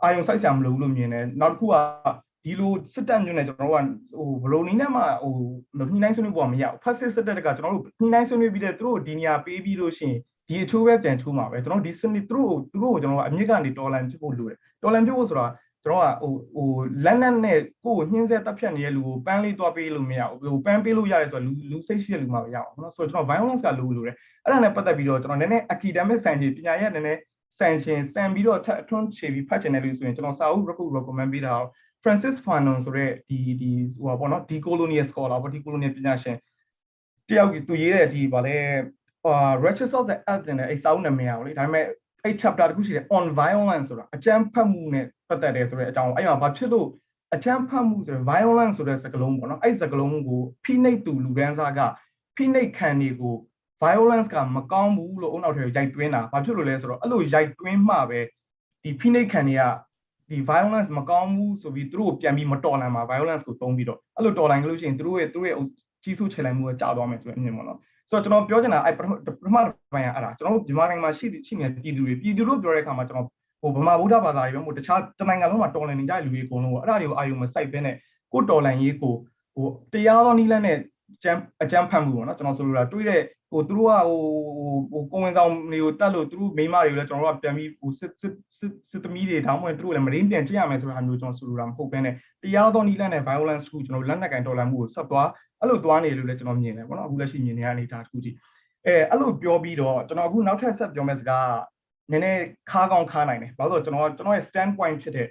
့အာယုံစိုက်ဆရာမလိုဘူးလို့မြင်တယ်နောက်တစ်ခုကဒီလိုစစ်တပ်မျိုးနဲ့ကျွန်တော်တို့ကဘယ်လိုနည်းနဲ့မှညှိနှိုင်းဆွေးနွေးဖို့မရဘူးဖက်စစ်စစ်တပ်ကကျွန်တော်တို့ညှိနှိုင်းဆွေးနွေးပြီးတဲ့သူတို့ဒီနေရာပေးပြီးလို့ရှိရင်ဒီအချိုးပဲပြန်ချိုးမှာပဲကျွန်တော်ဒီစနစ်သူတို့ကိုကျွန်တော်ကအမြင့်ကနေတော်လန်ဖြစ်ဖို့လိုတယ်တော်လန်ဖြစ်ဖို့ဆိုတာကျွန်တော်ကလက်နက်နဲ့ကိုယ်ညှင်းဆဲတပ်ဖြတ်နေတဲ့လူကိုပန်းလေးတွားပေးလို့မရဘူးပန်းပေးလို့ရတယ်ဆိုတော့လူစိတ်ရှိတဲ့လူမှပဲရအောင်နော်ဆိုတော့ကျွန်တော် violence ကလိုတယ်အဲ့ဒါနဲ့ပတ်သက်ပြီးတော့ကျွန်တော်နည်းနည်း academic science ပညာရေးကနည်းနည်းဆန်ပြီးတော့ထွန်းချေပြီးဖတ်ချင်တယ်လို့ဆိုရင်ကျွန်တော်စာအုပ် recommend ပေးတာFrancis Fanon ဆိုတဲ့ဒီဟိုပေါ့နော် decolonial scholar ပေါ့ decolonial ပညာရှင်တယောက်သူရေးတဲ့ဒီဗာလဲwretched of the earth နဲ့အဲ့စာအုပ်နာမည်အောင်လေဒါပေမဲ့အဲ့ chapter တခုရှိတယ် on violence ဆိုတာအကြမ်းဖက်မှုနဲ့ပတ်သက်တယ်ဆိုတဲ့အကြောင်းအဲ့မှာဘာဖြစ်လို့အကြမ်းဖက်မှုဆိုတဲ့ violence ဆိုတဲ့စကားလုံးပေါ့နော်အဲ့စကားလုံးကိုဖိနှိပ်သူလူဒန်းစားကဖိနှိပ်ခံတွေကို violence ကမကောင်းဘူးလို့အုံနောက်ထဲရိုက်တွင်းတာဘာဖြစ်လို့လဲဆိုတော့အဲ့လိုရိုက်တွင်းမှပဲဒီဖိနှိပ်ခံတွေကဒီ violence မကောင်းဘူးဆိုပြီးသူတို့ပြန်ပြီးမတော်နိုင်မှာ violence ကိုသုံးပြီးတော့အဲ့လိုတော်နိုင်လို့ရှိရင်သူတို့ရဲ့ကြီးစိုးချယ်လှယ်မှုကကြာသွားမယ်ဆိုတဲ့အမြင်ပေါ့နော် ဆိုတော့ကျွန်တော်ပြောချင်တာအဲ့ပထမပိုင်းအဲ့ဒါကျွန်တော်တို့မြန်မာနိုင်ငံမှာရှိနေတဲ့ပြည်သူတို့ပြောတဲ့အခါမှာကျွန်တော်ဟိုဗမာဗုဒ္ဓဘာသာတွေပဲမို့တခြားတနိုင်ငံလုံးမှာတော်လှန်နေကြတဲ့လူတွေအကုန်လုံးပေါ့အဲ့ဒါတွေကိုအာယုံမစိုက်ဘဲနဲ့ကိုတော်လှန်ရေးကိုဟိုတရားသောနည်းလမ်းနဲ့အကြမ်းဖက်မှုပေါ့နော်ကျွန်တော်ဆိုလိုတာတွေးတဲ့ဟိုသူတို့ကဟိုကိုဝင်ဆောင်တွေကိုတတ်လို့သူတို့မိန်းမတွေကိုလည်းကျွန်တော်တို့ကပြန်ပြီးဟိုစစ်သမီးတွေတောင်းဝင်သူတို့လည်းမရင်းပြန်ကြည့်ရမယ်ဆိုတာမျိုးကျွန်တော်ဆိုလိုတာမဟုတ်ဘဲနဲ့တရားသောနည်းလမ်းနဲ့ violence ကိုကျွန်တော်လက်နက်ကင်တော်လှန်မှုကိုဆက်သွားအဲ့လိုသွားနေလို့လည်းကျွန်တော်မြင်တယ်ပေါ့နော်အခုလက်ရှိမြင်နေရနေတာတစ်ခုကြည့်အဲ့လိုပြောပြီးတော့ကျွန်တော်အခုနောက်ထပ်ဆက်ပြောမယ့်စကားနည်းနည်းခါကောင်းခါနိုင်တယ်ဘာလို့ဆိုတော့ကျွန်တော်ရဲ့ standpoint ဖြစ်တဲ့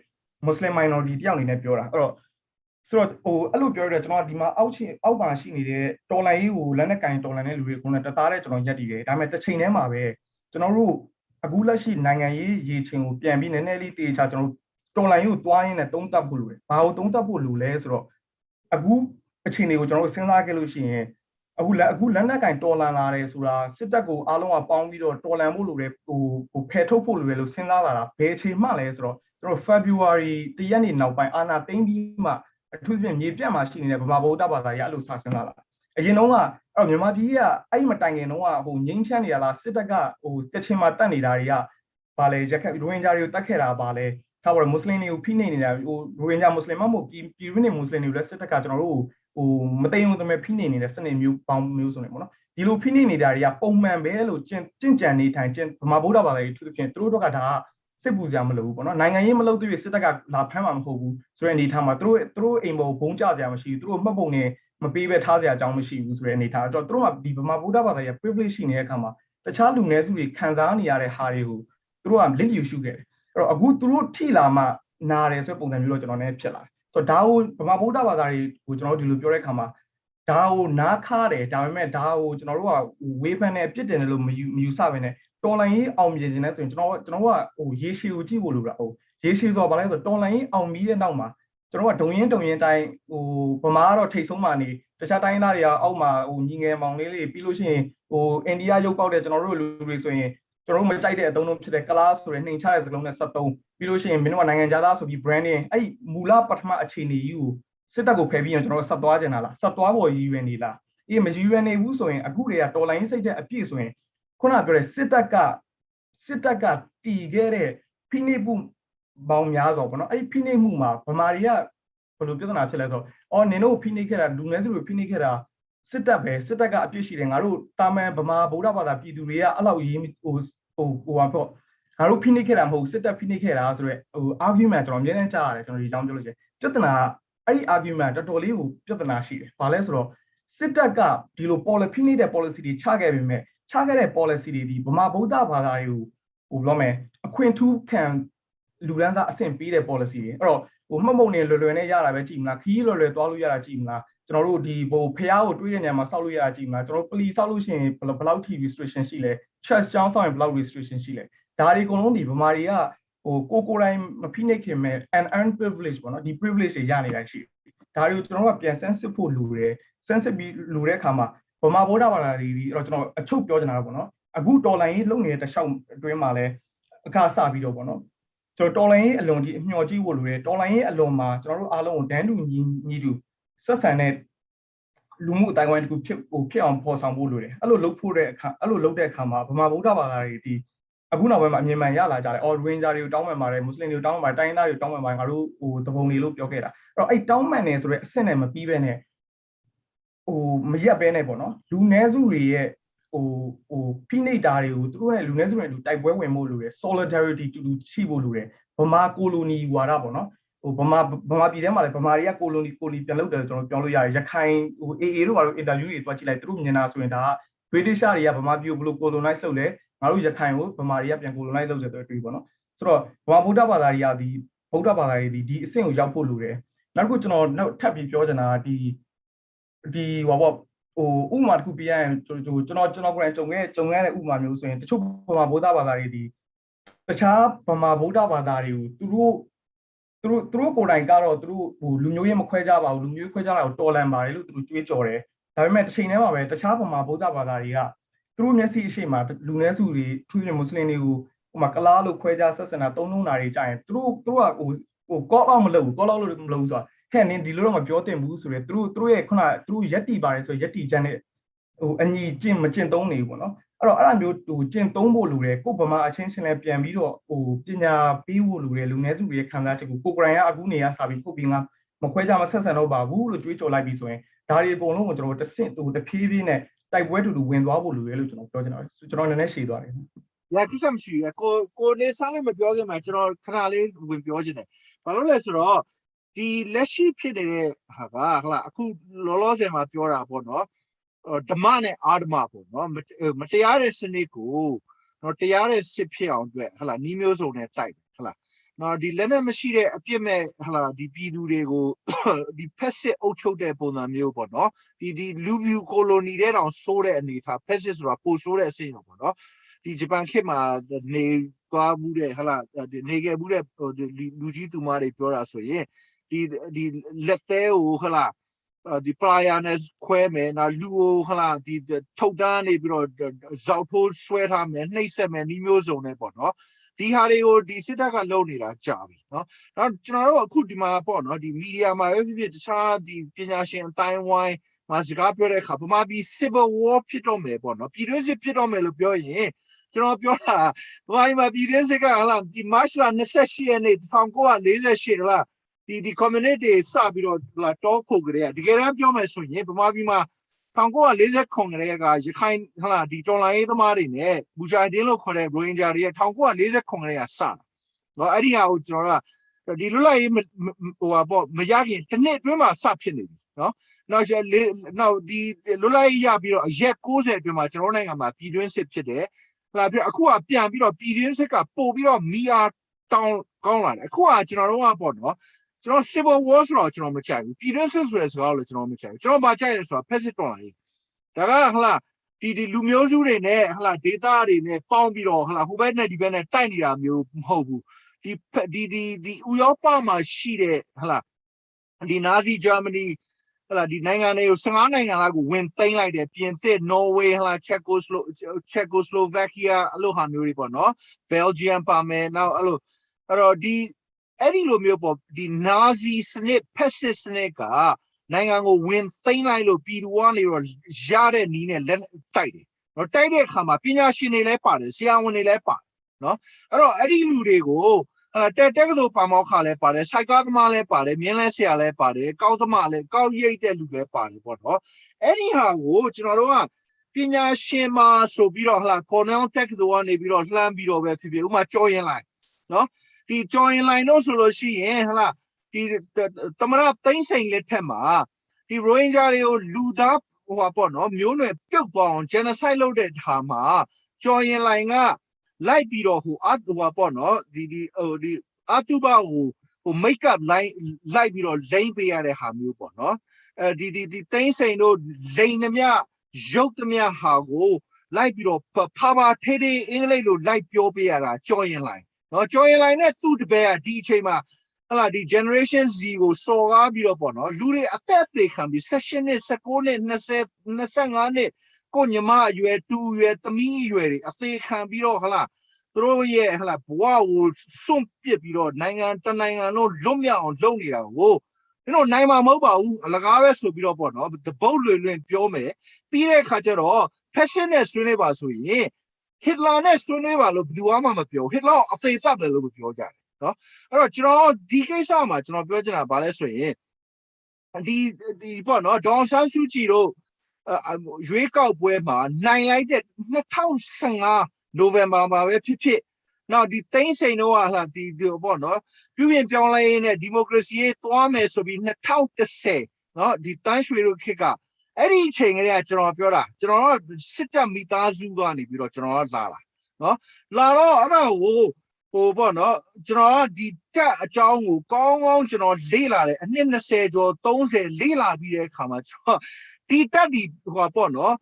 Muslim minority တယောက်အနေနဲ့ပြောတာအဲ့တော့ဆိုတော့ဟိုအဲ့လိုပြောရတဲ့ကျွန်တော်ဒီမှာအောက်မှာရှိနေတဲ့တော်လိုင်းရေးကိုလက်နက်ကင်တော်လိုင်းတဲ့လူတွေကိုလည်းတသားတဲ့ကျွန်တော်ရက်တည်တယ်ဒါပေမဲ့တစ်ချိန်တည်းမှာပဲကျွန်တော်တို့အခုလက်ရှိနိုင်ငံရေးရေချိန်ကိုပြန်ပြီးနည်းနည်းလေးတေချာကျွန်တော်တော်လိုင်းရေးကိုတွားရင်းနဲ့သုံးသပ်ဖို့လိုတယ်ဘာကိုသုံးသပ်ဖို့လိုလဲဆိုတော့အခုအချိန်တွေကိုကျွန်တော်တို့စဉ်းစားကြလို့ရှိရင်အခုလက်နက်ကင်တော်လန်လာတယ်ဆိုတာစစ်တပ်ကိုအားလုံးကပေါင်းပြီးတော့တော်လန်ဖို့လိုတယ်ဟိုဖယ်ထုတ်ဖို့လိုတယ်လို့စဉ်းစားလာတာဘယ်အချိန်မှလဲဆိုတော့ကျွန်တော် February 1 ရက်နေ့နောက်ပိုင်းအာဏာသိမ်းပြီးမှအထူးသဖြင့်မြေပြတ်မှာရှိနေတဲ့ဗမာဗုဒ္ဓဘာသာရေးအဲ့လိုစစဉ်းစားလာအရင်တော့ကအဲ့မြန်မာပြည်ကအဲ့မတိုင်ခင်တော့ဟိုငိမ့်ချမ်းနေရလားစစ်တပ်ကဟိုတချင်မှာတတ်နေတာတွေကဗာလေရက်ခက်ရိုဟင်ဂျာတွေကိုတတ်ခဲ့တာဗာလေထားပါတော့မွတ်စလင်တွေကိုဖိနှိပ်နေတာဟိုရိုဟင်ဂျာမွတ်စလင်မဟုတ်ပြည်တွင်းနေမွတ်စလင်တွေလည်းစစ်တပ်ကကျွန်တော်တို့ဟိုမသိုံသမဖိနှိပ်နေတဲ့စနစ်မျိုးပေါင်းမျိုးဆိုနေပေါ့နော်ဒီလိုဖိနှိပ်နေတာတွေကပုံမှန်ပဲလို့ကျင့်ကြံနေထိုင်ဗမာဗုဒ္ဓဘာသာရေးအထူးသဖြင့်သူတို့ကဒါစစ်ပူစရာမလိုဘူးပေါ့နော်နိုင်ငံရေးမလုပ်သေးစစ်တပ်ကလာဖမ်းမှာမဟုတ်ဘူးဆိုတဲ့အနေထားမှာသူတို့အိမ်ပေါ်ဘုံကျစရာမရှိဘူးသူတို့မှတ်ပုံနဲ့မပေးပဲထားစရာအကြောင်းမရှိဘူးဆိုတဲ့အနေထားတော့သူတို့ကဒီဗမာဗုဒ္ဓဘာသာရဲ့ privilege ရှိနေတဲ့အခါမှာတခြားလူနည်းစုတွေခံစားနေရတဲ့ဟာတွေကိုသူတို့ကလစ်လျူရှုခဲ့တယ်အဲ့တော့အခုသူတို့ထိလာမှနာတယ်ဆိုတဲ့ပုံစံမျိုးတော့ကျွန်တော်လည်းဖြစ်လာဆိုတော့ဒါကိုဗမာဗုဒ္ဓဘာသာတွေကိုကျွန်တော်တို့ဒီလိုပြောတဲ့အခါမှာဒါကိုနားခါတယ်ဒါပေမဲ့ဒါကိုကျွန်တော်တို့ကဝေဖန်တဲ့အပြစ်တင်တယ်လို့မယူဆဘဲနဲ့တော်လိုင်းရေးအောင်မြင်နေတယ်ဆိုရင်ကျွန်တော်ကဟိုရေရှည်ကိုကြည့်ဖို့လိုတာဟုတ်ရေရှည်ဆိုတော့ဗာလဲဆိုတော်လိုင်းရေးအောင်ပြီးတဲ့နောက်မှာကျွန်တော်ကဒုံရင်တိုင်းဟိုဗမာကတော့ထိတ်ဆုံးမှနေတခြားတိုင်းသားတွေကအောက်မှာဟိုညီငယ်မောင်လေးပြီးလို့ရှိရင်ဟိုအိန္ဒိယရုပ်ပေါက်တဲ့ကျွန်တော်တို့လူတွေဆိုရင်ကျွန်တော်တို့မကြိုက်တဲ့အသုံးလုံးဖြစ်တဲ့ကလားဆိုတဲ့နှိမ်ချတဲ့စကားလုံးနဲ့73ပြီးလို့ရှိရင်မင်းတို့ကနိုင်ငံခြားသားဆိုပြီး branding အဲ့မူလပထမအခြေအနေကြီးကိုစစ်တပ်ကိုဖယ်ပြီးရင်ကျွန်တော်တို့ဆက်သွားကြင်တာလားဆက်သွားပေါ်ရည်ရွယ်နေလားအေးမရည်ရွယ်နေဘူးဆိုရင်အခုတွေကတော်လိုင်းစိတ်တဲ့အပြည့်ဆိုရင်ခုနပြောတဲ့စစ်တပ်ကတီခဲ့တဲ့ဖိနှိပ်မှုပေါင်းများစွာပေါ့နော်အဲ့ဖိနှိပ်မှုမှာဗမာတွေကဘယ်လိုပြဿနာဖြစ်လဲဆိုတော့အော်နင်တို့ဖိနှိပ်ခဲ့တာလူနည်းစုတွေဖိနှိပ်ခဲ့တာစစ်တပ်ပဲစစ်တပ်ကအပြစ်ရှိတယ်ငါတို့တာမန်ဗမာဗုဒ္ဓဘာသာပြည်သူတွေကအဲ့လောက်ရေးဟိုဟာပေါ့ငါတို့ဖိနှိပ်ခဲ့တာမဟုတ်စစ်တပ်ဖိနှိပ်ခဲ့တာဆိုတော့ဟို argument ကျွန်တော်အများနဲ့ကြားရတယ်ကျွန်တော်ဒီအကြောင်းပြောလို့ရှိရင်ပြဿနာအဲ့ဒီ argument တော်တော်လေးကိုပြဿနာရှိတယ်ဘာလဲဆိုတော့စစ်တပ်ကဒီလို policy နေတဲ့ policy တွေချခဲ့ပေမဲ့ချခဲ့တဲ့ policy တွေဒီဗမာဗုဒ္ဓဘာသာတွေကိုဟိုပြောမယ်အခွင့်ထူးခံလူဒန်းစားအဆင့်ပေးတဲ့ policy တွေအဲ့တော့ဟိုမှတ်မုံနေလွယ်နဲ့ရတာပဲကြည့်မလားခီးလွယ်သွားလို့ရတာကြည့်မလားကျွန်တော်တို့ဒီဟိုဖျားကိုတွေးတဲ့နေရာမှာစောက်လို့ရတာကြည့်မလားကျွန်တော်ပလီစောက်လို့ရှိရင်ဘယ်လောက်ထိ restriction ရှိလဲ church ကျောင်းစောက်ရင်ဘယ်လောက် restriction ရှိလဲဒါတွေအကုန်လုံးဒီဗမာတွေကဟိုကိုယ်တိုင်မဖိနှိပ်ခင်မဲ့ an earned privilege ပေါ့နော်ဒီ privilege တွေရနေတာရှိဒါတွေကိုကျွန်တော်တို့ကပြန် sensitive ဖို့လိုတယ် sensitive ပြီးလိုတဲ့အခါမှာဗမာဗုဒ္ဓဘာသာတွေအဲ့တော့ကျွန်တော်အချုပ်ပြောချင်တာပေါ့နော်အခုတော်လိုင်းရေးလုပ်နေတဲ့တခြားအတွင်းမှာလဲအခါစပြီးတော့ပေါ့နော်ကျွန်တော်တော်လိုင်းရေးအလွန်ကြီးအမျှော်ကြည့်ဖို့လိုတယ်တော်လိုင်းရေးအလွန်မှာကျွန်တော်တို့အားလုံးကိုတန်းတူညီတူဆက်ဆံတဲ့လူမှုအတိုင်းအဝိုင်းတစ်ခုဖြစ်အောင်ဖော်ဆောင်ဖို့လိုတယ်အဲ့လိုလုပ်ဖို့တဲ့အခါအဲ့လိုလုပ်တဲ့အခါမှာဗမာဗုဒ္ဓဘာသာတွေဒီအခုနောက်ပိုင်းမှာအမြင်မှန်ရလာကြတယ်အော်ရင်းဂျာတွေကိုတောင်းပန်ပါတယ်မွတ်စလင်တွေကိုတောင်းပန်ပါတယ်တိုင်းရင်းသားတွေကိုတောင်းပန်ပါတယ်ငါတို့ဟိုတပုံတွေလို့ပြောခဲ့တာအဲ့တော့အဲ့တောင်းပန်နေဆိုတဲ့အဆင့်နဲ့မပြီးပဲနဲ့ဟိုမရက်ပဲနဲ့ပေါ့နော်လူနည်းစုတွေရဲ့ဟိုဖိနှိပ်တာတွေကိုသူတို့ရဲ့လူနည်းစုတွေအတူတိုက်ပွဲဝင်ဖို့လိုတယ် solidarity တူရှိဖို့လိုတယ်ဗမာကိုလိုနီဝါဒပေါ့နော်ဟိုဗမာပြည်ထဲမှာလည်းဗမာတွေကကိုလိုနီပြန်လုပ်တယ်ကျွန်တော်ပြောလို့ရတယ်ရခိုင်ဟို AA တို့ဘာလို့ interview တွေတွားကြည့်လိုက်သူတို့မြင်တာဆိုရင်ဒါက British တွေကဗမာပြည်ကိုဘယ်လို colonize လုပ်လဲငါတို့ရခိုင်ကိုဗမာတွေကပြန် colonize လုပ်တယ်ဆိုတော့တွေ့ပေါ့နော်ဆိုတော့ဗမာဗုဒ္ဓဘာသာတွေကဒီဗုဒ္ဓဘာသာတွေဒီအဆင့်ကိုရောက်ဖို့လိုတယ်နောက်တစ်ခုကျွန်တော်နောက်ထပ်ပြီးပြောချင်တာဒီဟိုပေါ့ဟိုဥမာတစ်ခုပြရရင်ကျွန်တော်ကိုယ်တိုင်ကြုံခဲ့တဲ့ဥမာမျိုးဆိုရင်တချို့ဗမာဗုဒ္ဓဘာသာတွေဒီတခြားဗမာဗုဒ္ဓဘာသာတွေကိုသူတို့ကိုယ်တိုင်ကတော့သူတို့ဟိုလူမျိုးရေးမခွဲကြပါဘူးလူမျိုးခွဲကြတာကိုတော်လန်ပါတယ်လို့သူတို့ကြွေးကြော်တယ်ဒါပေမဲ့တစ်ချိန်တည်းမှာပဲတခြားဗမာဗုဒ္ဓဘာသာတွေကသူတို့မျက်စိအရှိမှာလူနည်းစုတွေထူးထူးမွတ်စလင်တွေကိုဟိုမှာကလားလို့ခွဲကြဆက်ဆံတာသုံးလုံးတာတွေကြာရင်သူတို့ကဟိုကောက်အောင်မလုပ်ဘူးကောက်လို့မလုပ်ဘူးဆိုတာဟဲ့နင်ဒီလိုတော့မပြောတင်ဘူးဆိုရဲသူတို့ရဲ့ခုနသူတို့ရက်တီပါတယ်ဆိုရက်တီချမ်းနဲ့ အညီကျင့်မကျင့်သုံးနေဘူးပေါ့နော်အဲ့တော့အဲ့လိုမျိုးကျင့်သုံးဖို့လိုတယ်ကိုဗမာအချင်းချင်းလည်းပြန်ပြီးတော့ပညာပေးဖို့လိုတယ်လူငယ်စုတွေခံစားချက်ကိုကိုယ်ကအခုနေရစာပြီးပုတ်ပြီးငါမခွဲကြမဆက်ဆံတော့ပါဘူးလို့ကြွေးကြော်လိုက်ပြီးဆိုရင်ဒါတွေအကုန်လုံးကိုကျွန်တော်တဆင့်တဖြည်းဖြည်းနဲ့တိုက်ပွဲတူဝင်သွားဖို့လိုတယ်လို့ကျွန်တော်ပြောချင်ပါတယ်ကျွန်တော်နည်းနည်းရှည်သွားတယ်ရကိစ္စမရှိဘူးကိုနေစားလည်းမပြောခင်မှာကျွန်တော်ခဏလေးဝင်ပြောချင်တယ်ဘာလို့လဲဆိုတော့ဒီလက်ရှိဖြစ်နေတဲ့ဟာကဟလာအခုလောလောဆယ်မှာပြောတာပေါ့နော်ဓမ္မနဲ့အာဓမ္မပေါ့နော်မတရားတဲ့စနစ်ကိုနော်တရားတဲ့စစ်ဖြစ်အောင်အတွက်ဟလာနီးမျိုးစုံနဲ့တိုက်ဟလာနော်ဒီလက်နဲ့မရှိတဲ့အပြစ်မဲ့ဟလာဒီပြည်သူတွေကိုဒီဖက်စစ်အုပ်ချုပ်တဲ့ပုံစံမျိုးပေါ့နော်ဒီလူဗျူကိုလိုနီတဲ့တောင်ဆိုးတဲ့အနေထားဖက်စစ်ဆိုတာပိုဆိုးတဲ့အဆင့်ရောပေါ့နော်ဒီဂျပန်ခေတ်မှာနေသွားမှုတဲ့ဟလာနေခဲ့မှုတဲ့လူကြီးသူမတွေပြောတာဆိုရင်ဒီလက်သေးကိုဟလာဒီပလာယာနဲ့ခွဲမယ်နော်လူကိုဟလာဒီထုတ်တန်းနေပြီးတော့ဇောက်ထိုးဆွဲထားမယ်နှိပ်စက်မယ်နီးမျိုးစုံနဲ့ပေါ့နော်ဒီဟာတွေကိုဒီစစ်တပ်ကလုပ်နေတာကြာပြီနော်နောက်ကျွန်တော်တို့အခုဒီမှာပေါ့နော်ဒီမီဒီယာမှာပဲဖြစ်ဖြစ်တခြားဒီပညာရှင်အတိုင်းဝိုင်းမှာစကားပြောတဲ့အခါဗမာပြည် civil war ဖြစ်တော့မယ်ပေါ့နော်ပြည်တွင်းစစ်ဖြစ်တော့မယ်လို့ပြောရင်ကျွန်တော်ပြောတာဗမာပြည်မှာပြည်တွင်းစစ်ကဟလာဒီမတ်လ28ရက်နေ့1948ဟလာဒီ community စပြီးတော့တောခုတ်ကြတဲ့တကယ်တမ်းပြောမယ်ဆိုရင်ဗမာပြည်မှာ1940ခုနှစ်ကရခိုင်ဟလာဒီတော်လိုင်းရေးသမားတွေနဲ့ဘူဂျာဒင်းလို့ခေါ်တဲ့ရိုဟင်ဂျာတွေရဲ့1940ခုနှစ်ကစတာနော်အဲ့ဒီဟာကိုကျွန်တော်ကဒီလွတ်လပ်ရေးဟိုပါပေါ့မရခင်တစ်နှစ်အတွင်းမှာစဖြစ်နေပြီနော်နောက်ဒီလွတ်လပ်ရေးရပြီးတော့အရက်60အတွင်းမှာကျွန်တော်နိုင်ငံမှာပြည်တွင်းစစ်ဖြစ်တယ်ဟလာပြီးအခုကပြန်ပြီးတော့ပြည်တွင်းစစ်ကပို့ပြီးတော့မီအားတောင်းကောင်းလာတယ်အခုကကျွန်တော်တို့ကပေါ့နော်ကျွန်တော် civil war ဆိုတော့ကျွန်တော်မကြိုက်ဘူးပြည်တွင်းစစ်ဆိုတဲ့စကားကိုလည်းကျွန်တော်မကြိုက်ဘူးကျွန်တော်မကြိုက်ရဆိုတာ fascist တော်လာရေးဒါကဟလာဒီလူမျိုးစုတွေနဲ့ဟလာ data တွေနဲ့ပေါင်းပြီးတော့ဟလာဟိုဘက်နဲ့ဒီဘက်နဲ့တိုက်နေတာမျိုးမဟုတ်ဘူးဒီဥရောပမှာရှိတဲ့ဟလာဒီနာဇီဂျာမနီဟလာဒီနိုင်ငံတွေကို15နိုင်ငံလောက်ကိုဝင်သိမ်းလိုက်တယ်ပြင်သစ်နော်ဝေဟလာချက်ကိုစလိုဗက်ကီးယားအလိုဟာမျိုးတွေပေါ့နော်ဘယ်လ်ဂျီယမ်ပါမယ်နောက်အဲ့တော့ဒီအဲ့ဒီလိုမျိုးပေါ့ဒီနာဇီစနစ်ဖက်စစ်စနစ်ကနိုင်ငံကိုဝင်သိမ်းလိုက်လို့ပြည်သူကနေတော့ရတဲ့နီးနဲ့လက်တိုက်တယ်နော်တိုက်တဲ့အခါမှာပညာရှင်တွေလည်းပါတယ်ဆရာဝန်တွေလည်းပါတယ်နော်အဲ့တော့အဲ့ဒီလူတွေကိုတက်ကတော်ပါမောက်ခလည်းပါတယ်စိုက်ကားသမားလည်းပါတယ်မြင်းလဲဆရာလည်းပါတယ်ကောက်သမားလည်းကောက်ရိတ်တဲ့လူလည်းပါတယ်ပေါ့နော်အဲ့ဒီဟာကိုကျွန်တော်တို့ကပညာရှင်မှာဆိုပြီးတော့ဟလာ colonial တက်ကတော်ကနေပြီးတော့လှမ်းပြီးတော့ပဲဖြစ်ဖြစ်ဥမာကြော်ရင်လိုက်နော်ဒီကြော်ရင်လိုက်လို့ဆိုလို့ရှိရင်ဟလာဒီသမရသိန်းစိန်လက်ထက်မှာဒီရိုဟင်ဂျာတွေကိုလူသားဟိုပါပေါ့နော်မျိုးနွယ်ပြုတ်သွားအောင် genocide လုပ်တဲ့ဟာမှာကြော်ရင်လိုင်ကလိုက်ပြီးတော့ဟိုပါပေါ့နော်ဒီအတုပဟို make up လိုက်ပြီးတော့လိမ့်ပေးရတဲ့ဟာမျိုးပေါ့နော်ဒီသိန်းစိန်တို့လိမ့်သမျှရုပ်သမျှဟာကိုလိုက်ပြီးတော့ဖာထေးအင်္ဂလိပ်လိုလိုက်ပြောပေးရတာကြော်ရင်လိုင်နော်ကြော်ရင်လိုင်နဲ့သူ့တပည့်ကဒီအချိန်မှာဟလာဒီ generation Z ကိုစော်ကားပြီးတော့ပေါ့နော်လူတွေအသက်အသေးခံပြီး16နှစ်19နှစ်20 25နှစ်ကိုညီမအရွယ်2အရွယ်သမီးအရွယ်တွေအသေးခံပြီးတော့ဟလာသူတို့ရဲ့ဟလာဘဝကိုစွန့်ပစ်ပြီးတော့နိုင်ငံတနိုင်ငံလုံးလွတ်မြောက်အောင်လုပ်နေတာကိုတို့နိုင်မှာမဟုတ်ပါဘူးအလကားပဲဆိုပြီးတော့ပေါ့နော်တပုတ်လွင်ပြောမယ်ပြီးတဲ့အခါကျတော့ fashion နဲ့ဆွေးနွေးပါဆိုရင်ဟစ်လာနဲ့ဆွေးနွေးပါလို့ဘယ်သူမှမပြောဟစ်လာအသေးသက်တယ်လို့ပြောကြတယ်နော်အဲ့တော့ကျွန်တော်ဒီကိစ္စမှာကျွန်တော်ပြောချင်တာဗာလဲဆိုရင်ဒီပေါ့နော်ဒေါ်ဆန်းစုကြည်တို့ရွေးကောက်ပွဲမှာနိုင်လိုက်တဲ့2015နိုဝင်ဘာမှာပဲဖြစ်နောက်ဒီသိန်းစိန်တို့ကဟာဒီပေါ့နော်ပြုပြင်ပြောင်းလဲရေးနဲ့ဒီမိုကရေစီရေးသွားမယ်ဆိုပြီး2010နော်ဒီတန်းရွှေတို့ခေတ်ကအဲ့ဒီအချိန်ကလေးကကျွန်တော်ပြောတာကျွန်တော်စစ်တပ်မိသားစုကနေပြီးတော့ကျွန်တော်လာတာနော်လာတော့အဲ့ဒါဟိုပေါ့နော်ကျွန်တော်ဒီတက်အကြောင်းကိုကောင်းကောင်းကျွန်တော်လေ့လာတယ်အနှစ်20ကျော်30လေ့လာပြီးတဲ့အခါမှာကျွန်တော်ဒီတက်ဒီဟိုပေါ့နော်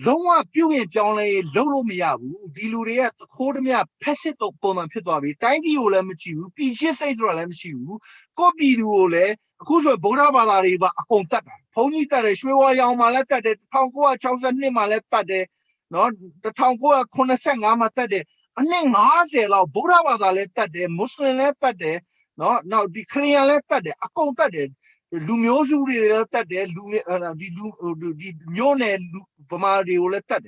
လုံးဝပြုပြင်ပြောင်းလဲလုပ်လို့မရဘူးဒီလူတွေကသခိုးဓမြဖက်စစ်တော့ပုံမှန်ဖြစ်သွားပြီတိုင်းပြည်ကိုလည်းမကြည့်ဘူးပြည်ရှစ်စိတ်ဆိုတာလည်းမရှိဘူးကိုပြည်သူကိုလည်းအခုဆိုဗုဒ္ဓဘာသာတွေပါအကုန်တတ်တာဘုန်းကြီးတတ်တယ်ရွှေဝါရောင်မှာလည်းတတ်တယ်1962မှာလည်းတတ်တယ်နော်1985မှာတတ်တယ်အနှစ်50လောက်ဗုဒ္ဓဘာသာလည်းတတ်တယ်မွတ်စလင်လည်းတတ်တယ်နော်နောက်ဒီခရစ်ယာန်လည်းတတ်တယ်အကုန်တတ်တယ် Lumiosu that there, the Mione Pomari will let that.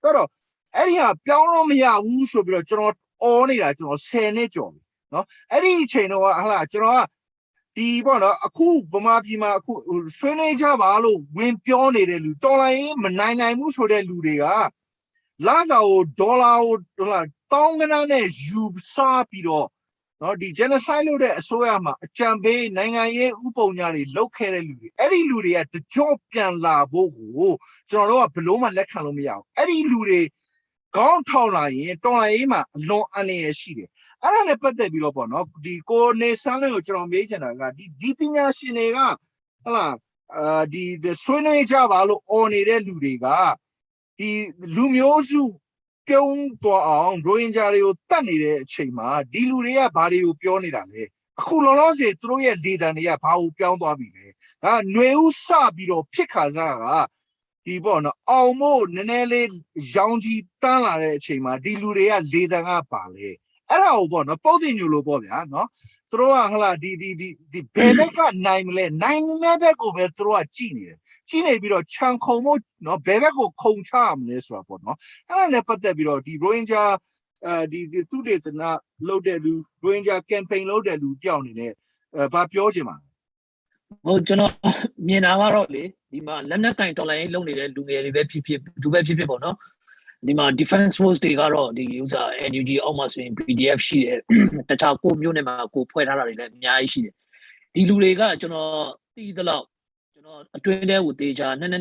Pero, anyhow, Pianomia, who should be a general only like Senator. No, any chain or Hala, the one a cool Pomapima, Fenaja Valo, Win Pione, Lutola, Manina Muso de Ludea, Laza, Dollar, Tonganane, Jub Sapido. No, the genocide of the Soyama, Chambe, Nangaye, Uponyari, located Eddie Ludi at the Jopian La Bogo, General Paloma Lecalomia, Eddie Ludi, Gone Tona, Tona, no Ane Shide. I don't know put the below, no, the Corne Sano, John Major, the Deepina Shinega, the Swene Javalo, Oni Ludiga, the Lumiosu. Pyong to on growing Jario Tanny Chima, Diluria Bario Pionirale. Kulonose through a did and ya Pau Piondobine. New Sabiro Picaza, Ibon, almost Nenele Janji Tanare Chima, Diluria Lidanga Pale. Arabon, a posing you loboya, no? Throw a the Bebeka 9 never over through a genius. Chine biro chang komo no bega ko kong cham les rapport no ana ne patte biro di Rohingya di tu de na လုပ်တဲ့လူ Rohingya campaign လုပ်တဲ့လူကြောက်နေတယ်ဘာပြောချင်ပါ ဟုတ်ကျွန်တော်မြင်တာကတော့လေဒီမှာလက်နက်ကင်တော်လိုင်းလုံးနေတဲ့လူငယ်တွေပဲဖြစ်ဖြစ်သူပဲဖြစ်ဖြစ်ပေါ့နော်ဒီမှာ defense force တွေကတော့ဒီ user NUG အောက်မှာဆိုရင် PDF ရှိတယ်တခြားကိုမျိုးနဲ့မှာကိုဖွဲ့ထားတာတွေလည်းအများကြီးရှိတယ်ဒီလူတွေကကျွန်တော်သိသလောက်ကျွန်တော်အတွင်းထဲကိုတေချာနည်း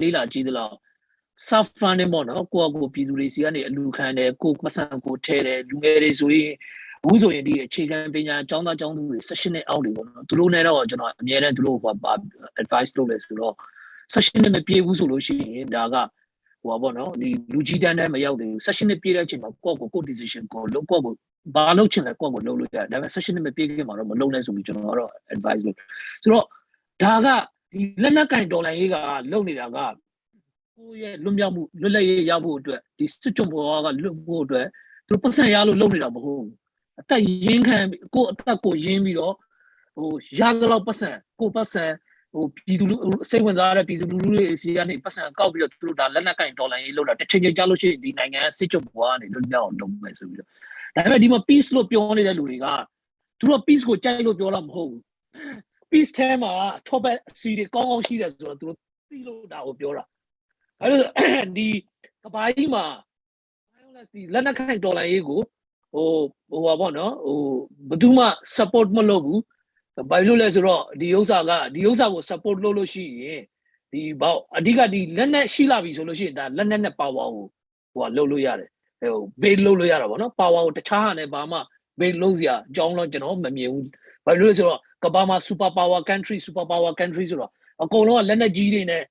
လေးလာကြည့်သလောက် self funding ပေါ့နော်ကိုယ့်အကိုပြည်သူတွေစီကနေအလူခံတယ်ကိုယ်မဆန်ကိုထဲတယ်လူငယ်တွေဆိုရင်ဘူးဆိုရင်ဒီအခြေခံပညာကျောင်းသားကျောင်းသူတွေ session နဲ့အောက်တွေပေါ့နော်သူတို့နဲ့တော့ကျွန်တော်အများနဲ့သူတို့ဘာ advice လုပ်လဲဆိုတော့ session နဲ့မပြေဘူးဆိုလို့ရှိရင်ဒါကဟိုပါပေါ့နော်ဒီလူကြီးတန်းနဲ့မရောက်သေးဘူး session နဲ့ပြေတဲ့အချိန်မှာကိုယ့်ကို decision ကိုလုပ်ကိုယ့်ကိုဘာလုပ်ချင်လဲကိုယ့်ကိုလုပ်လို့ရတယ်ဒါပေမဲ့ session နဲ့မပြေခင်မှာတော့မလုပ်နဲ့ဆိုပြီးကျွန်တော်ကတော့ advice လုပ်ဆိုတော့ဒါကဒီလက်နက်ကင်ဒေါ်လာရေးကလုပ်နေတာကကိုယ့်ရဲ့လွတ်မြောက်မှုလွတ်လပ်ရေးရဖို့အတွက်ဒီစစ်ကြုံပေါ်ကလွတ်ဖို့အတွက်သူတို့ပတ်စံရလို့လုပ်နေတာမဟုတ်ဘူးအသက်ရင်းခံကိုယ့်အသက်ကိုရင်းပြီးတော့ဟိုရသလောက်ပတ်စံကိုပတ်စံဟိုပြည်သူလူစိတ်ဝင်စားတဲ့ပြည်သူလူထုတွေစီကနေပတ်စံကောက်ပြီးတော့သူတို့ဒါလက်နက်ကင်ဒေါ်လာရေးလုပ်တာတစ်ချိန်ချိန်ကြာလို့ရှိရင်ဒီနိုင်ငံစစ်ကြုံပေါ်ကနေလွတ်မြောက်အောင်လုပ်မယ်ဆိုပြီးတော့ဒါပေမဲ့ဒီမှာ peace လို့ပြောနေတဲ့လူတွေကသူတို့ peace ကိုကြိုက်လို့ပြောတာမဟုတ်ဘူး peace ထဲမှာထောက်ပဲစီတွေကောင်းကောင်းရှိတယ်ဆိုတော့သူတို့သိလို့ဒါကိုပြောတာအဲ့လိုဒီကဘာကြီးမှာ violence ဒီလက်နက်ကိုင်ဒေါ်လာရေးကိုဟိုပါပေါ့နော်ဟိုဘယ်သူမှ support မလုပ်ဘူးဘာလို့လဲဆိုတော့ဒီဥစ္စာကို support လုပ်လို့ရှိရင်ဒီဘောက်အဓိကဒီလက်နက်ရှိလာပြီဆိုလို့ရှိရင်ဒါလက်နက်နဲ့ power ကိုဟိုလုပ်လို့ရတယ်ဟို base လုပ်လို့ရတာပေါ့နော် power ကိုတခြားဟာနဲ့ဘာမှ base လုပ်စရာအကြောင်းတော့ကျွန်တော်မမြင်ဘူးဘာလို့လဲဆိုတော့ကဘာမှာ super power country ဆိုတော့အကုန်လုံးကလက်နက်ကြီးတွေနဲ့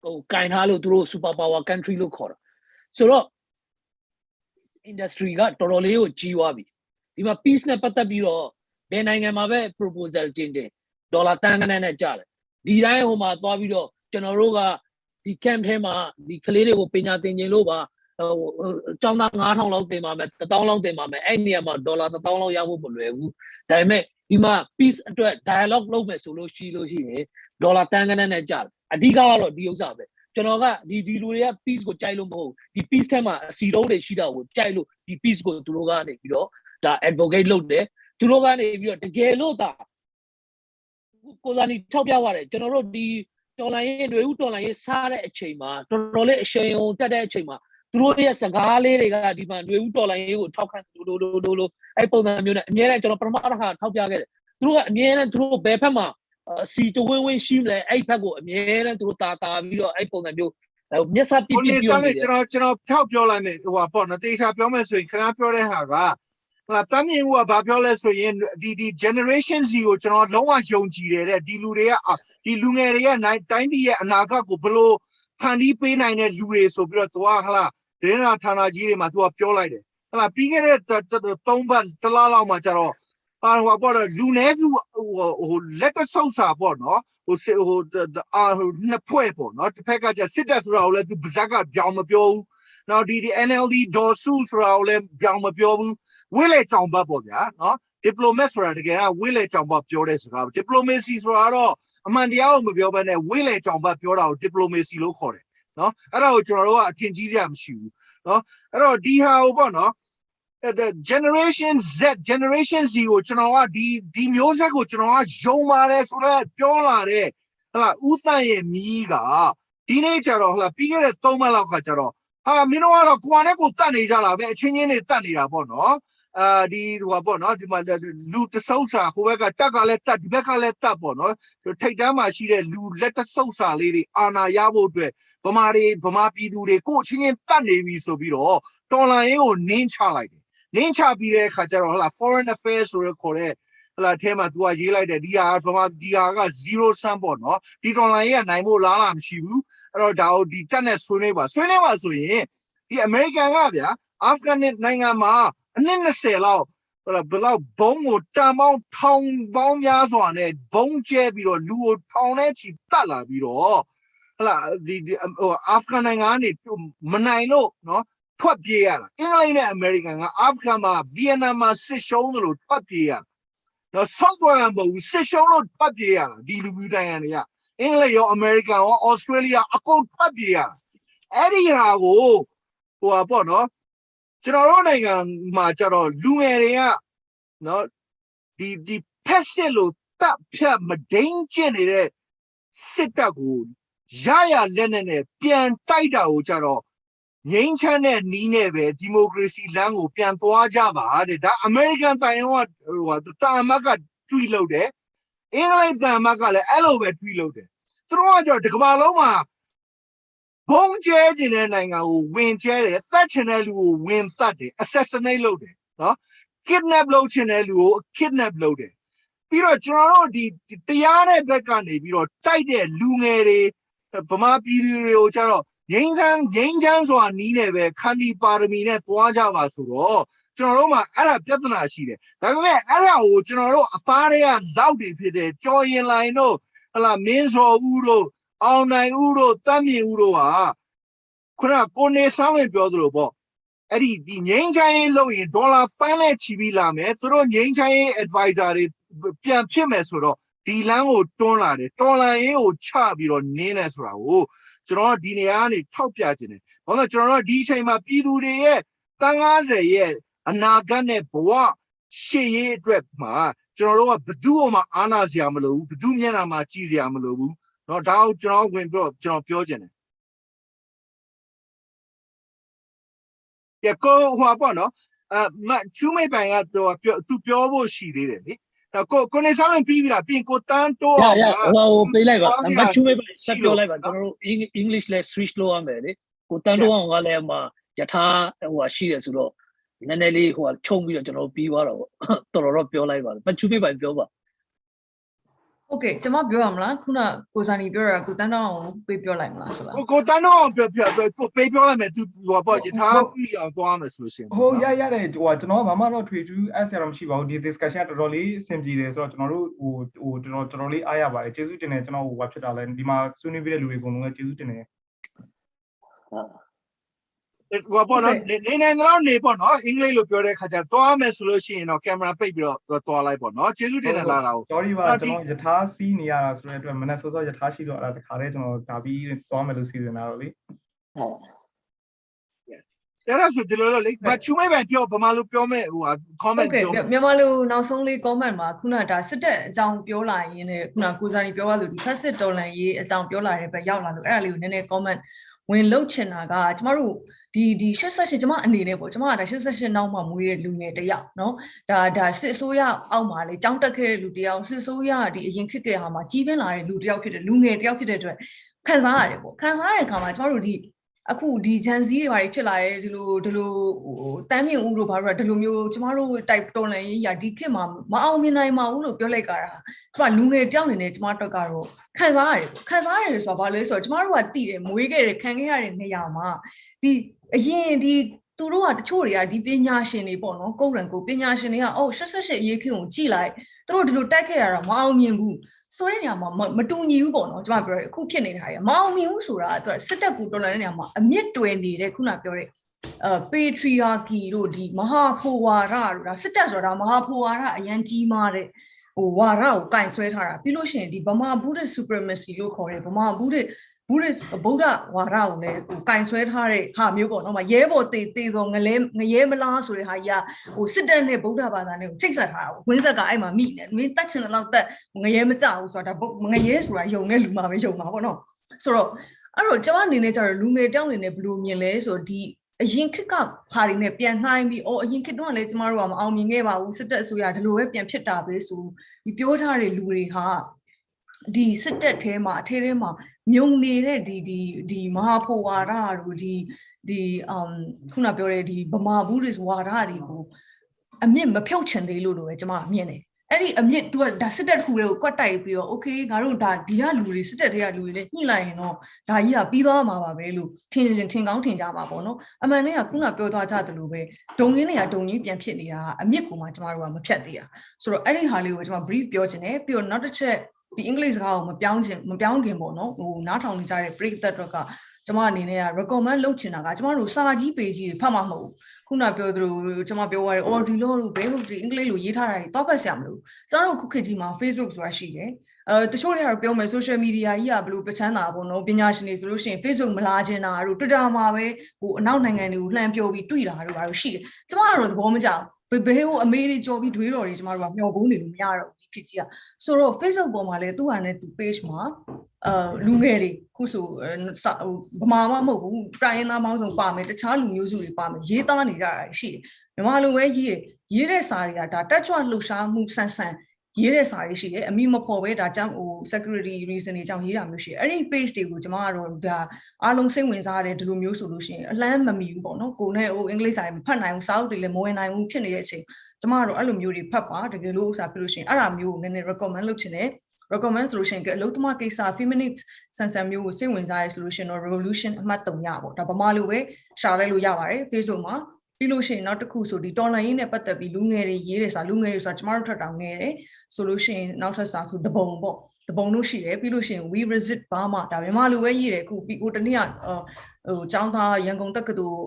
ဟိုကင်ထားလို့သူတို့ super power country လို့ခေါ်တာဆိုတော့ industry ကတော်တော်လေးကိုကြီးသွားပြီဒီမှာ peace နဲ့ပတ်သက်ပြီးတော့ဘယ်နိုင်ငံမှာပဲ proposal တင်တယ်ဒေါ်လာတန်းကနန်းနဲ့ကြားတယ်ဒီတိုင်းဟိုမှာသွားပြီးတော့ကျွန်တော်တို့ကဒီ camp ထဲမှာဒီကလေးတွေကိုပညာသင်ခြင်းလို့ပါဟိုကျောင်းသား 9000 လောက်တင်ပါမယ် 1000 လောက်တင်ပါမယ်အဲ့နေရာမှာဒေါ်လာ 1000 လောက်ရဖို့မလွယ်ဘူးဒါပေမဲ့ဒီမှာ peace အတွက် dialogue လုပ်မယ်ဆိုလို့ရှိရင်ဒေါ်လာတန်းကနန်းနဲ့ကြားတယ်အဓိကကတော့ဒီဥစ္စာပဲကျွန်တော်ကဒီလူတွေက peace ကိုကြိုက်လို့မဟုတ်ဒီ peace ထဲမှာအစီတုံးတွေရှိတာကိုကြိုက်လို့ဒီ peace ကိုသူတို့ကနေပြီးတော့ဒါ advocate လုပ်တယ်သူတို့ကနေပြီးတော့တကယ်လို့ဒါကိုယ်စားနေထောက်ပြရတယ်ကျွန်တော်တို့ဒီတော်လိုင်းရေးတွေဦးတော်လိုင်းရေးစားတဲ့အချိန်မှာတော်တော်လေးအရှိန်အဟုန်တက်တဲ့အချိန်မှာသူတို့ရဲ့စကားလေးတွေကဒီမှာတွေဦးတော်လိုင်းရေးကိုထောက်ခံလို့အဲ့ပုံစံမျိုးနဲ့အများနဲ့ကျွန်တော်ပထမတစ်ခါထောက်ပြခဲ့တယ်သူတို့ကအများနဲ့သူတို့ဘယ်ဖက်မှာစီတဝင်းဝင်းရှိမလဲအဲ့ဖက်ကိုအများနဲ့သူတို့တာပြီးတော့အဲ့ပုံစံမျိုးမျက်စိပြပြပြကျွန်တော်ထောက်ပြောလိုက်မယ်ဟိုပါပေါ့နော်တေချာပြောမယ်ဆိုရင်ခင်ဗျားပြောတဲ့ဟာကဟာတမ်းမြင်ဦးကဘာပြောလဲဆိုရင်ဒီ generation Z ကိုကျွန်တော်လုံးဝယုံကြည်တယ်တဲ့ဒီလူတွေကဒီလူငယ်တွေကတိုင်းပြည်ရဲ့အနာဂတ်ကိုဘလို့ဖန်တီးပေးနိုင်တဲ့လူတွေဆိုပြီးတော့သူကဟလာသတင်းစာဌာနကြီးတွေမှာသူကပြောလိုက်တယ်ဟလာပြီးခဲ့တဲ့3ပတ်တလားလောက်မှာကျတော့ဟိုပေါ့လူနည်းစုဟိုလက်တဆုပ်စာပေါ့နော်ဟိုနှစ်ဖွဲ့ပေါ့နော်တစ်ဖက်ကကျစစ်တပ်ဆိုတာကိုလည်းသူဗဇက်ကကြောင်မပြောဘူးနောက်ဒီ NLD ဒေါ်စုဆိုတာကိုလည်းကြောင်မပြောဘူးဝိလေကြောင်ဘတ်ပေါ့ဗျာနော် diplomat ဆိုတာတကယ်ကဝိလေကြောင်ဘတ်ပြောတဲ့စကား diplomacy ဆိုတာတော့ အမှန်တရားကိုမပြောဘဲနဲ့ဝိလေကြောင်ဘတ်ပြောတာကို diplomacy လို့ခေါ်တယ်နော်အဲ့ဒါကိုကျွန်တော်တို့ကအထင်ကြီးစရာမရှိဘူးနော်အဲ့တော့ဒီဟာကိုပေါ့နော်the generation Z generation Z ကိုကျွန်တော်ကဒီမျိုးဆက်ကိုကျွန်တော်ကယုံပါတယ်ဆိုတော့ပြောလာတဲ့ဟလာဥသန့်ရဲ့မီးကဒီနေ့ကျတော့ဟလာပြီးခဲ့တဲ့3မှတ်လောက်ကကျတော့ဟာမင်းတို့ကတော့ကိုယ်နဲ့ကိုယ်တတ်နေကြတာပဲအချင်းချင်းတွေတတ်နေတာပေါ့နော်ဒီဟိုပေါ့နော်ဒီမှာလူတဆုပ်စာဟိုဘက်ကတက်ကလည်းတတ်ဒီဘက်ကလည်းတတ်ပေါ့နော်ထိတ်တန်းမှာရှိတဲ့လူလက်တဆုပ်စာလေးတွေအာဏာရဖို့အတွက်ဗမာပြည်သူတွေကိုချင်းချင်းတတ်နေပြီဆိုပြီးတော့တော်လှန်ရေးကိုနင်းချလိုက်တယ်နင်းချပြီးတဲ့အခါကျတော့ဟလာ foreign affairs ဆိုရခေါ်တဲ့ဟလာအဲမှာသူကရေးလိုက်တယ်ဒီဟာဗမာဒီဟာက0 sum ပေါ့နော်ဒီတော်လှန်ရေးကနိုင်ဖို့လားမရှိဘူးအဲ့တော့ဒါကိုဒီတက်နဲ့ဆွေးနွေးပါဆိုရင်ဒီအမေရိကန်ကဗျာအာဖဂန်နိုင်ငံမှာအနည်း20လောက်ဟလာဘယ်လောက်ဘုံကိုတန်ပေါင်းထောင်ပေါင်းများစွာနဲ့ဘုံကျဲပြီးတော့လူကိုထောင်နဲ့ချီတတ်လာပြီးတော့ဟလာဒီအာဖဂန်နိုင်ငံကနေမနိုင်လို့နော်ထွက်ပြေးရတာအင်္ဂလိပ်နဲ့အမေရိကန်ကအာဖဂန်မှာဗီယက်နမ်မှာစစ်ရှုံးလို့ထွက်ပြေးရတာနော်ဆော့ဘ်ဝဲမဟုတ်စစ်ရှုံးလို့ထွက်ပြေးရတာဒီလူမျိုးနိုင်ငံတွေကအင်္ဂလိပ်ရောအမေရိကန်ရောဩစတြေးလျအကုန်ထွက်ပြေးရတာအဲ့ဒီဟာကိုဟိုပေါ့နော်ကျွန်တော်တို့နိုင်ငံမှာကျတော့လူငယ်တွေကနော်ဒီဖက်စစ်လို့တပ်ဖြတ်မဒိန်ကျင့်နေတဲ့စစ်တပ်ကိုရလက်နဲ့ပြန်တိုက်တာကိုကျတော့ငိမ့်ချမ်းတဲ့နီးနဲ့ပဲဒီမိုကရေစီလမ်းကိုပြန်သွားကြပါတဲ့ဒါအမေရိကန်တိုင်ရောဟိုတာအမတ်ကတွေးလို့တယ်အင်္ဂလိပ်တာအမတ်ကလည်းအဲ့လိုပဲတွေးလို့တယ်သူတို့ကကျတော့ဒီကမ္ဘာလုံးမှာဘုံကျဲကျင်တဲ့နိုင်ငံကိုဝင်ကျဲတယ်သတ်ချင်တဲ့လူကိုဝင်သတ်တယ် assassinate လုပ်တယ်နော် kidnap လုပ်ချင်တဲ့လူကို kidnap လုပ်တယ်ပြီးတော့ကျွန်တော်တို့ဒီတရားတဲ့ဘက်ကနေပြီးတော့တိုက်တဲ့လူငယ်တွေဗမာပြည်သူတွေကိုကျတော့ငိမ့်ချမ်းစွာနီးနေပဲခန္တီပါရမီနဲ့သွားကြပါဆိုတော့ကျွန်တော်တို့မှာအဲ့ဒါပြဿနာရှိတယ်ဒါပေမဲ့အဲ့ဒါကိုကျွန်တော်တို့အသားတွေကလောက်တွေဖြစ်တယ်ကြော်ရင်လိုင်းတို့ဟလာမင်းစော်ဦးတို့အောင်နိုင်ဦးတို့တမ်းမြင့်ဦးတို့ဟာခုနကိုနေဆောင်ဝင်ပြောသလိုပေါ့အဲ့ဒီငိမ့်ချမ်းရေးလုပ်ရင်ဒေါ်လာဖိုင်းနဲ့ချီပြီးလာမယ်သူတို့ငိမ့်ချမ်းရေး advisor တွေပြန်ဖြစ်မယ်ဆိုတော့ဒီလမ်းကိုတွန်းလာတယ်တော်လန်ရေးကိုချပြီးတော့နင်းနေဆိုတာကိုကျွန်တော်ဒီနေရာကနေထောက်ပြခြင်းတယ်ဘာလို့ကျွန်တော်တို့ဒီအချိန်မှာပြည်သူတွေရဲ့တန်း90ရဲ့အနာဂတ်နဲ့ဘဝရှေ့ရေးအတွက်မှာကျွန်တော်တို့ကဘယ်သူမှအာဏာစရာမလိုဘူးဘယ်သူမျက်နှာမှာကြည့်စရာမလိုဘူးเนาะဒါကိုကျွန်တော်ဝင်ပြီးတော့ကျွန်တော်ပြောခြင်းတယ်ကဲကိုဟိုပေါ့နော်ချူမိတ်ပိုင်ကတော့သူပြောဖို့ရှိသေးတယ်လေကိုနေဆောင်ပြီးပြီလားပြင်ကိုတန်းတိုးအောင်ဟိုပေးလိုက်ပါမချူမိတ်ပိုင်ဆက်ပြောလိုက်ပါကျွန်တော်တို့ English လဲ switch လုပ်ရမယ်လေကိုတန်းတိုးအောင်ကလည်းယထာဟိုရှိတယ်ဆိုတော့နည်းနည်းလေးဟိုခြုံပြီးတော့ကျွန်တော်ပြီးသွားတော့တော်ပြောလိုက်ပါမချူမိတ်ပိုင်ပြောပါဟုတ်ကဲ့ကျွန်မပြောရမလားခုနကိုစာနီပြောတာကိုတန်းတော့ပေးပြောလိုက်မလားဆိုလားကိုတန်းတော့ပြောကိုပေးပြောလိုက်မယ်သူဟိုပေါ့ယထာပြီးအောင်သွားမယ်ဆိုလို့ရှိရင်ဟိုရတယ်ဟိုကျွန်တော်ဘာမှတော့ထွေထူးအဲ့ဆရာမရှိပါဘူးဒီ discussion ကတော်တော်လေးအဆင်ပြေတယ်ဆိုတော့ကျွန်တော်တို့ဟိုတော်တော်လေးအားရပါတယ်ကျေးဇူးတင်တယ်ကျွန်တော်ဟိုဘာဖြစ်တာလဲဒီမှာဆွေးနွေးပြတဲ့လူတွေအကုန်လုံးလည်းကျေးဇူးတင်တယ်ဟိုပေါ့နော်နေတော့နေပေါ့နော်အင်္ဂလိပ်လိုပြောတဲ့ခါကျသွားမယ်ဆိုလို့ရှိရင်တော့ကင်မရာပိတ်ပြီးတော့သွားလိုက်ပေါ့နော်ကျေးဇူးတင်တယ်လာတာကို sorry ပါကျွန်တော်ယထာစီးနေရတာဆိုတဲ့အတွက်မနေ့စောစောယထာရှိတော့အဲ့ဒါတခါတည်းကျွန်တော်ဒါပြီးသွားမယ်လို့စီစဉ်တာတော့လေအဲ့ဒါဆိုဒီလိုလေမချူမိတ်ပဲပြောဗမာလိုပြောမဲ့ဟို comment ပြောမြန်မာလိုနောက်ဆုံးလေး comment မှာခုနဒါစစ်တပ်အကြောင်းပြောလာရင်းနဲ့ခုနကိုစာနီပြောရလို့ဒီဖက်စစ်တော်လန်ရေးအကြောင်းပြောလာတဲ့ဘက်ရောက်လာလို့အဲ့ဒါလေးကိုနည်းနည်း comment ဝင်လုတ်ချင်တာကကျမတို့ဒီ88ကျမအနေနဲ့ပေါ့ကျမကဒါ88နောက်မှမွေးတဲ့လူငယ်တယောက်เนาะဒါစစ်အစိုးရအောက်မှာလေကြောင်းတက်ခဲ့တဲ့လူတယောက်စစ်အစိုးရဒီအရင်ခစ်ခဲ့ဟာမှာကြီးပင်းလာတဲ့လူတယောက်ဖြစ်တဲ့လူငယ်တယောက်ဖြစ်တဲ့အတွက်ခံစားရတယ်ပေါ့ခံစားရတဲ့အခါမှာကျမတို့ဒီအခုဒီဂျန်စီတွေဘာတွေဖြစ်လာရဲဒီလိုဟိုတမ်းမြင့်ဦးတို့ဘာလို့ဒီလိုမျိုးကျမတို့တိုက်တော်လန်ရေးရာဒီခေတ်မှာမအောင်မြင်နိုင်ပါဘူးလို့ပြောလိုက်ကြတာကျမလူငယ်တယောက်အနေနဲ့ကျမတို့ကတော့ခံစားရတယ်ဆိုတာဘာလဲဆိုတော့ကျမတို့ကတည်တယ်မွေးခဲ့တယ်ခံခဲ့ရတဲ့နေရာမှာဒီအရင်ဒီသူတို့ကတချို့တွေကဒီပညာရှင်တွေပေါ့နော်ကိုယ်ရန်ကိုပညာရှင်တွေက88အရေးခင်းကိုကြည့်လိုက်သူတို့ဒီလိုတိုက်ခဲ့ရတာမအောင်မြင်ဘူးဆိုတဲ့နေရာမှာမတူညီဘူးပေါ့နော်ကျမပြောရဲအခုဖြစ်နေတာတွေမအောင်မြင်ဘူးဆိုတာသူကစစ်တပ်ကူတော်လှန်တဲ့နေရာမှာအမြင့်တွယ်နေတဲ့ခုနပြောတဲ့patriarchy တို့ဒီမဟာဖိုဝါဒတို့ဒါစစ်တပ်ဆိုတာမဟာဖိုဝါဒအရန်ကြီးမားတဲ့ ဝါရကိုကင်ဆွဲထားတာပြီးလို့ရှိရင်ဒီဗမာ Buddhist supremacy လို့ခေါ်တယ်ဗမာ Buddhist ဗုဒ္ဓဝါဒကိုလည်းကင်ဆွဲထားတဲ့ဟာမျိုးပေါ့နော်ရဲဘော်တေဆိုငရဲမလားဆိုတဲ့ဟာကြီးကစစ်တပ်နဲ့ဗုဒ္ဓဘာသာနဲ့ချိတ်ဆက်ထားတာဝင်းဆက်ကအဲ့မှာမိနေမင်းတတ်ချင်တဲ့လောက်တက်ငရဲမကြဘူးဆိုတာဒါငရဲဆိုတာယုံတဲ့လူမှပဲယုံမှာပေါ့နော်ဆိုတော့အဲ့တော့ကျွန်မအနေနဲ့ကျတော့လူငယ်တောင်းနေနဲ့ဘယ်လိုမြင်လဲဆိုတော့ဒီအရင်ခေတ်ကဟာတွေနဲ့ပြန်နှိုင်းပြီးအရင်ခေတ်တုန်းကလည်းကျမတို့ကမအောင်မြင်ခဲ့ပါဘူးစစ်တပ်အစိုးရဒီလိုပဲပြန်ဖြစ်တာပဲဆိုဒီပြောထားတဲ့လူတွေဟာဒီစစ်တပ်ထဲမှာအထဲထဲမှာမြုံနေတဲ့ဒီမဟာဖိုဝါဒတို့ဒီခုနပြောတဲ့ဒီဗမာဘူးတွေဝါဒတွေကိုအမြင့်မဖြုတ်ချင်သေးလို့ပဲကျမမြင်တယ်အဲ့ဒီအမြင့်သူကဒါစစ်တပ်တစ်ခုတွေကိုကွက်တိုက်ပြီးတော့ okay ငါတို့ဒါဒီကလူတွေစစ်တပ်တွေကလူတွေလည်းညှိလိုက်ရင်တော့ဒါကြီးကပြီးသွားမှာပါပဲလို့ထင်ကောင်းထင်ကြမှာပေါ့နော်အမှန်တည်းကခုနပြောသွားကြသလိုပဲဒုံရင်းတွေကဒုံရင်းပြန်ဖြစ်နေတာအမြင့်ကိုမှကျမတို့ကမဖြတ်သေးတာဆိုတော့အဲ့ဒီဟာလေးကိုကျမ brief ပြောချင်တယ်ပြီးတော့နောက်တစ်ချက်ဒီအင်္ဂလိပ်စကားကိုမပြောင်းခင်ပေါ့နော်ဟိုနားထောင်နေကြတဲ့ break that တော့ကကျမအနေနဲ့က recommend လုပ်ချင်တာကကျမတို့စာကြီးပေကြီးတွေဖတ်မှာမဟုတ်ဘူးခုနပြောသလိုကျမပြောရတဲ့ ဒီလိုလိုဘဲဟုတ်ဒီအင်္ဂလိပ်လိုရေးထားတာကြီးတော့ဖတ်ဆရာမလို့ကျမတို့ခုခေတ်ကြီးမှာ Facebook ဆိုတာရှိတယ်တချို့တွေကတော့ပြောမယ် social media ကြီးကဘယ်လိုပချမ်းသာပေါ့နော်ပညာရှင်တွေဆိုလို့ရှိရင် Facebook မလာချင်တာတို့ Twitter မှာပဲဟိုအနောက်နိုင်ငံတွေကိုလှမ်းပြောပြီးတွေ့တာတို့ဘာလို့ရှိတယ်ကျမကတော့သဘောမကျဘူးဘယ်ဟိုအမေတွေကြော်ပြီးတွေးတော်တွေကျမတို့ကမျောကုန်းနေလို့မရတော့ဘူးဒီခေတ်ကြီးကဆိုတော့ Facebook ပေါ်မှာလည်းသူ့ဟာနဲ့သူ page မှာလူငယ်တွေခုဆိုဟိုဗမာမှမဟုတ်ဘူးတိုင်းရင်းသားပေါင်းစုံပါမယ်တခြားလူမျိုးစုတွေပါမယ်ရေးသားနေကြတာရှိတယ်မြန်မာလိုပဲရေးတဲ့စာတွေကဒါတက်ကြွလှုပ်ရှားမှုဆန်ရေးတဲ့စာတွေရှိတယ်အမိမဖော်ပဲဒါကြောင့်ဟို security reason တွေကြောင့်ရေးတာမျိုးရှိတယ်အဲ့ဒီ page တွေကိုကျမကတော့ဒါအားလုံးစိတ်ဝင်စားတယ်ဒီလိုမျိုးဆိုလို့ရှိရင်အလန်းမမီဘူးပေါ့နော်ကိုနဲ့ဟိုအင်္ဂလိပ်စာတွေမဖတ်နိုင်ဘူးစာအုပ်တွေလည်းမဝင်နိုင်ဘူးဖြစ်နေတဲ့အချိန်ကျမကတော့အဲ့လိုမျိုးတွေဖတ်ပါတကယ်လို့ဥစားပြလို့ရှိရင်အဲ့ဒါမျိုးကိုနည်းနည်း recommend လုပ်ချင်တယ် recommend ဆိုလို့ရှိရင်အလုပ်သမားကိစ္စ feminist ဆန်မျိုးကိုစိတ်ဝင်စားရဆိုလို့ရှိရင်တော့ revolution အမှတ်3ရပေါ့ဒါဗမာလိုပဲရှာလိုက်လို့ရပါတယ် Facebook မှာပြီးလို့ရှိရင်နောက်တစ်ခုဆိုဒီ တော်လှန်ရေးနဲ့ပတ်သက်ပြီးလူငယ်တွေရေးတယ်ဆိုတာလူငယ်တွေဆိုတာကျမတို့ထပ်တောင်ငယ်တယ်ဆိုလို့ရှိရင်နောက်ထပ်စာဆိုတပုံပေါ့တပုံလို့ရှိတယ်ပြီးလို့ရှိရင် we resist Burma ဒါမြန်မာလိုပဲရေးတယ်အခုပြီးဟိုတနေ့ကဟိုကျောင်းသားရန်ကုန်တက္ကသိုလ်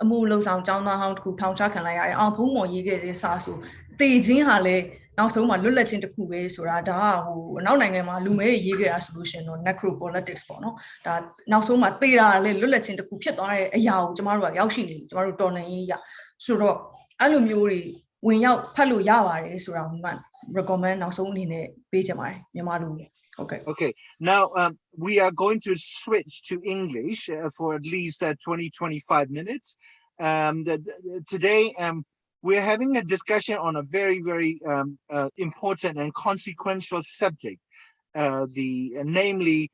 အမှုလုံဆောင်ကျောင်းသားဟောင်းတစ်ခုထောင်ချခံလိုက်ရတယ်အောင်ဖုံးမော်ရေးခဲ့တဲ့စာဆိုတေချင်းဟာလည်းနောက်ဆုံးမှာလွတ်လပ်ခြင်းတစ်ခုပဲဆိုတာဒါကဟိုအနောက်နိုင်ငံမှာလူမဲရေးခဲ့တာဆိုလို့ရှိရင်တော့ necropolitics ပေါ့နော်ဒါနောက်ဆုံးမှာတေတာလည်းလွတ်လပ်ခြင်းတစ်ခုဖြစ်သွားတဲ့အရာကိုကျမတို့ကရောက်ရှိနေတယ်ကျမတို့တော်လှန်ရေးရဆိုတော့အဲ့လိုမျိုးတွေဝင်ရောက်ဖတ်လို့ရပါတယ်ဆိုတာမှ recommend နောက်ဆုံးအနေနဲ့ပေးချင်ပါတယ်မြန်မာလူOkay. Now we are going to switch to English for at least 20-25 minutes. Today we're having a discussion on a very, very important and consequential subject, namely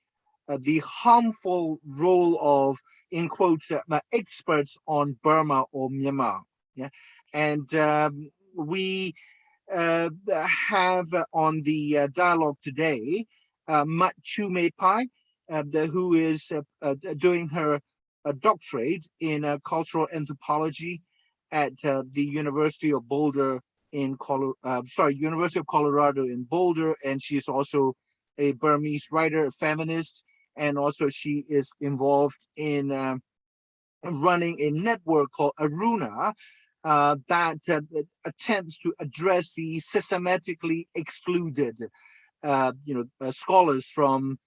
the harmful role of, in quotes, experts on Burma or Myanmar. Yeah, and we have on the dialogue today Mat Chume Pai, who is doing her doctorate in cultural anthropology at the University of Boulder in University of Colorado in Boulder, and she is also a Burmese writer, a feminist, and also she is involved in running a network called Aruna that attempts to address the systematically excluded scholars from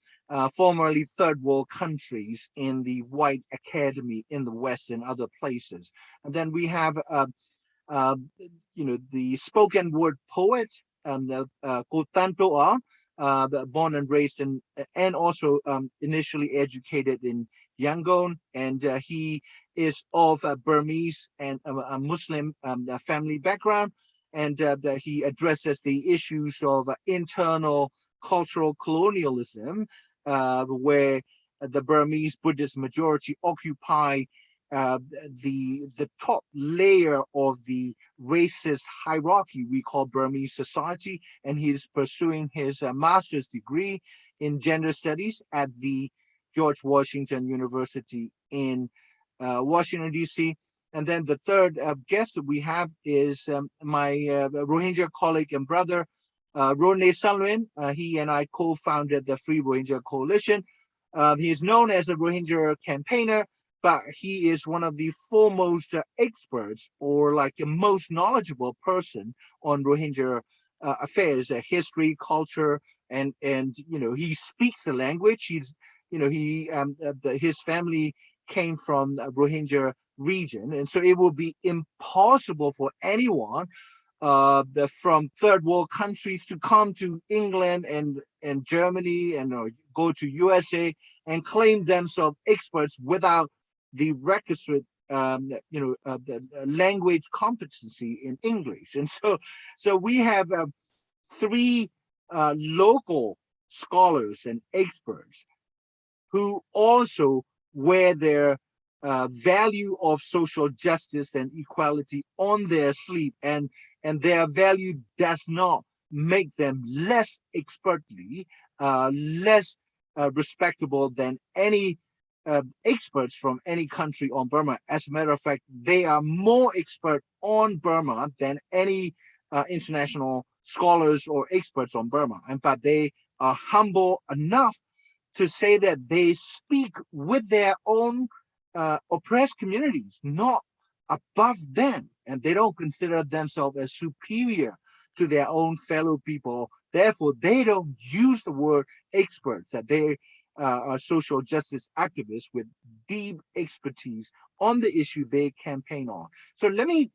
formerly third world countries in the white academy in the West and other places. And then we have the spoken word poet Kotantoa, born and raised in and also initially educated in Yangon, and he is of Burmese and a Muslim family background, and he addresses the issues of internal cultural colonialism, where the Burmese Buddhist majority occupy the top layer of the racist hierarchy we call Burmese society, and he's pursuing his master's degree in gender studies at the George Washington University in Washington, D.C. And then the third guest we have is my Rohingya colleague and brother, Rone Salwin. He and I co-founded the Free Rohingya Coalition. He is known as a Rohingya campaigner, but he is one of the foremost experts or like the most knowledgeable person on Rohingya affairs, history, culture, and he speaks the language. He's his family came from the Rohingya region, and so it would be impossible for anyone from third world countries to come to England and Germany and go to USA and claim themselves experts without the requisite the language competency in English. And so we have 3 local scholars and experts who also wear their value of social justice and equality on their sleeve, and their value does not make them less expertly, less respectable than any experts from any country on Burma. As a matter of fact, they are more expert on Burma than any international scholars or experts on Burma. But they are humble enough to say that they speak with their own oppressed communities, not above them, and they don't consider themselves as superior to their own fellow people. Therefore, they don't use the word experts, that they are social justice activists with deep expertise on the issue they campaign on. So let me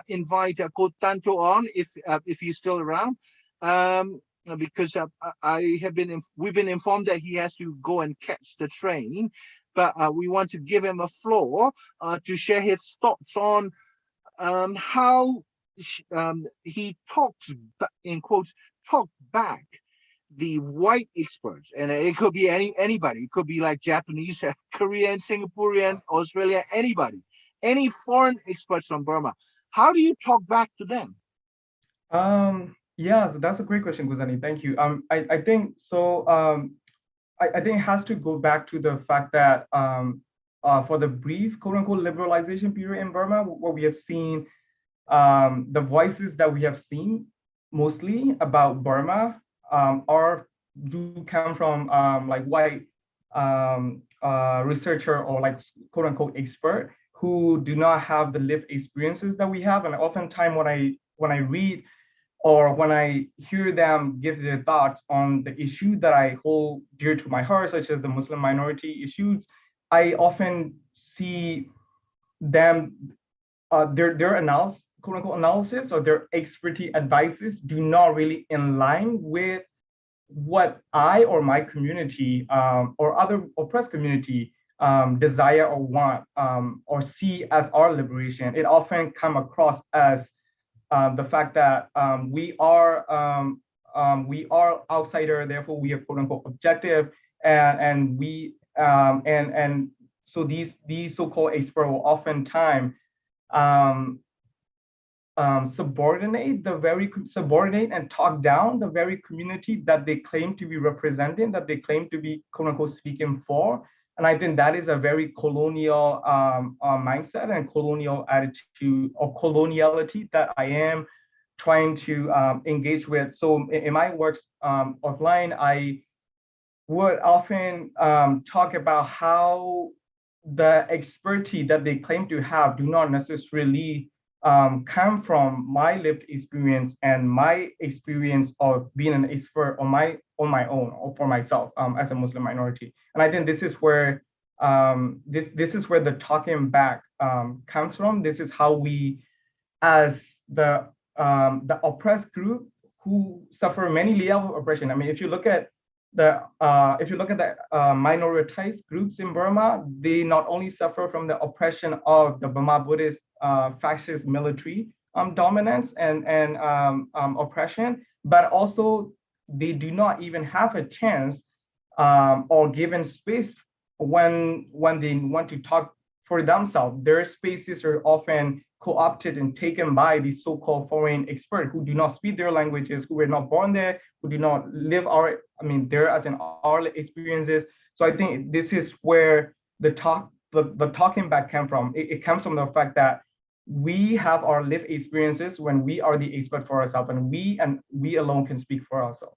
invite Kotanto on if he's still around, because we've been informed that he has to go and catch the train, but we want to give him a floor to share his thoughts on how he talks, in quotes, talk back the white experts, and it could be anybody. It could be like Japanese, Korean, Singaporean, Australian, anybody, any foreign experts from Burma. How do you talk back to them? Yeah, so that's a great question, Guzani. Thank you. I think so. I think it has to go back to the fact that for the brief quote-unquote liberalization period in Burma, what we have seen, the voices that we have seen mostly about Burma do come from like white researcher or like quote-unquote expert who do not have the lived experiences that we have. And oftentimes when I read or when I hear them give their thoughts on the issue that I hold dear to my heart, such as the Muslim minority issues, I often see them, their analysis, quote unquote analysis, or their expertise advices do not really in line with what I or my community or other oppressed community desire or want or see as our liberation. It often come across as the fact that we are outsider, therefore we are quote unquote objective, and so these so-called experts will oftentimes subordinate and talk down the very community that they claim to be representing, that they claim to be quote unquote speaking for. And I think that is a very colonial mindset and colonial attitude or coloniality that I am trying to engage with. So in my works offline, I would often talk about how the expertise that they claim to have do not necessarily come from my lived experience and my experience of being an expert on my own or for myself as a Muslim minority. And I think this is where this is where the talking back comes from. This is how we, as the oppressed group who suffer many levels of oppression. I mean, if you look at the minoritized groups in Burma, they not only suffer from the oppression of the Burma Buddhist fascist military dominance and oppression, but also they do not even have a chance or given space when they want to talk for themselves. Their spaces are often co-opted and taken by these so-called foreign experts who do not speak their languages, who were not born there, who do not live there as in our experiences. So I think this is where the talking back came from. It comes from the fact that we have our lived experiences when we are the expert for ourselves, and we alone can speak for ourselves.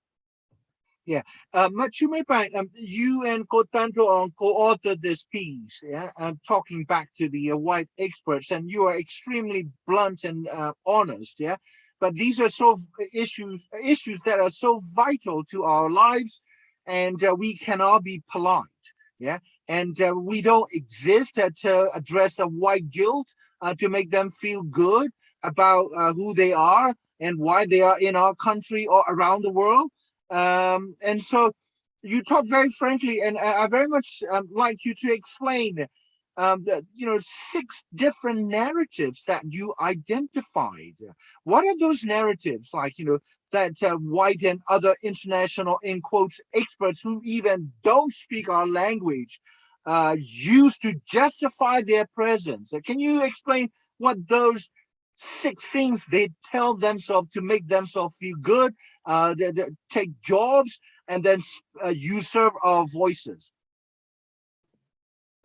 Yeah, you and Kotanto co-authored this piece, yeah, talking back to the white experts, and you are extremely blunt and honest, yeah. but these are issues that are so vital to our lives, and we cannot be polite. Yeah, and we don't exist to address the white guilt, to make them feel good about who they are and why they are in our country or around the world. And so you talk very frankly, and I very much like you to explain the 6 different narratives that you identified. What are those narratives, like, that white and other international, in quotes, experts who even don't speak our language use to justify their presence? Can you explain what those 6 things they tell themselves to make themselves feel good, they take jobs, and then usurp our voices?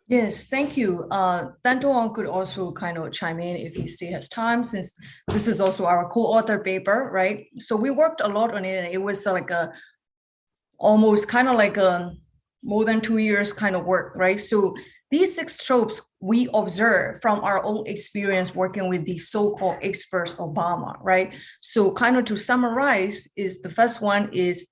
Yes, thank you. Tantoon could also kind of chime in if he still has time, since this is also our co-author paper, right? So we worked a lot on it, and it was like almost kind of like a more than 2 years kind of work, right? So these 6 tropes we observe from our own experience working with these so-called experts of Burma, right? So kind of to summarize, is the first one is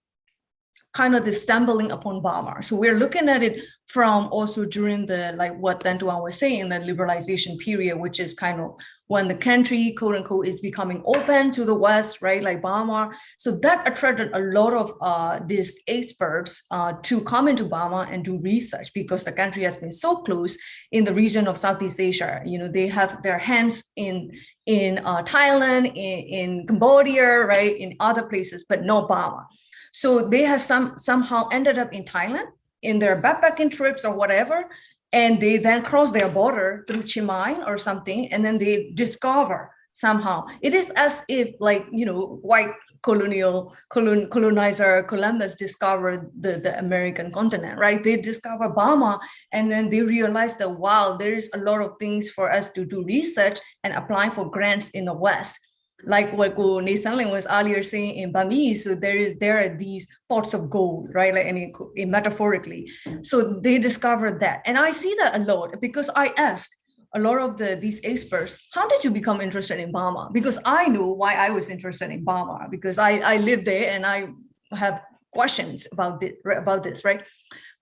kind of the stumbling upon Burma. So we're looking at it from also during the, like what Tantoon was saying, the liberalization period, which is kind of when the country, quote unquote, is becoming open to the West, right? Like Burma. So that attracted a lot of these experts to come into Burma and do research, because the country has been so close in the region of Southeast Asia. They have their hands in Thailand, in Cambodia, right? In other places, but no Burma. So they have somehow ended up in Thailand in their backpacking trips or whatever, and they then cross their border through Chiang Mai or something, and then they discover somehow. It is as if, like, white colonizer Columbus discovered the American continent, right? They discover Burma, and then they realize that, wow, there is a lot of things for us to do research and apply for grants in the West. Like what Nisanling was earlier saying in Burmese, so there are these pots of gold, right? Like, I mean, metaphorically. So they discovered that, and I see that a lot, because I ask a lot of these experts, how did you become interested in Burma? Because I know why I was interested in Burma, because I live there and I have questions about this, right?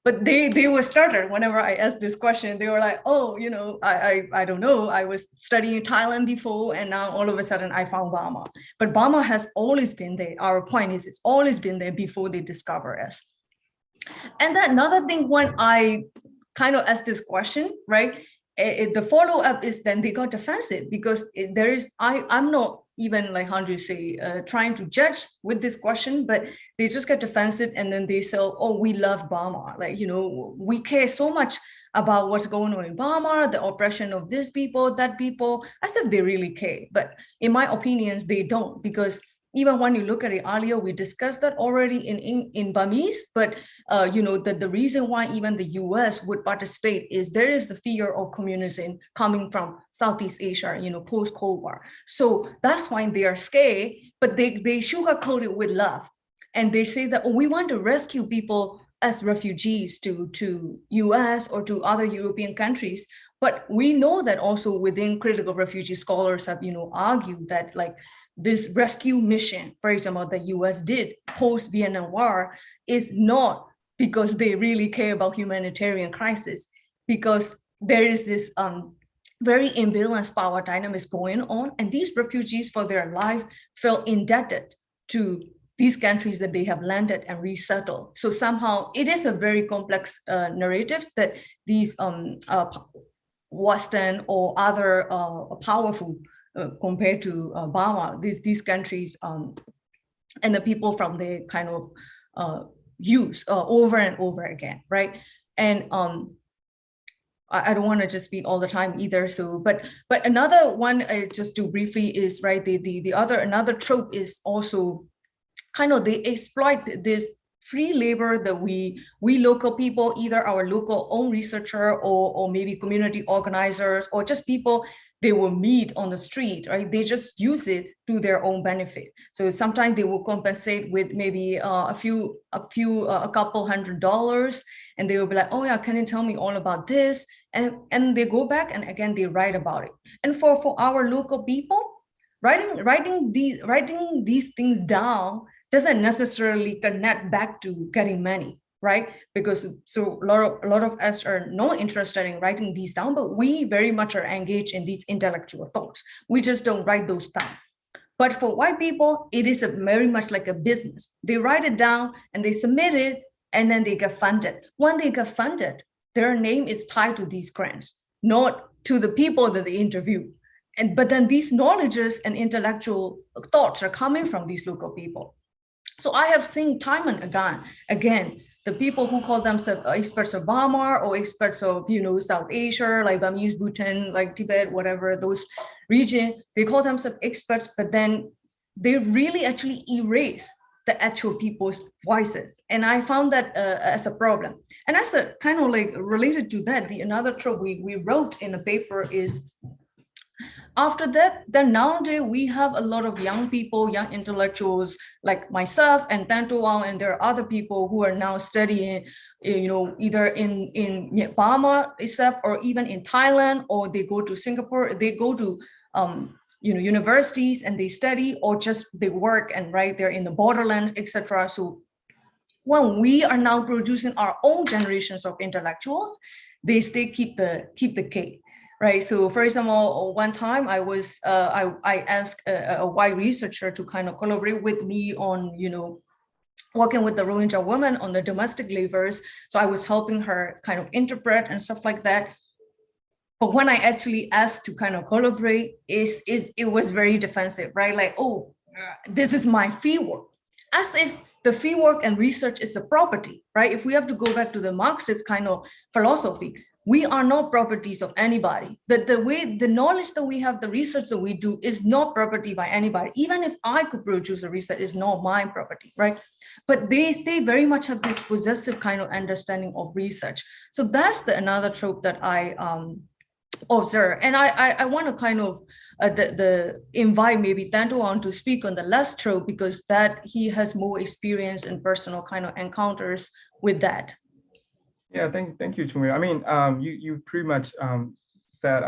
But they were startled whenever I asked this question. They were like, oh, I don't know. I was studying Thailand before, and now all of a sudden I found Burma. But Burma has always been there. Our point is, it's always been there before they discover us. And then another thing, when I kind of asked this question, right, the follow-up is then they got defensive, because I'm not even, like, how do you say, trying to judge with this question, but they just get defensive, and then they say, oh, we love Burma, like, we care so much about what's going on in Burma, the oppression of this people, that people, as if they really care. But in my opinion, they don't, because even when you look at it earlier, we discussed that already in Burmese, but the reason why even the US would participate is there is the fear of communism coming from Southeast Asia, post-Cold War. So that's why they are scared, but they sugarcoat it with love. And they say that, oh, we want to rescue people as refugees to US or to other European countries. But we know that also within critical refugee scholars have, argued that, like, this rescue mission, for example, the US did post-Vietnam War, is not because they really care about humanitarian crisis, because there is this very imbalanced power dynamics going on, and these refugees for their life felt indebted to these countries that they have landed and resettled. So somehow it is a very complex narratives that these Western or other powerful compared to Burma, these countries and the people from there kind of use over and over again, right? And I don't want to just speak all the time either. So, but another one, just to briefly, is right. Another trope is also kind of they exploit this free labor that we local people, either our local own researcher or maybe community organizers or just people they will meet on the street, right? They just use it to their own benefit. So sometimes they will compensate with maybe a couple $100, and they will be like, oh yeah, can you tell me all about this? And they go back and again, they write about it. And for our local people, Writing these things down doesn't necessarily connect back to getting money, right? Because so a lot of us are not interested in writing these down, but we very much are engaged in these intellectual thoughts. We just don't write those down. But for white people, it is very much like a business. They write it down and they submit it, and then they get funded. When they get funded, their name is tied to these grants, not to the people that they interview. But then these knowledges and intellectual thoughts are coming from these local people. So I have seen time and again, the people who call themselves experts of Burma or experts of, South Asia, like Burmese, Bhutan, like Tibet, whatever, those region, they call themselves experts, but then they really actually erase the actual people's voices. And I found that as a problem. And as a kind of like related to that, another trope we wrote in the paper is, after that, then nowadays we have a lot of young people, young intellectuals like myself and Tanto Wang, and there are other people who are now studying, either in Burma itself or even in Thailand, or they go to Singapore, they go to universities and they study, or just they work and right there in the borderland, etc. So when we are now producing our own generations of intellectuals, they still keep the cake. Right. So for example, one time I was I asked a white researcher to kind of collaborate with me on, working with the Rohingya women on the domestic laborers. So I was helping her kind of interpret and stuff like that. But when I actually asked to kind of collaborate, it was very defensive, right? Like, oh, this is my fieldwork, as if the fieldwork and research is a property, right? If we have to go back to the Marxist kind of philosophy, we are not properties of anybody. The knowledge that we have, the research that we do is not property by anybody. Even if I could produce a research, it's not my property, right? But they very much have this possessive kind of understanding of research. So that's another trope that I observe. And I want to kind of invite maybe Tanto on to speak on the last trope, because that he has more experience and personal kind of encounters with that. Yeah, thank you, Chumir. I mean, you pretty much said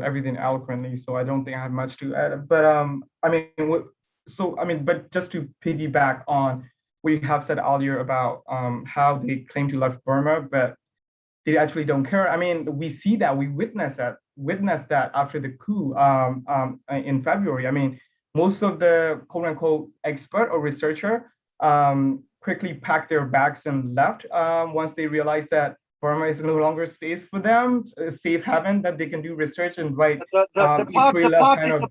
everything eloquently, so I don't think I have much to add. But but just to piggyback on what you have said earlier about how they claim to love Burma, but they actually don't care. I mean, we see that, we witness that after the coup in February. I mean, most of the quote unquote expert or researcher quickly packed their bags and left once they realized that Burma is no longer safe for them, a safe haven that they can do research and write. The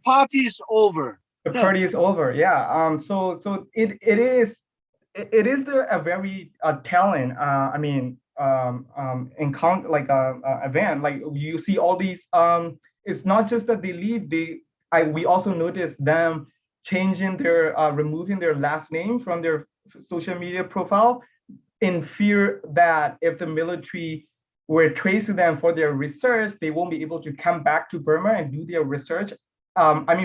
party is over. The party is over. Yeah. So it is a very telling. Encounter, like event. Like you see all these. It's not just that they leave. We also notice them changing their removing their last name from their social media profile, in fear that if the military were tracing them for their research, they won't be able to come back to Burma and do their research.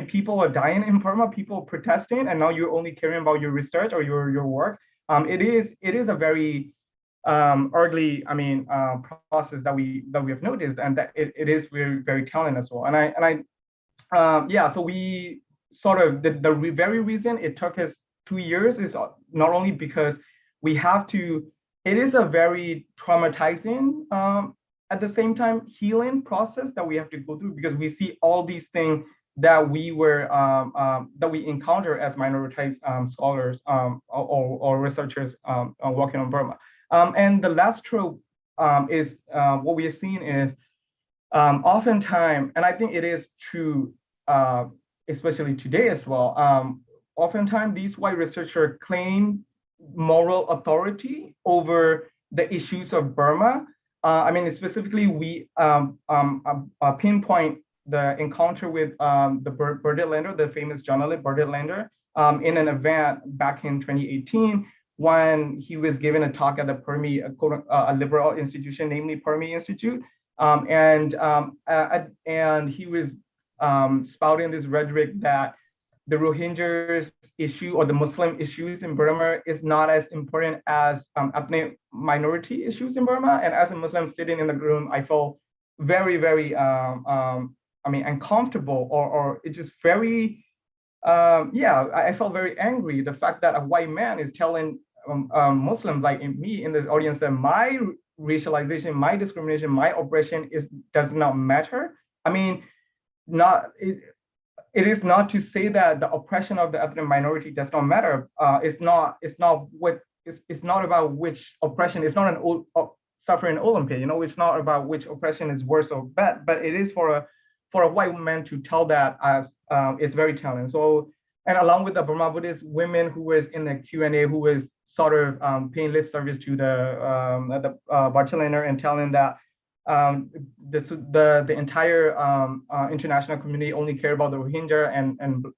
People are dying in Burma, people protesting, and now you're only caring about your research or your work. It is a very ugly, process that we have noticed, and that it is very, very telling as well. So we sort of the very reason it took us 2 years is not only because we have to, it is a very traumatizing, at the same time, healing process that we have to go through, because we see all these things that we were, that we encounter as minoritized scholars or researchers working on Burma. And the last trope is what we have seen is oftentimes, and I think it is true, especially today as well, oftentimes these white researchers claim moral authority over the issues of Burma. Specifically, we pinpoint the encounter with the Burdett Lander, the famous journalist Burdett Lander, in an event back in 2018, when he was given a talk at the Burmese, a liberal institution, namely Burmese Institute, and he was spouting this rhetoric that the Rohingyas issue or the Muslim issues in Burma is not as important as ethnic minority issues in Burma. And as a Muslim sitting in the room, I felt very, very, uncomfortable, or it's just very yeah, I felt very angry. The fact that a white man is telling Muslims like me in the audience that my racialization, my discrimination, my oppression does not matter. I mean, it is not to say that the oppression of the ethnic minority does not matter. It's not about which oppression. It's not an suffering Olympiad. You know, it's not about which oppression is worse or bad. But it is for a white man to tell that as it's very telling. So, and along with the Burma Buddhist women who was in the Q&A, who was sort of paying lip service to the Barcelona and telling that the entire international community only care about the Rohingya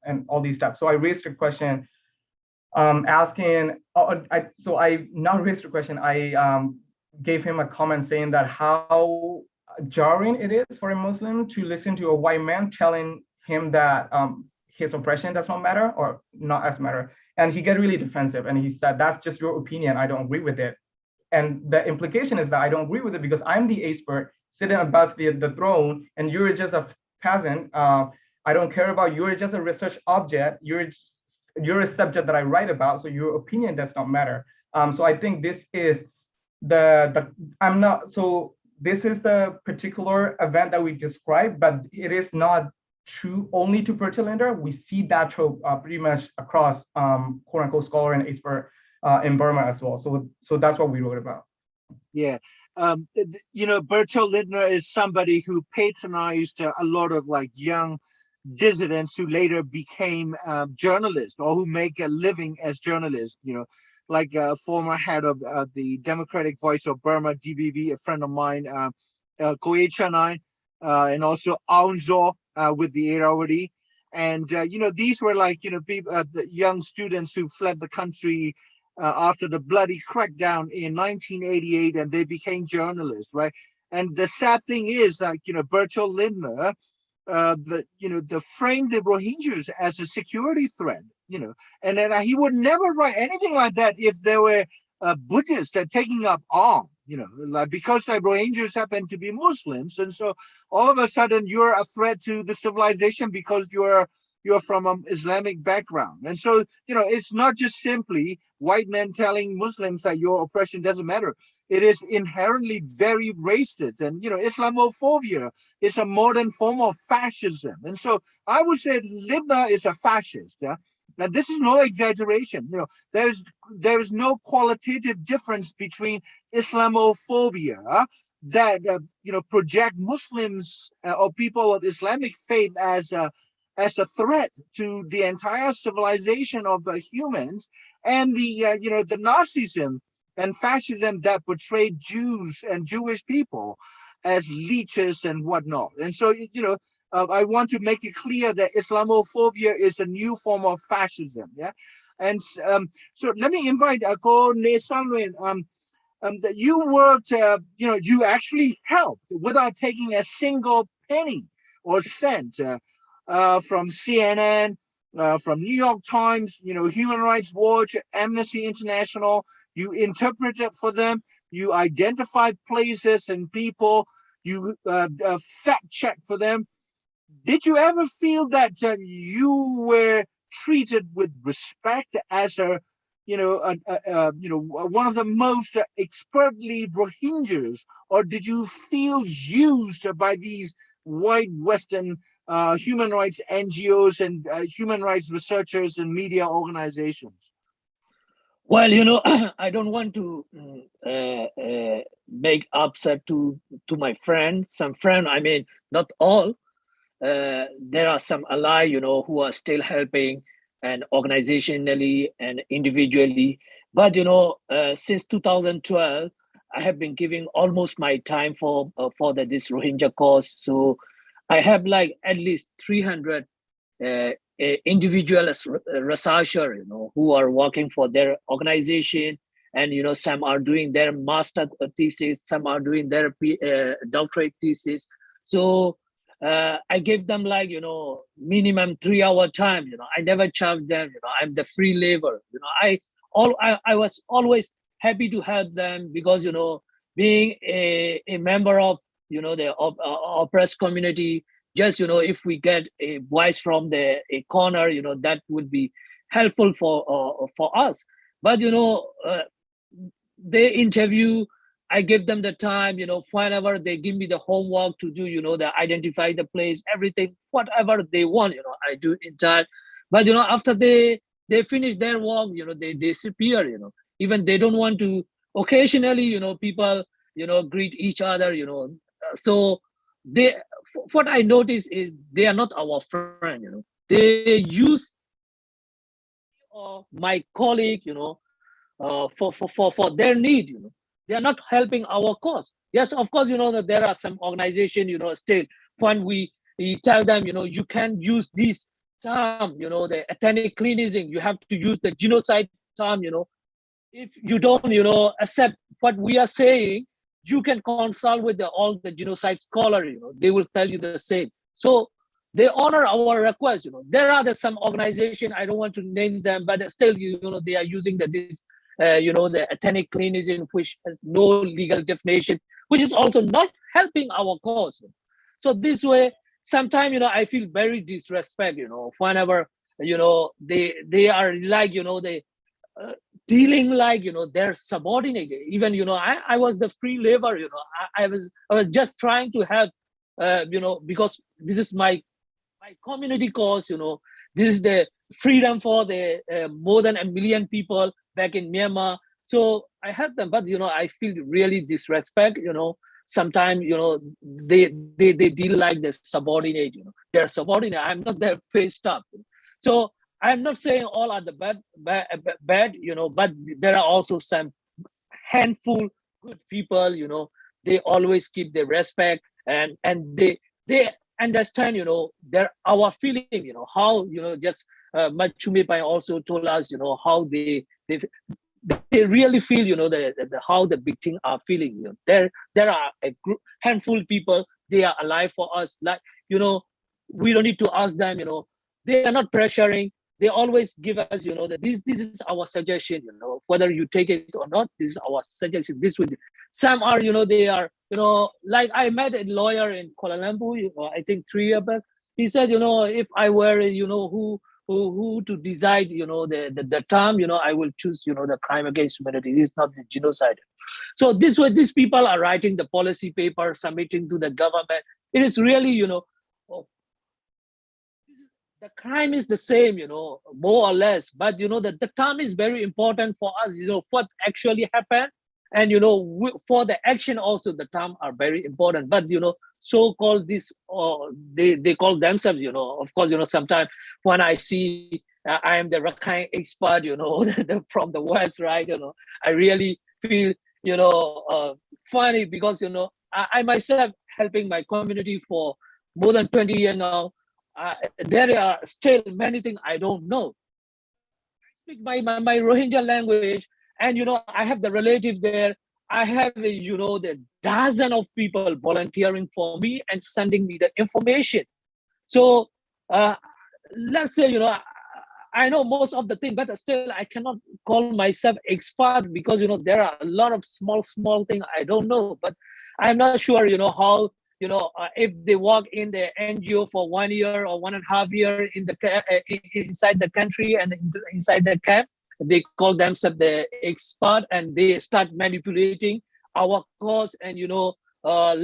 and all these stuff. So I raised a question asking, I not raised a question, I gave him a comment saying that how jarring it is for a Muslim to listen to a white man telling him that his oppression does not matter or not as matter. And he got really defensive and he said, that's just your opinion, I don't agree with it. And the implication is that I don't agree with it because I'm the expert sitting above the throne and you're just a peasant. I don't care about you. You're just a research object. You're a subject that I write about. So your opinion does not matter. So I think this is this is the particular event that we described, but it is not true only to Bertolander. We see that trope pretty much across quote unquote scholar and expert in Burma as well. So that's what we wrote about. Yeah. You know, Bertolt Lindner is somebody who patronized a lot of like young dissidents who later became journalists or who make a living as journalists, you know, like former head of the Democratic Voice of Burma, DBB, a friend of mine, Koye Chanai, and also Aung Zaw with the Irrawaddy. And, you know, these were like, you know, people, the young students who fled the country after the bloody crackdown in 1988, and they became journalists, right? And the sad thing is, like, you know, Bertolt Lindner, framed the Rohingyas as a security threat, you know, and then he would never write anything like that if there were Buddhists taking up arms, you know, like because the Rohingyas happen to be Muslims, and so all of a sudden you're a threat to the civilization because you're from an Islamic background. And so, you know, it's not just simply white men telling Muslims that your oppression doesn't matter. It is inherently very racist. And, you know, Islamophobia is a modern form of fascism. And so I would say Lindner is a fascist. Yeah. Now, this is no exaggeration. You know, there is no qualitative difference between Islamophobia that, you know, project Muslims or people of Islamic faith as a threat to the entire civilization of humans, and the you know, the Nazism and fascism that portrayed Jews and Jewish people as leeches and whatnot. And so, you know, I want to make it clear that Islamophobia is a new form of fascism. Yeah, and so let me invite Ko Ne Sanlin. That you worked, you know, you actually helped without taking a single penny or cent. From CNN, from New York Times, you know, Human Rights Watch, Amnesty International. You interpreted for them. You identified places and people. You fact checked for them. Did you ever feel that you were treated with respect as a, you know, one of the most expertly Rohingyas, or did you feel used by these white Western human rights NGOs and human rights researchers and media organizations? Well, you know, I don't want to make upset to my friends. Some friends, I mean, not all. There are some allies, you know, who are still helping, and organizationally and individually. But you know, since 2012, I have been giving almost my time for this Rohingya cause. So I have like at least 300 individual researchers, you know, who are working for their organization, and you know, some are doing their master thesis, some are doing their doctorate thesis. So I gave them like, you know, minimum 3-hour time. You know, I never charge them. You know, I'm the free labor. You know, I was always happy to help them because, you know, being a member of, you know, the oppressed community, just, if we get a voice from a corner, that would be helpful for us. But, they interview, I give them the time, whenever they give me the homework to do, they identify the place, everything, whatever they want, I do in time. But, after they finish their work, they disappear, even they don't want to, occasionally, people, greet each other, so what I notice is they are not our friend, they use my colleague, for their need, they are not helping our cause. Yes, of course, that there are some organizations, still when we tell them, you can use this term, the ethnic cleansing, you have to use the genocide term, if you don't, accept what we are saying, you can consult with all the genocide scholars, they will tell you the same. So they honor our request, There are some organizations, I don't want to name them, but still, they are using this, the ethnic cleansing, which has no legal definition, which is also not helping our cause. So this way, sometimes, I feel very disrespect, whenever, they are like, they dealing like, they're subordinate. Even, I was the free labor, I was just trying to help, because this is my community cause, this is the freedom for the more than 1 million people back in Myanmar. So I help them, but I feel really disrespect. Sometimes they deal like the subordinate. They're subordinate. I'm not their pay staff. So I'm not saying all are the bad, but there are also some handful good people. They always keep their respect, and they understand, they're our feeling, how, just Machume Pai also told us, how they really feel, how the victims are feeling. There are a handful of people, they are alive for us. Like, we don't need to ask them, they are not pressuring. They always give us, that this is our suggestion, whether you take it or not, this is our suggestion. This would, some are, they are, like I met a lawyer in Kuala Lumpur, I think 3 years back. He said, if I were, who to decide, the term, I will choose, the crime against humanity. It's not the genocide. So this way, these people are writing the policy paper, submitting to the government. It is really, the crime is the same, more or less, but the term is very important for us, what actually happened, and for the action also, the term are very important. But so-called this, they call themselves, of course, sometimes when I see I am the Rakhine expert, from the West, right? I really feel funny, because I myself helping my community for more than 20 years now. There are still many things I don't know. I speak my Rohingya language, and I have the relative there. I have the dozen of people volunteering for me and sending me the information. So let's say I know most of the thing, but still I cannot call myself expert, because there are a lot of small things I don't know. But I'm not sure how if they work in the NGO for 1 year or 1.5 years in the inside the country and inside the camp, they call themselves the expert, and they start manipulating our cause. And for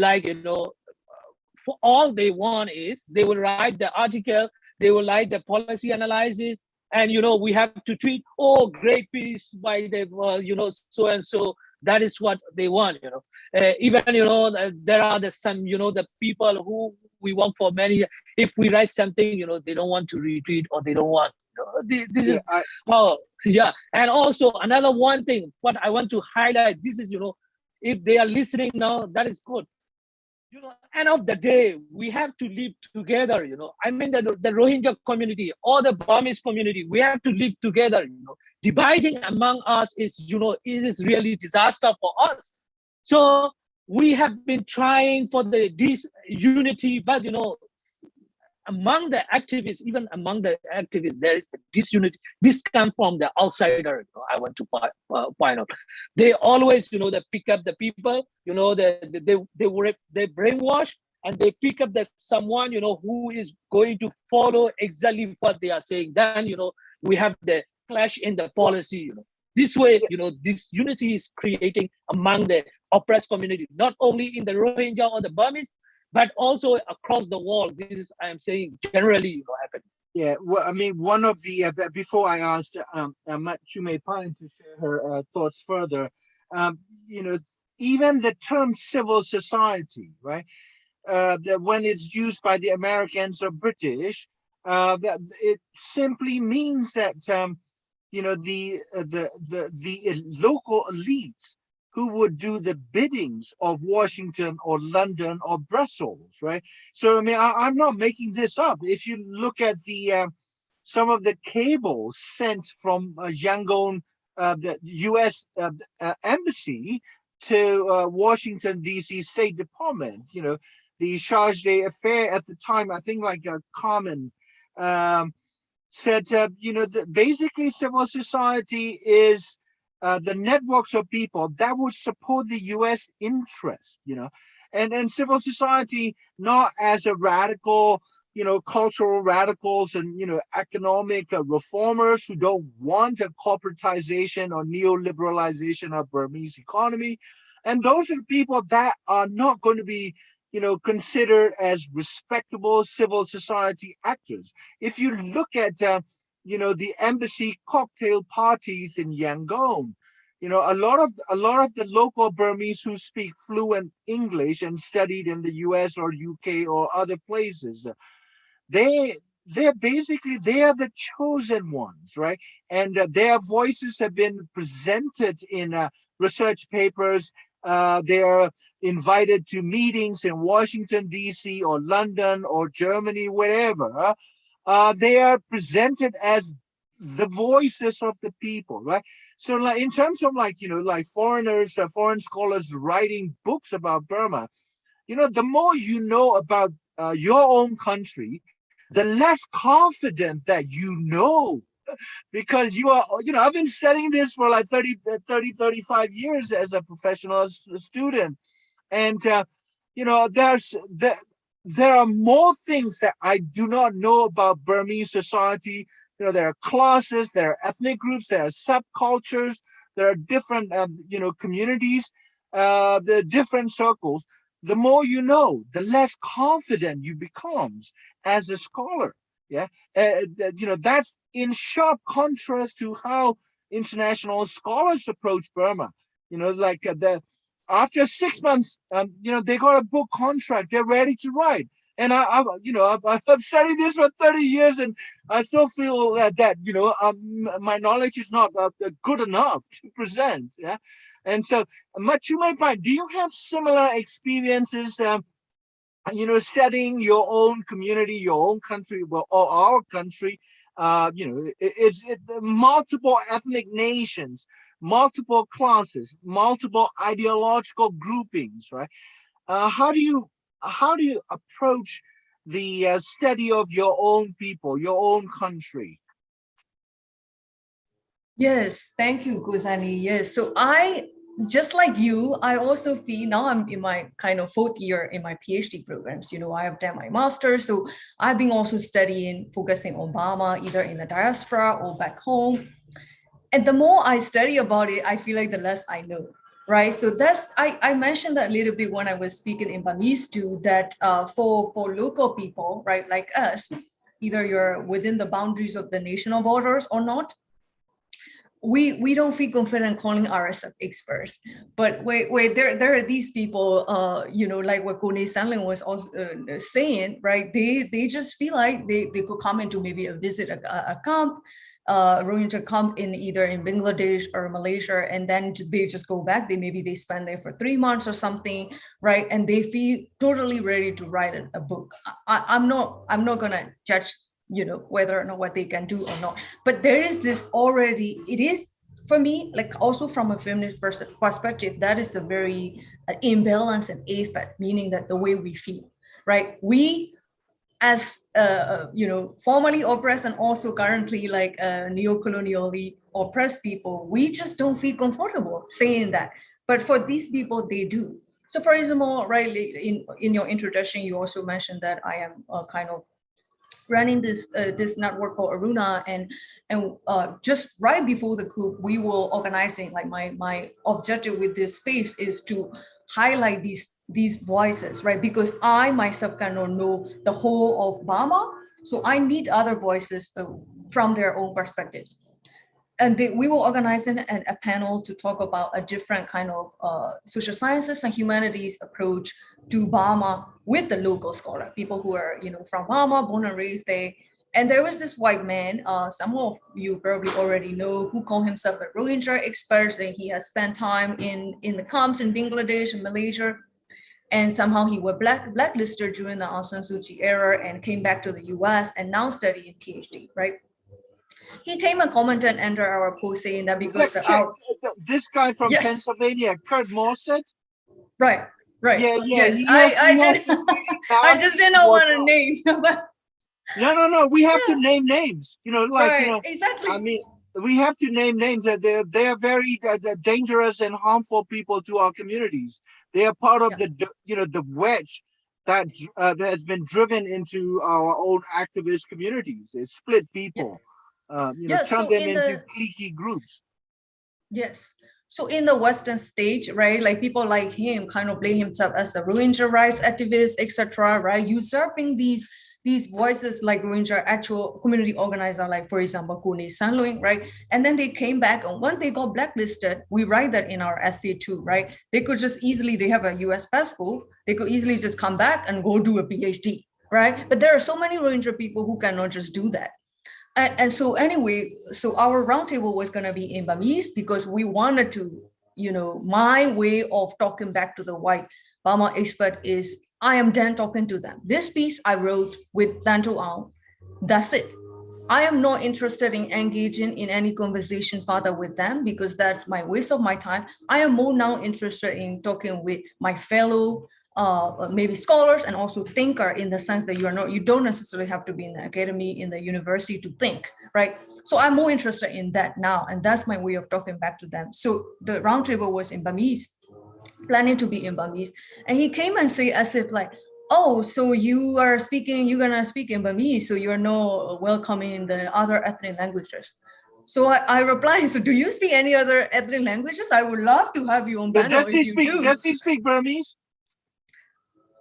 all they want is they will write the article, they will write the policy analysis, and we have to tweet, oh, great piece by the so and so. That is what they want. Even there are some the people who we want for many. If we write something, they don't want to retweet, or they don't want. This is yeah. And also another one thing, what I want to highlight, this is if they are listening now, that is good. End of the day, we have to live together. I mean, the Rohingya community or the Burmese community, we have to live together. Dividing among us is, it is really disaster for us. So we have been trying for this unity, but among the activists, even among the activists, there is the disunity. This comes from the outsider. I want to point out. They always, they pick up the people. They brainwash, and they pick up that someone, who is going to follow exactly what they are saying, then, we have the clash in the policy, This way, this unity is creating among the oppressed community, not only in the Rohingya or the Burmese, but also across the world. This is, I am saying, generally, happening. Yeah, well, I mean, one of the before I asked Chume Pine to share her thoughts further, even the term civil society, right? That when it's used by the Americans or British, that it simply means that the local elites who would do the biddings of Washington or London or Brussels, right? So I mean, I'm not making this up. If you look at the some of the cables sent from Yangon, the U.S. Embassy to Washington D.C. State Department, the charge d'affaires at the time, I think like Carmen said, basically civil society is the networks of people that would support the U.S. interest, and civil society not as a radical, cultural radicals and, economic reformers who don't want a corporatization or neoliberalization of Burmese economy. And those are the people that are not going to be, considered as respectable civil society actors. If you look at, the embassy cocktail parties in Yangon, a lot of the local Burmese who speak fluent English and studied in the US or UK or other places, they are the chosen ones, right? And their voices have been presented in research papers. They are invited to meetings in Washington, D.C. or London or Germany, wherever. They are presented as the voices of the people, right? So like in terms of like foreigners, foreign scholars writing books about Burma, the more you know about your own country, the less confident that because you are, I've been studying this for like 35 years as a professional student. And, there are more things that I do not know about Burmese society. There are classes, there are ethnic groups, there are subcultures, there are different, communities, there are different circles. The more you know, the less confident you becomes as a scholar. Yeah, that's in sharp contrast to how international scholars approach Burma. After 6 months, they got a book contract, they're ready to write. And I've studied this for 30 years, and I still feel that my knowledge is not good enough to present. Yeah, and so, Chume Pai, do you have similar experiences? Studying your own community, your own country, or our country, it's multiple ethnic nations, multiple classes, multiple ideological groupings, right? How do you approach the study of your own people, your own country? Yes, thank you, Guzani. Yes, so just like you, I also feel now I'm in my kind of 4th year in my PhD programs. I have done my master's, so I've been also focusing on Burma, either in the diaspora or back home. And the more I study about it, I feel like the less I know, right? So I mentioned that a little bit when I was speaking in Burmese too, that for local people, right, like us, either you're within the boundaries of the national borders or not, we don't feel confident calling ourselves experts. But wait, there are these people, like what Kone Sanlin was also saying, right? They just feel like they could come into maybe visit a camp, Rohingya camp either in Bangladesh or Malaysia, and then they just go back. They spend there for 3 months or something, right? And they feel totally ready to write a book. I'm not gonna judge whether or not what they can do or not, but there is this already. It is, for me, like also from a feminist perspective, that is a very imbalance and affect, meaning that the way we feel, right? We as formerly oppressed and also currently like neo-colonially oppressed people, we just don't feel comfortable saying that, but for these people they do. So for example, right, in your introduction, you also mentioned that I am kind of running this this network called Aruna, and just right before the coup, we were organizing, like my objective with this space is to highlight these voices, right? Because I myself cannot know the whole of Burma, so I need other voices from their own perspectives. And we will organize a panel to talk about a different kind of social sciences and humanities approach to Burma with the local scholar, people who are, from Burma, born and raised there. And there was this white man, some of you probably already know, who called himself a Rohingya expert, and he has spent time in the camps in Bangladesh and Malaysia. And somehow he was blacklisted during the Aung San Suu Kyi era and came back to the US and now studying PhD, right? He came and commented under our post saying that because this guy from Yes. Pennsylvania, Kurt Morset. Right. Yeah. Yes, I just didn't want to name. But no. We have to name names. Exactly. I mean, we have to name names that they're very dangerous and harmful people to our communities. They are part of the wedge that has been driven into our own activist communities. They split people. Yes. Turn them into cliquey groups. Yes. So in the Western stage, right, like people like him kind of blame himself as a Rohingya rights activist, etc., right, usurping these voices like Rohingya actual community organizer, like for example, Kone Sanluing, right? And then they came back, and when they got blacklisted, we write that in our essay too, right? They could just easily, they have a US passport, they could easily just come back and go do a PhD, right? But there are so many Rohingya people who cannot just do that. And so anyway, so our roundtable was going to be in Burmese because we wanted to, my way of talking back to the white Burma expert is I am done talking to them. This piece I wrote with Danto Aung. That's it. I am not interested in engaging in any conversation further with them because that's my waste of my time. I am more now interested in talking with my fellow maybe scholars and also thinker, in the sense that you don't necessarily have to be in the academy, in the university to think, right? So I'm more interested in that now, and that's my way of talking back to them. So the roundtable was in Burmese, planning to be in Burmese, and he came and say as if like, oh, so you're gonna speak in Burmese, so you're not welcoming the other ethnic languages. So I replied, so do you speak any other ethnic languages? I would love to have you on panel. Does he speak Burmese?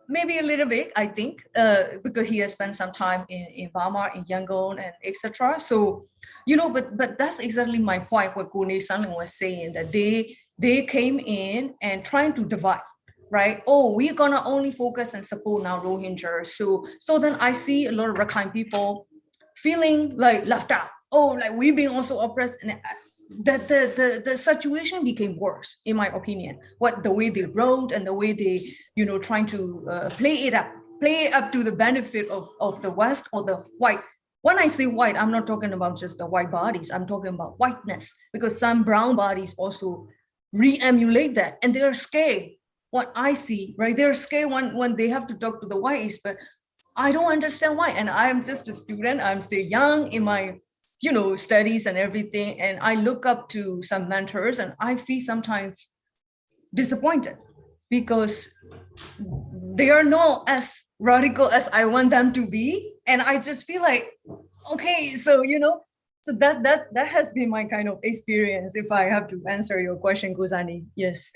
Maybe a little bit, I think, because he has spent some time in Burma, in Yangon, and etc. So, but that's exactly my point. What Kone Sanling was saying, that they came in and trying to divide, right? Oh, we're gonna only focus and support now Rohingya. So then I see a lot of Rakhine people feeling like left out. Oh, like we've been also oppressed, and that the situation became worse, in my opinion. The way they wrote and the way they, trying to play it up to the benefit of the West or the white. When I say white, I'm not talking about just the white bodies. I'm talking about whiteness, because some brown bodies also re-emulate that, and they're scared. What I see, right? They're scared when they have to talk to the whites, but I don't understand why. And I'm just a student. I'm still young in my studies and everything. And I look up to some mentors and I feel sometimes disappointed because they are not as radical as I want them to be. And I just feel like, okay, so, so that has been my kind of experience. If I have to answer your question, Guzani, yes.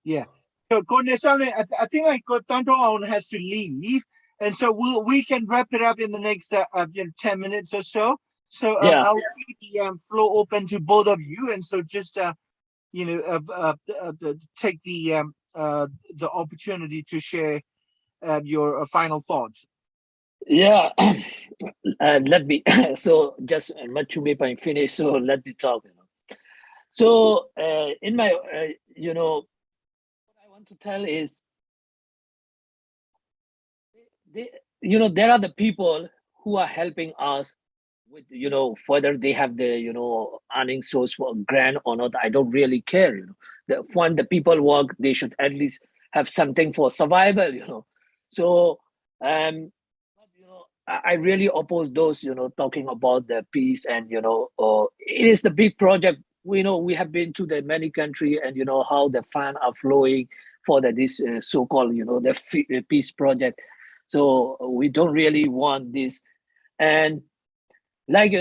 Yeah. So I think like Tanto Aung has to leave. And so we can wrap it up in the next 10 minutes or so. So I'll keep the floor open to both of you, and so just take the opportunity to share your final thoughts. Yeah, let me. So just Machume by finish. So let me talk. So in my, what I want to tell is, there are the people who are helping us with, whether they have the, earning source for grant or not. I don't really care. When the people work, they should at least have something for survival. So, I really oppose those, talking about the peace and, it is the big project we know we have been to the many country, and how the funds are flowing for this so-called the peace project. So we don't really want this, and like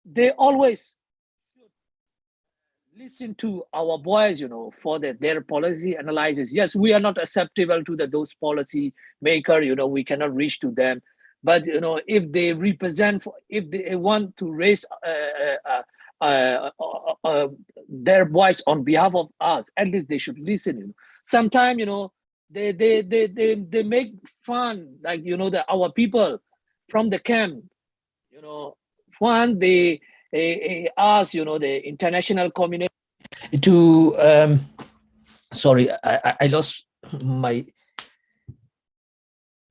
they always listen to our voice, for their policy analysis. Yes, we are not acceptable to those policy maker, we cannot reach to them. But, if they represent, if they want to raise their voice on behalf of us, at least they should listen. Sometimes, they make fun, like, our people from the camp, one, they ask, the international community to, sorry, I lost my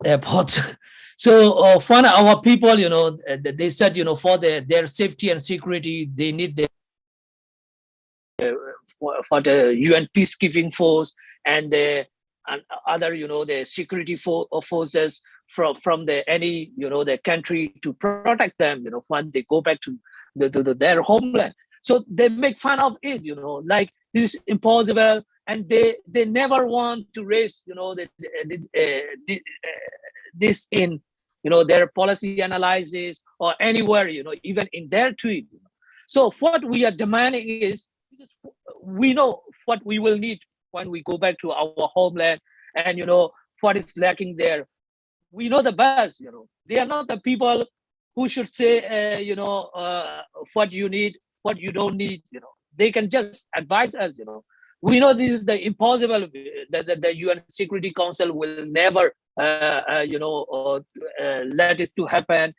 AirPods. So for our people, they said, for their safety and security, they need for the UN peacekeeping force and the other, the security forces from any, the country to protect them, when they go back to their homeland. So they make fun of it, like this is impossible, and they never want to raise, this in, their policy analysis or anywhere, even in their tweet. So what we are demanding is, we know what we will need when we go back to our homeland, and what is lacking there. We know the best, they are not the people who should say, what you need, what you don't need, they can just advise us, we know this is the impossible, that the UN Security Council will never let this to happen,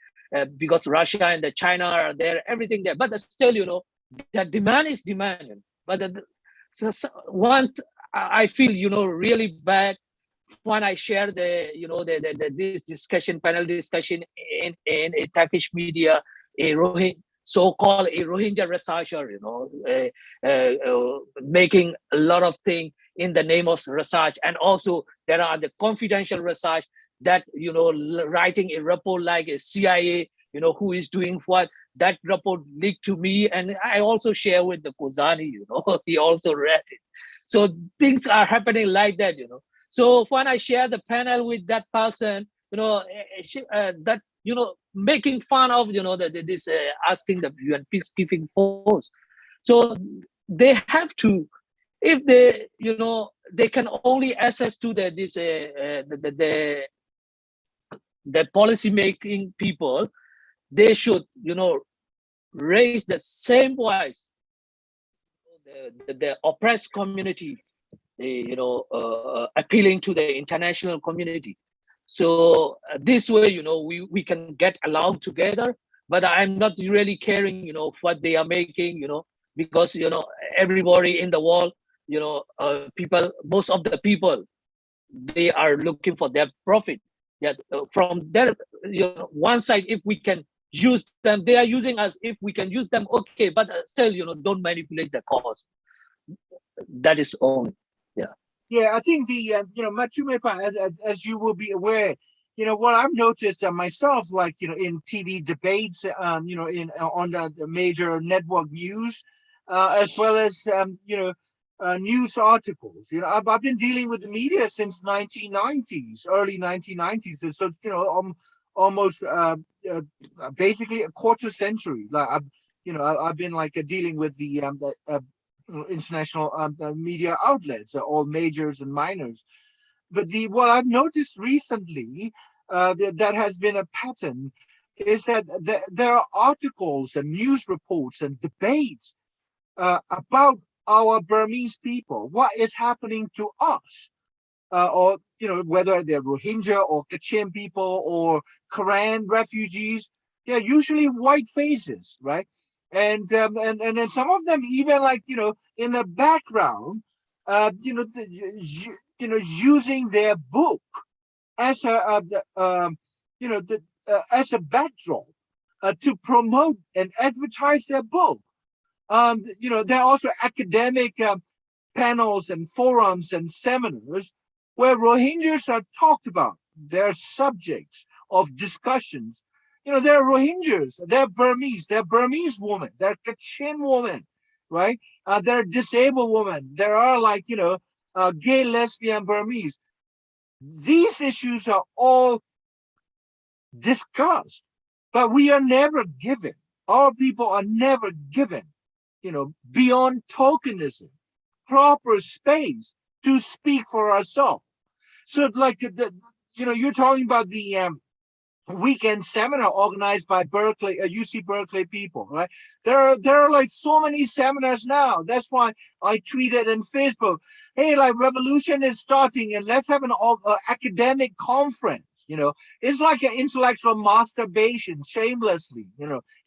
because Russia and the China are there, everything there. But still, the demand is demand. But I feel, really bad when I share this discussion, panel discussion in a Turkish media, so-called a Rohingya researcher, making a lot of things in the name of research. And also there are the confidential research that, writing a report like a CIA, who is doing what. That report leaked to me, and I also share with the Kozani, he also read it. So things are happening like that, So when I share the panel with that person, that, making fun of, this asking the UN peacekeeping force. So they have to, if they, they can only access to the policy making people, they should, raise the same voice, the oppressed community, appealing to the international community. So this way, we can get along together. But I'm not really caring, what they are making, because, everybody in the world, people, most of the people, they are looking for their profit. That from their, one side, if we can use them, they are using us. If we can use them, okay. But still, don't manipulate the cause. That is all. Yeah. Yeah, I think the Machumepa, as you will be aware, what I've noticed myself, like in TV debates, on the major network news, as well as news articles. I've been dealing with the media since 1990s, early 1990s, and so almost basically a quarter century. Like I've been like dealing with the international media outlets, all majors and minors. But what I've noticed recently that has been a pattern is that there are articles and news reports and debates about our Burmese people, what is happening to us, or whether they're Rohingya or Kachin people or Karen refugees. They're usually white faces, right? And then some of them even like in the background, using their book as as a backdrop to promote and advertise their book. There are also academic panels and forums and seminars where Rohingyas are talked about. They're subjects of discussions. They're Rohingyas, they're Burmese women, they're Kachin women, right? There are disabled women. There are like, gay, lesbian, Burmese. These issues are all discussed, but we are never given. Our people are never given, beyond tokenism, proper space to speak for ourselves. So like, you're talking about the weekend seminar organized by Berkeley, UC Berkeley people, right? There are like so many seminars now. That's why I tweeted in Facebook, hey, like revolution is starting and let's have an academic conference. It's like an intellectual masturbation, shamelessly,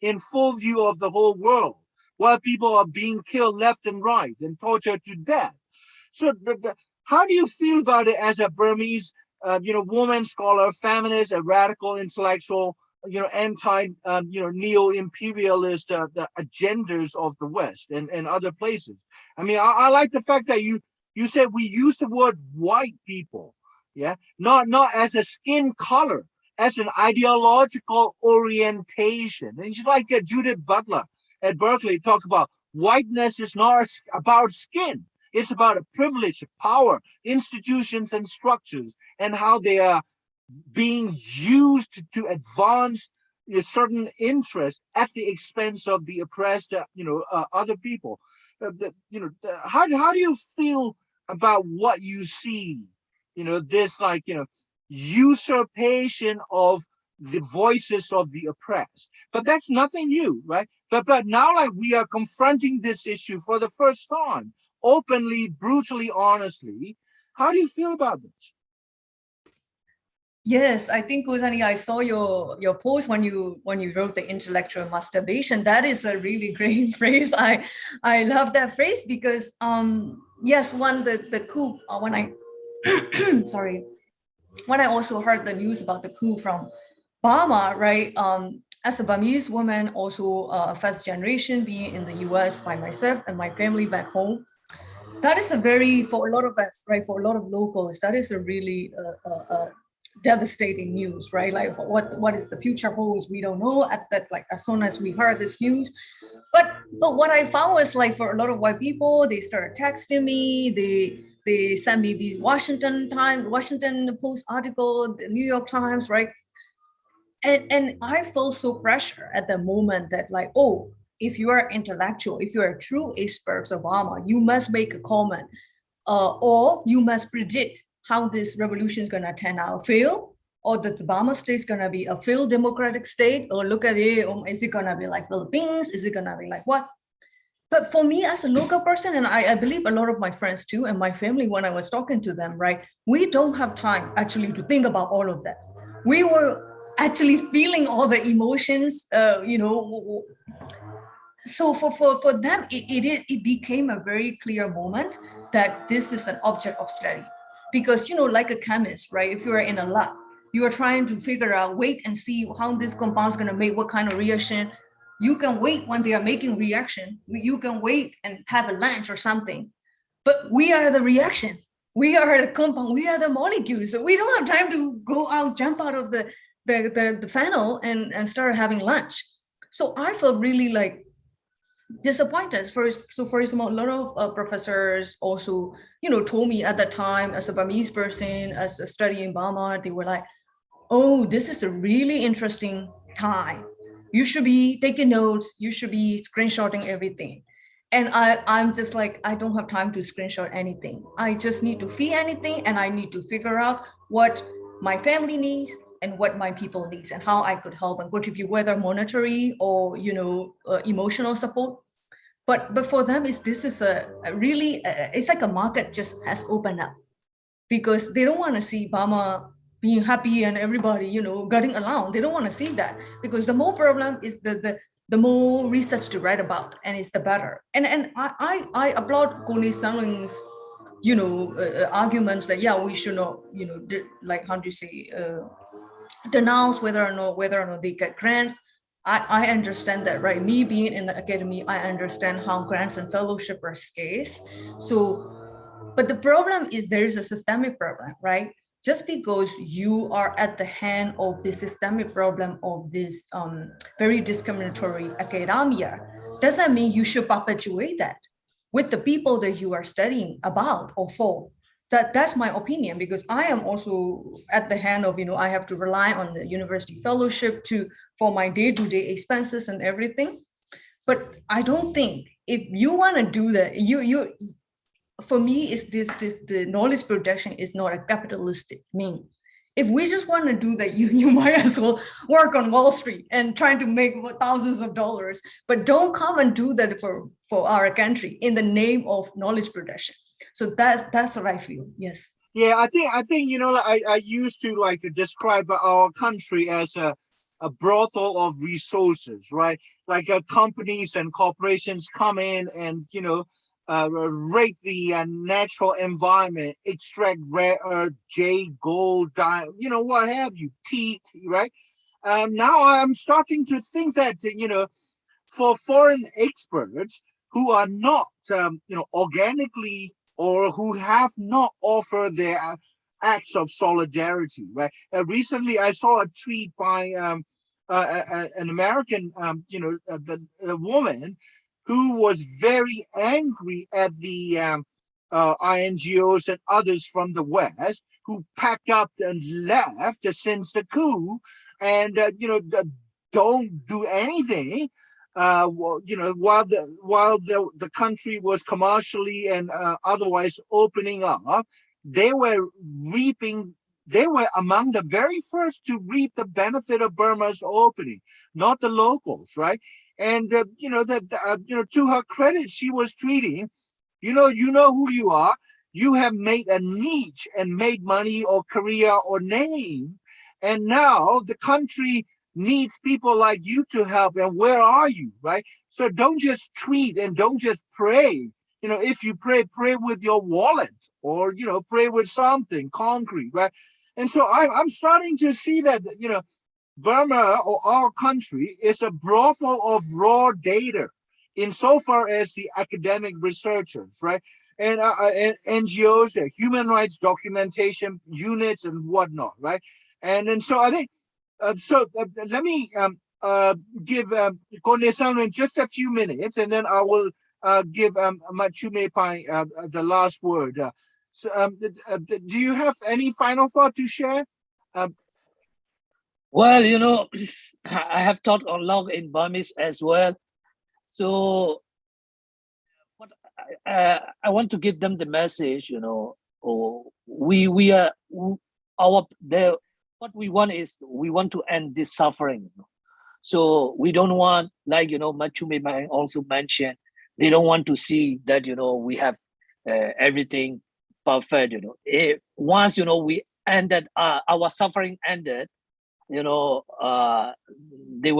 in full view of the whole world, while people are being killed left and right and tortured to death. So how do you feel about it as a Burmese woman scholar, feminist, a radical intellectual, anti, neo-imperialist, the agendas of the West and other places? I mean, I like the fact that you said we use the word white people, yeah, not as a skin color, as an ideological orientation. And it's like Judith Butler at Berkeley talk about whiteness is not about skin. It's about a privilege, power, institutions and structures, and how they are being used to advance certain interests at the expense of the oppressed, other people. How do you feel about what you see? This like, usurpation of the voices of the oppressed. But that's nothing new, right? But now, like, we are confronting this issue for the first time, openly, brutally, honestly. How do you feel about this? Yes, I think Kozani, I saw your post when you wrote the intellectual masturbation. That is a really great phrase. I love that phrase because yes, the coup when I sorry, when I also heard the news about the coup from Burma, right? As a Burmese woman, also first generation being in the US by myself and my family back home, that is for a lot of us, right? For a lot of locals, that is a really devastating news, right? Like what is the future holds, we don't know at that, like as soon as we heard this news. But what I found was like for a lot of white people, they started texting me, they sent me these Washington Post article, the New York Times, right? And I felt so pressure at the moment that like, oh, if you are intellectual, if you're a true expert of Burma, you must make a comment, or you must predict how this revolution is gonna turn out, fail, or that the Burma state is gonna be a failed democratic state, or look at it, is it gonna be like Philippines? Is it gonna be like what? But for me as a local person, and I believe a lot of my friends too, and my family, when I was talking to them, right, we don't have time actually to think about all of that. We were actually feeling all the emotions, so for them, it became a very clear moment that this is an object of study. Because, like a chemist, right, if you are in a lab, you are trying to figure out, wait and see how this compound is going to make what kind of reaction. You can wait when they are making reaction. You can wait and have a lunch or something. But we are the reaction. We are the compound. We are the molecules. So we don't have time to go out, jump out of the funnel and start having lunch. So I felt really like disappointed. For example, a lot of professors also, told me at the time, as a Burmese person, as a study in Burma, they were like, oh, this is a really interesting time. You should be taking notes. You should be screenshotting everything. And I'm just like, I don't have time to screenshot anything. I just need to feed anything, and I need to figure out what my family needs and what my people needs and how I could help and contribute, whether monetary or, emotional support. But for them, this is a really, it's like a market just has opened up, because they don't want to see Burma being happy and everybody, getting along. They don't want to see that, because the more problem is the more research to write about, and it's the better. And I applaud Kone Sanling's, arguments that, yeah, we should not, like, how do you say, denounce whether or not they get grants. I understand that, right? Me being in the academy, I understand how grants and fellowship are scarce. So, but the problem is there is a systemic problem, right? Just because you are at the hand of the systemic problem of this very discriminatory academia, doesn't mean you should perpetuate that with the people that you are studying about or for. That's my opinion, because I am also at the hand of, I have to rely on the university fellowship for my day-to-day expenses and everything. But I don't think if you want to do that, for me, is the knowledge production is not a capitalistic mean. If we just want to do that, you might as well work on Wall Street and trying to make thousands of dollars, but don't come and do that for our country in the name of knowledge production. So that's what I feel. Yes. Yeah, I think I used to like describe our country as a brothel of resources, right? Like companies and corporations come in and rape the natural environment, extract rare earth, jade, gold, diamond, what have you, teak, right? Now I'm starting to think that for foreign experts who are not organically, or who have not offered their acts of solidarity, right? Recently, I saw a tweet by an American, a woman who was very angry at the INGOs and others from the West who packed up and left since the coup, and don't do anything. While the country was commercially and otherwise opening up, they were among the very first to reap the benefit of Burma's opening, not the locals, right? And to her credit, she was tweeting, you know who you are. You have made a niche and made money or career or name, and now the country needs people like you to help, and where are you, right? So don't just tweet and don't just pray. If you pray with your wallet, or pray with something concrete, right? And so I'm starting to see that Burma, or our country, is a brothel of raw data insofar as the academic researchers, right? And NGOs, human rights documentation units and whatnot, right? And so I think let me give Kone-san in just a few minutes, and then I will give Machume Pai the last word. Do you have any final thought to share? Well, I have taught a lot in Burmese as well. So what I want to give them the message, what we want is, we want to end this suffering. So we don't want, like, Machume also mentioned, they don't want to see that, we have everything perfect, once, we ended, our suffering ended, they will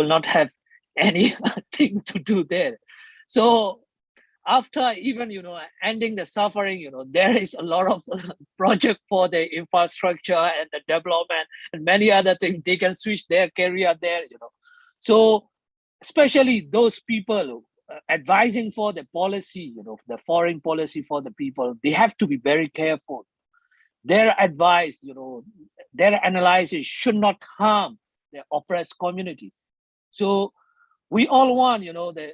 not have anything to do there. So after even, ending the suffering, there is a lot of project for the infrastructure and the development and many other things. They can switch their career there, So especially those people advising for the policy, the foreign policy for the people, they have to be very careful. Their advice, their analysis should not harm the oppressed community. So we all want, the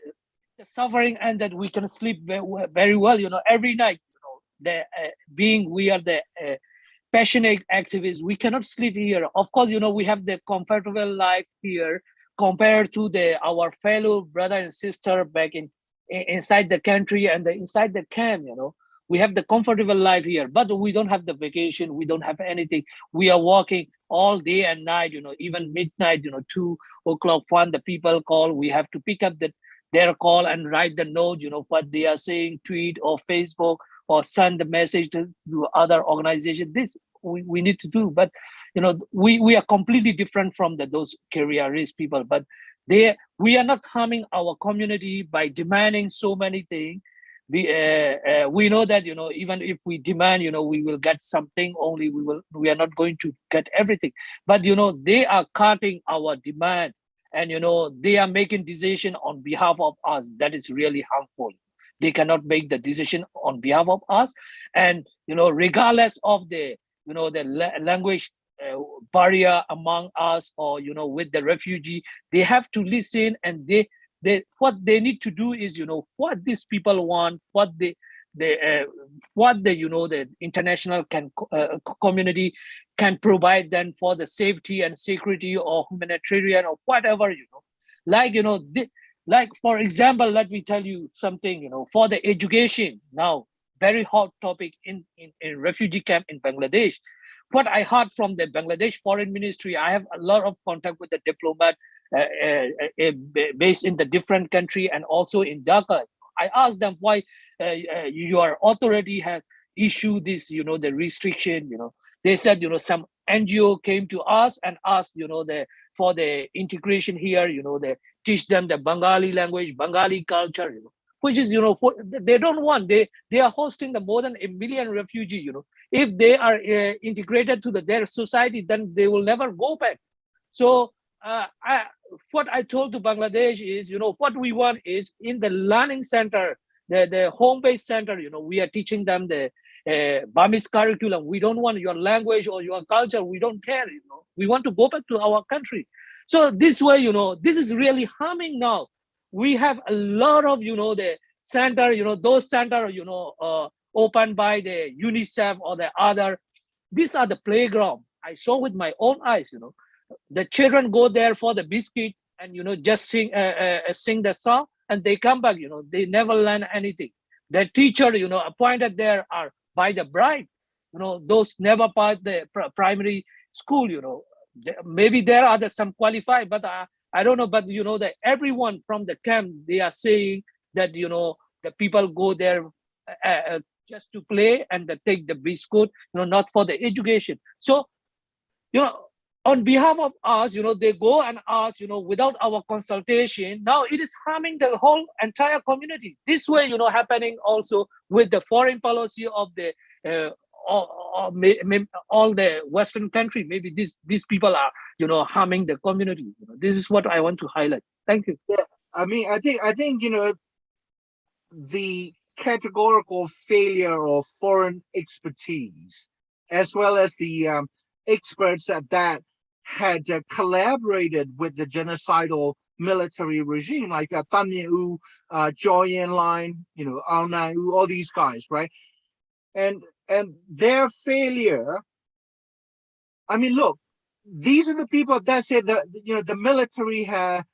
suffering, and that we can sleep very well, every night, we are the passionate activists, we cannot sleep here. Of course, we have the comfortable life here compared to our fellow brother and sister back inside the country and inside the camp, we have the comfortable life here, but we don't have the vacation, we don't have anything. We are working all day and night, even midnight, 2 o'clock when the people call, we have to pick up their call and write the note, what they are saying, tweet or Facebook, or send the message to other organizations. This we need to do, but we are completely different from those careerist people. But we are not harming our community by demanding so many things. We know that even if we demand, we will get something. Only we are not going to get everything. But they are cutting our demand, and they are making decision on behalf of us. That is really harmful. They cannot make the decision on behalf of us, and regardless of the language barrier among us, or with the refugee, they have to listen, and what they need to do is, what these people want, what the the international community can provide them for the safety and security or humanitarian or whatever, like, like, for example, let me tell you something, for the education now, very hot topic in refugee camp in Bangladesh. What I heard from the Bangladesh Foreign Ministry, I have a lot of contact with the diplomat based in the different country and also in Dhaka. I asked them why your authority has issued this, the restriction. They said, some NGO came to us and asked, for the integration here, they teach them the Bengali language, Bengali culture, which is, they don't want. They are hosting the more than 1 million refugees. If they are integrated to their society, then they will never go back. So what I told to Bangladesh is, what we want is in the learning center, the home-based center, we are teaching them the Burmese curriculum. We don't want your language or your culture. We don't care, we want to go back to our country. So this way, this is really harming now. We have a lot of, the center, those center, opened by the UNICEF or the other. These are the playground. I saw with my own eyes, the children go there for the biscuit and, just sing the song and they come back, they never learn anything. The teacher, appointed there are by the bride, those never passed the primary school, maybe there are some qualified, but I don't know, but that everyone from the camp, they are saying that, the people go there just to play and they take the biscuit, not for the education. So, on behalf of us, they go and ask, without our consultation. Now it is harming the whole entire community. This way, happening also with the foreign policy of the all the Western country. Maybe these people are, harming the community. This is what I want to highlight. Thank you. Yeah, I mean, I think the categorical failure of foreign expertise, as well as the experts that had collaborated with the genocidal military regime, like Tan Minh U, Choi Yen-line, Aung Naing U, all these guys, right? And their failure. I mean, look, these are the people that said that the military have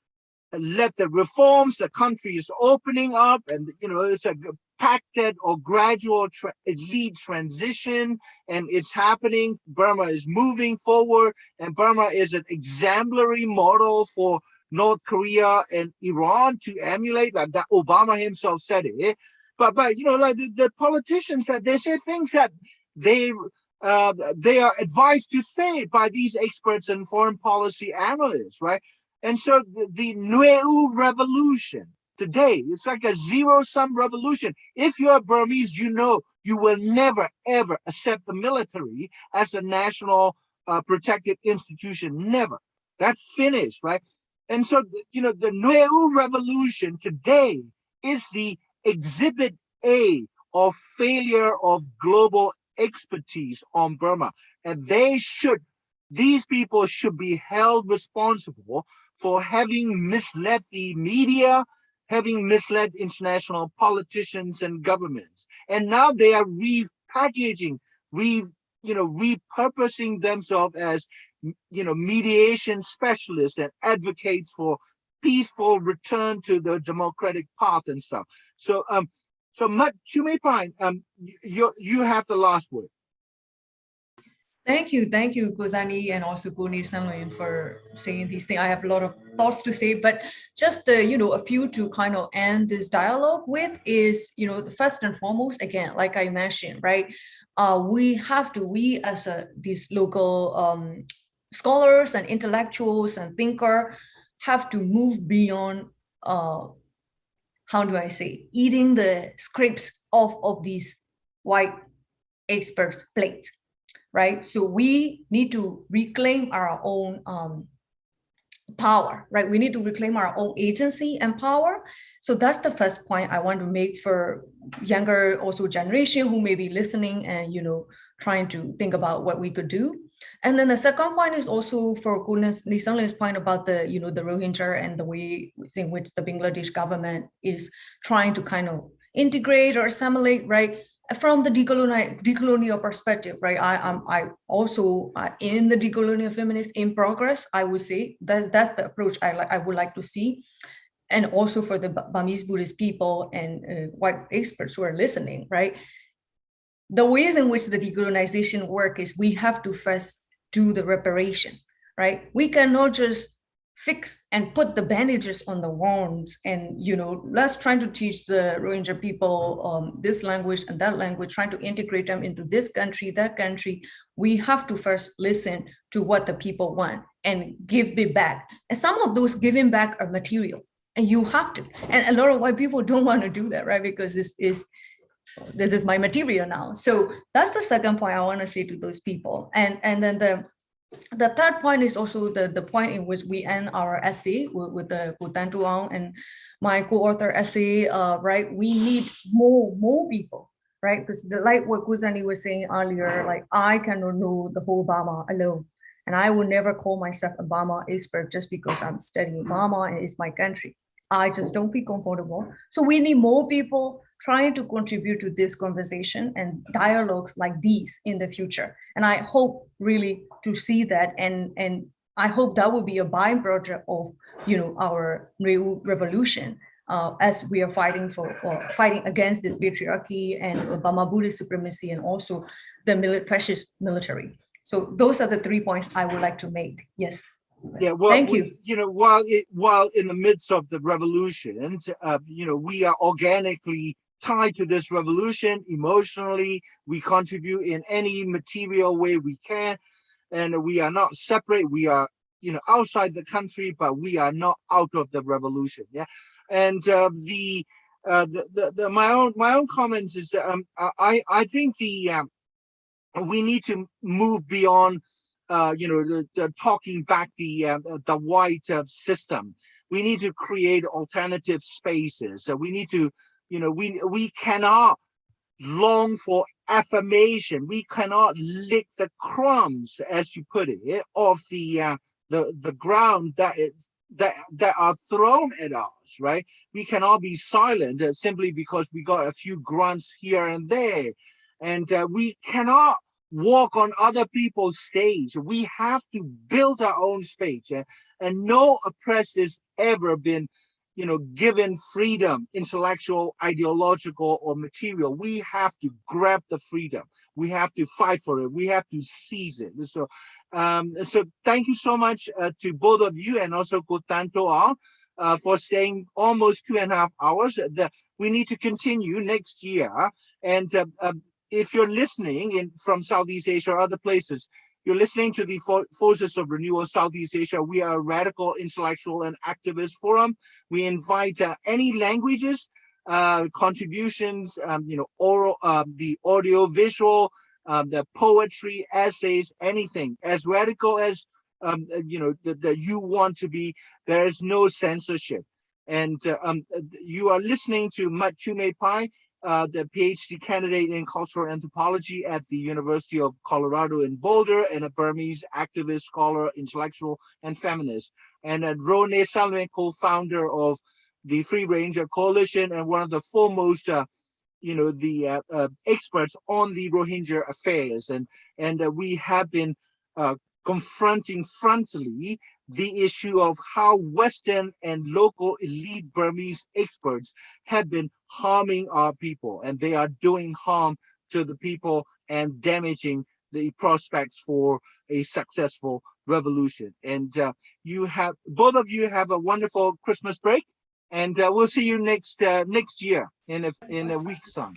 led the reforms. The country is opening up, and it's a pacted or gradual elite transition, and it's happening. Burma is moving forward, and Burma is an exemplary model for North Korea and Iran to emulate. Like that, Obama himself said it. But like the politicians, that they say things that they are advised to say by these experts and foreign policy analysts, right? And so the Nueu revolution today, it's like a zero-sum revolution. If you're Burmese, you will never, ever accept the military as a national protected institution. Never. That's finished, right? And so, the Nueu revolution today is the exhibit A of failure of global expertise on Burma. And these people should be held responsible for having misled the media, having misled international politicians and governments. And now they are repackaging, repurposing themselves as, mediation specialists and advocates for peaceful return to the democratic path and stuff. So, Chumepine, you have the last word. Thank you, Kozani, and also Goni Sanloyan for saying these things. I have a lot of thoughts to say, but just a few to kind of end this dialogue with is, the first and foremost, again, like I mentioned, right? We as these local scholars and intellectuals and thinker have to move beyond, how do I say, eating the scripts of these white experts' plate. Right, so we need to reclaim our own power, right? We need to reclaim our own agency and power. So that's the first point I want to make for younger also generation who may be listening and trying to think about what we could do. And then the second point is also for Nisanglin's point about the, the Rohingya and the way in which the Bangladesh government is trying to kind of integrate or assimilate, right? From the decolonial perspective, right? I also in the decolonial feminist in progress, I would say that's the approach I would like to see. And also for the Burmese Buddhist people and white experts who are listening, right? The ways in which the decolonization work is we have to first do the reparation, right? We cannot just fix and put the bandages on the wounds and, let's try to teach the Rohingya people this language and that language, trying to integrate them into this country, that country. We have to first listen to what the people want and give it back. And some of those giving back are material, and you have to. And a lot of white people don't want to do that, right? Because this is my material now. So that's the second point I want to say to those people. And then the third point is also the point in which we end our essay with the Tan Tuong and my co-author essay, right? We need more people, right? Because like what Kuzani was saying earlier, like I cannot know the whole Burma alone. And I will never call myself a Burma expert just because I'm studying Burma and it's my country. I just don't feel comfortable. So we need more people trying to contribute to this conversation and dialogues like these in the future. And I hope really to see that. And I hope that will be a byproduct of, our new revolution as we are fighting against this patriarchy and Burma Buddhist supremacy and also the fascist military. So those are the 3 points I would like to make. Yes. Yeah, well, thank you. While in the midst of the revolution, we are organically tied to this revolution emotionally. We contribute in any material way we can, and we are not separate. We are, outside the country, but we are not out of the revolution. Yeah, and my own comments is I think we need to move beyond. The talking back the white system. We need to create alternative spaces. So we need to, we cannot long for affirmation. We cannot lick the crumbs, as you put it, of the ground that are thrown at us, right? We cannot be silent simply because we got a few grunts here and there, and we cannot walk on other people's stage. We have to build our own stage, and no oppressed has ever been, given freedom, intellectual, ideological, or material. We have to grab the freedom. We have to fight for it. We have to seize it. So, so thank you so much to both of you, and also Tan Tuong for staying almost 2.5 hours. We need to continue next year, and if you're listening from Southeast Asia or other places, you're listening to the Forces of Renewal Southeast Asia. We are a radical intellectual and activist forum. We invite any languages, contributions, oral, the audio, visual, the poetry, essays, anything as radical as that you want to be. There is no censorship, and you are listening to Mat Chume Pai, the PhD candidate in cultural anthropology at the University of Colorado in Boulder, and a Burmese activist, scholar, intellectual, and feminist. And Rone Salme, co-founder of the Free Ranger Coalition and one of the foremost, experts on the Rohingya affairs. And we have been confronting frontally the issue of how Western and local elite Burmese experts have been harming our people, and they are doing harm to the people and damaging the prospects for a successful revolution. And both of you have a wonderful Christmas break, and we'll see you next year in a week's time.